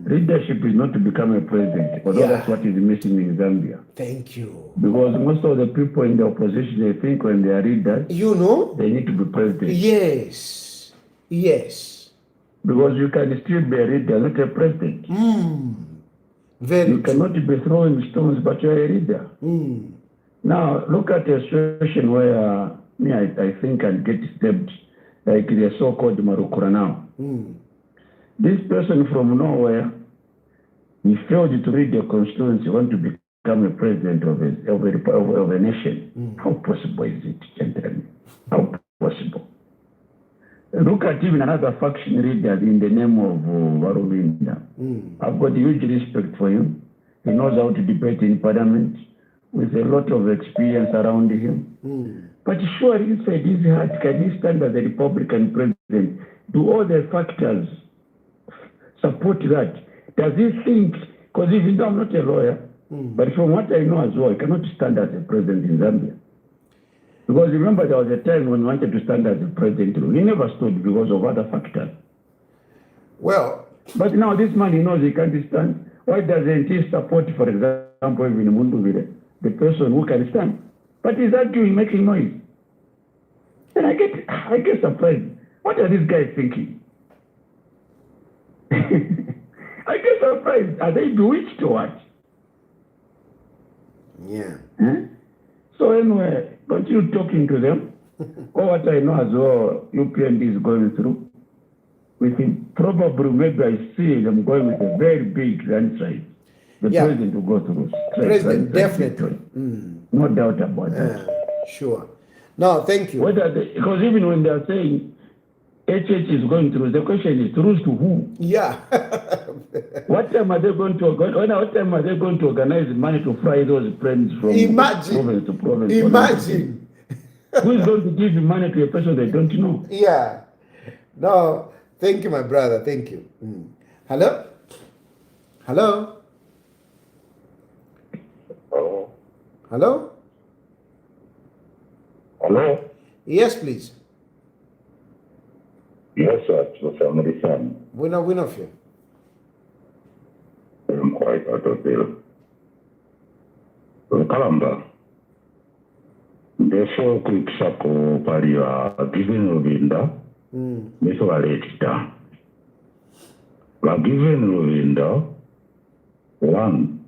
Leadership is not to become a president, although that's what is missing in Zambia. Thank you. Because most of the people in the opposition, they think when they are leaders, they need to be president. Yes. Because you can still be a leader, not a president. You cannot be throwing stones, but you are a leader. Now, look at a situation where I think I'll get stabbed, like the so-called Marukura now. This person from nowhere, he failed to read the constituency, want to become a president of a nation. How possible is it, gentlemen? How possible? Look at even another faction leader in the name of Warulinda. I've got huge respect for him. He knows how to debate in parliament with a lot of experience around him. But surely inside his heart, can he stand as a Republican president? Do all the factors support that? Does he think, because even though I'm not a lawyer, but from what I know as well, I cannot stand as a president in Zambia. Because remember, there was a time when he wanted to stand as a president. He never stood because of other factors. Well, but now this man, he knows he can't stand. Why doesn't he support, for example, even Munduvire, the person who can stand? But he's arguing, making noise. And I get surprised. What are these guys thinking? I get surprised. Are they bewitched or what? Yeah. So anyway, continue talking to them. All what I know as well, UPND is going through. We think probably maybe I see them going with a very big landslide. The president will go through. President, definitely. No doubt about that. Sure. No, thank you. Because even when they are saying HH is going through, the question is through to who? Yeah. What time are they going to organize money to fly those planes from province to province? Imagine. Who is going to give money to a person they don't know? Yeah. No, thank you, my brother. Thank you. Hello? Hello? Hello? Hello? Hello? Yes, please. Yes, sir. It's the family son. Bueno fio. I'm quite out of there. Kalamba. Therefore, quick sako paria given Ruvinda. Meso aletita. La given Ruvinda. One.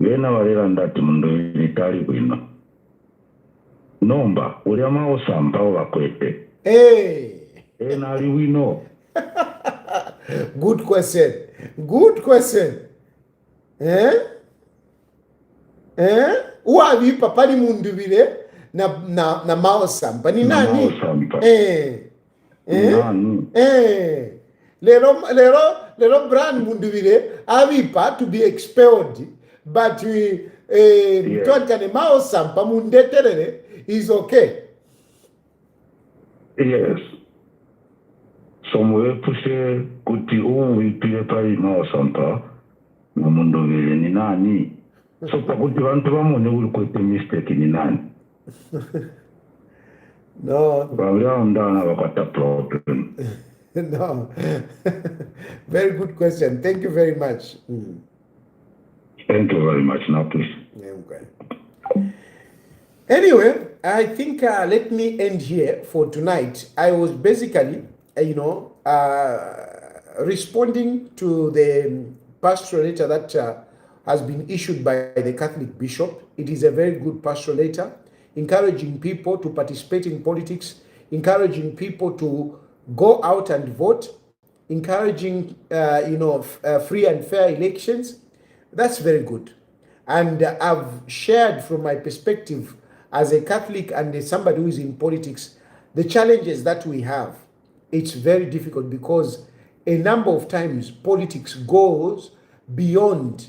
Vena varela ndati mundo ilitari kwina. Nomba, uliama osamba wakwete. Hey! Now we know. Good question. Good question. Uwavi papa ni mundu vile na mao samba ni nani? Lero brand mundu vile avipa to be expelled, but we mtuankane mao samba mundeterere is okay. Yes. Somewhere pushe kuti uwipile pali mao samba na mundu vile ni nani? So pakuti vantu vamone uri kwete mistake ni nani? No. Vavyandana vakata problem. No. Very good question. Thank you very much. Thank you very much. Now, please. Okay. Anyway, I think let me end here for tonight. I was basically, responding to the pastoral letter that has been issued by the Catholic bishop. It is a very good pastoral letter, encouraging people to participate in politics, encouraging people to go out and vote, encouraging, free and fair elections. That's very good. And I've shared from my perspective as a Catholic and as somebody who is in politics, the challenges that we have. It's very difficult because a number of times politics goes beyond,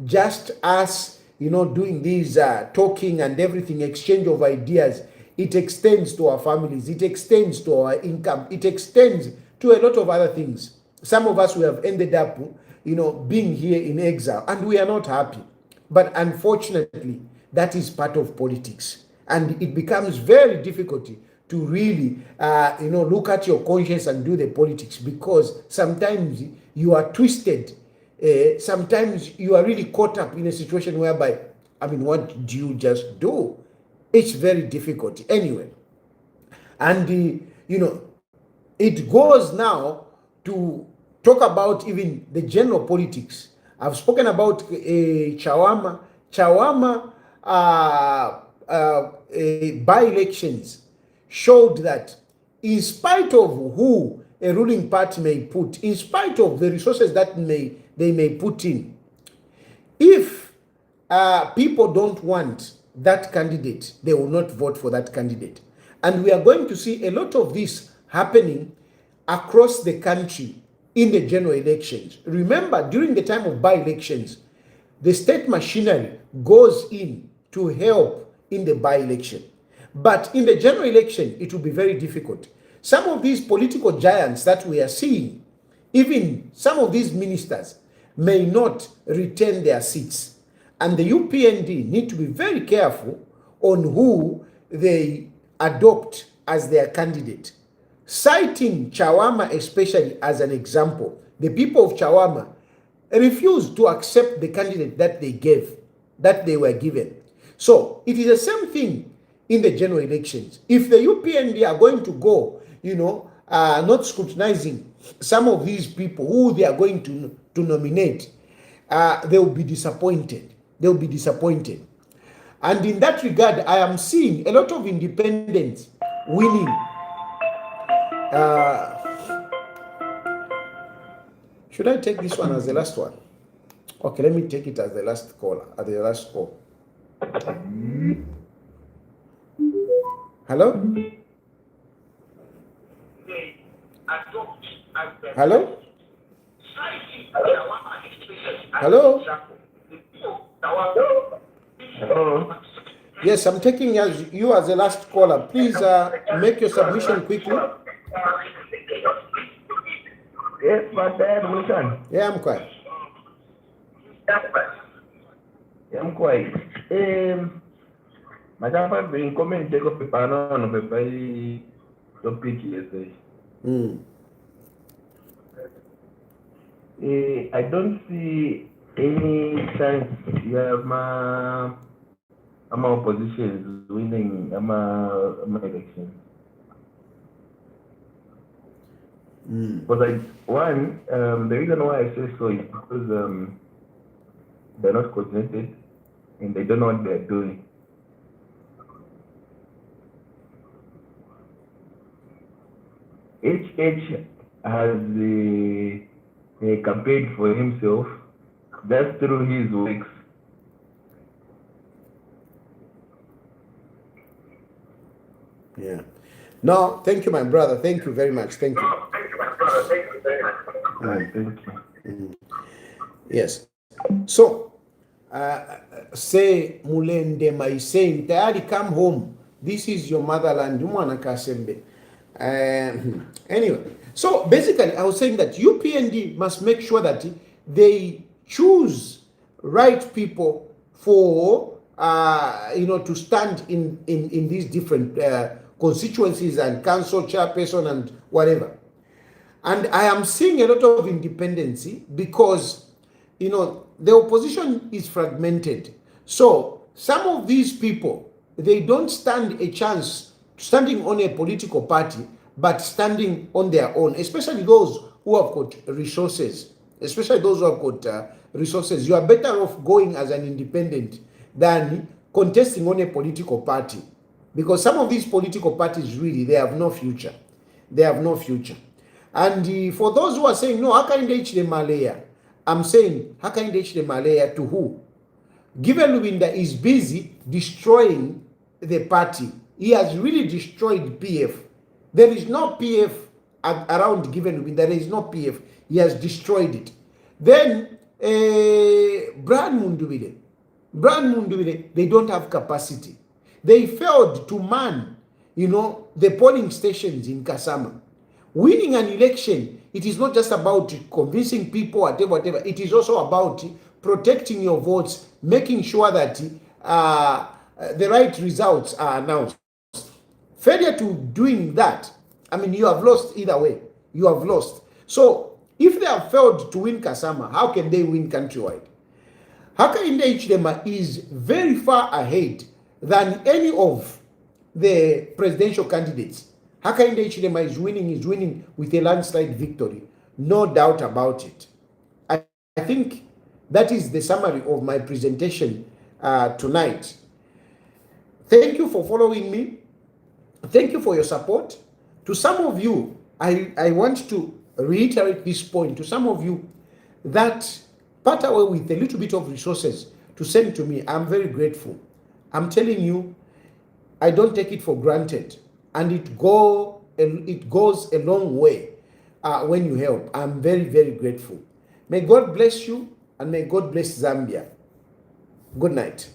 just us, doing these talking and everything, exchange of ideas. It extends to our families. It extends to our income. It extends to a lot of other things. Some of us, we have ended up, being here in exile, and we are not happy. But unfortunately, that is part of politics. And it becomes very difficult to really, look at your conscience and do the politics, because sometimes you are twisted. Sometimes you are really caught up in a situation whereby, what do you just do? It's very difficult. Anyway, and, it goes now to talk about even the general politics. I've spoken about Chawama. Chawama by-elections showed that in spite of who a ruling party may put, in spite of the resources that they may put in, if people don't want that candidate, they will not vote for that candidate. And we are going to see a lot of this happening across the country in the general elections. Remember, during the time of by-elections, the state machinery goes in to help in the by-election. But in the general election, it will be very difficult. Some of these political giants that we are seeing, even some of these ministers, may not retain their seats. And the UPND need to be very careful on who they adopt as their candidate. Citing Chawama especially as an example, the people of Chawama refused to accept the candidate that they were given. So it is the same thing in the general elections. If the UPND are going to go, not scrutinizing some of these people who they are going to nominate, they will be disappointed. They will be disappointed. And in that regard, I am seeing a lot of independents winning. Should I take this one as the last one? Okay, let me take it as the last caller, at the last call. Hello? Hello? Hello? Hello? Yes, I'm taking you as the last caller. Please make your submission quickly. Yes, but listen. Yeah, I'm quiet. I'm quiet. Madam, I've been coming take up paper on the paper topic yesterday. I don't see any chance you have my opposition winning my election. Because the reason why I say so is because they're not coordinated and they don't know what they're doing. HH has campaigned for himself just through his works. Yeah. No, thank you, my brother. Thank you very much. Thank you. Thank you. Yes. So, say Mulende Mai saying, Tayari, come home. This is your motherland. Mwana Kasembe. Anyway, so basically, I was saying that UPND must make sure that they choose right people for to stand in these different constituencies and council chairperson and whatever. And I am seeing a lot of independency because the opposition is fragmented. So some of these people, they don't stand a chance standing on a political party, but standing on their own, especially those who have got resources. You are better off going as an independent than contesting on a political party. Because some of these political parties, really, they have no future. And for those who are saying, no, Hakainde Hichilema Malaya, I'm saying, Hakainde Hichilema Malaya to who? Given Lubinda is busy destroying the party. He has really destroyed PF. There is no PF around Given Lubinda. There is no PF. He has destroyed it. Then, Brian Mundubile, they don't have capacity. They failed to man, the polling stations in Kasama. Winning an election, it is not just about convincing people, whatever. It is also about protecting your votes, making sure that the right results are announced. Failure to doing that, you have lost either way. You have lost. So, if they have failed to win Kasama, how can they win countrywide? Hakainde Hichilema is very far ahead than any of the presidential candidates. Hakainde Hichilema is winning with a landslide victory. No doubt about it. I think that is the summary of my presentation tonight. Thank you for following me. Thank you for your support. To some of you, I want to reiterate this point. To some of you that part away with a little bit of resources to send to me, I'm very grateful. I'm telling you, I don't take it for granted. And it goes a long way when you help. I'm very, very grateful. May God bless you and may God bless Zambia. Good night.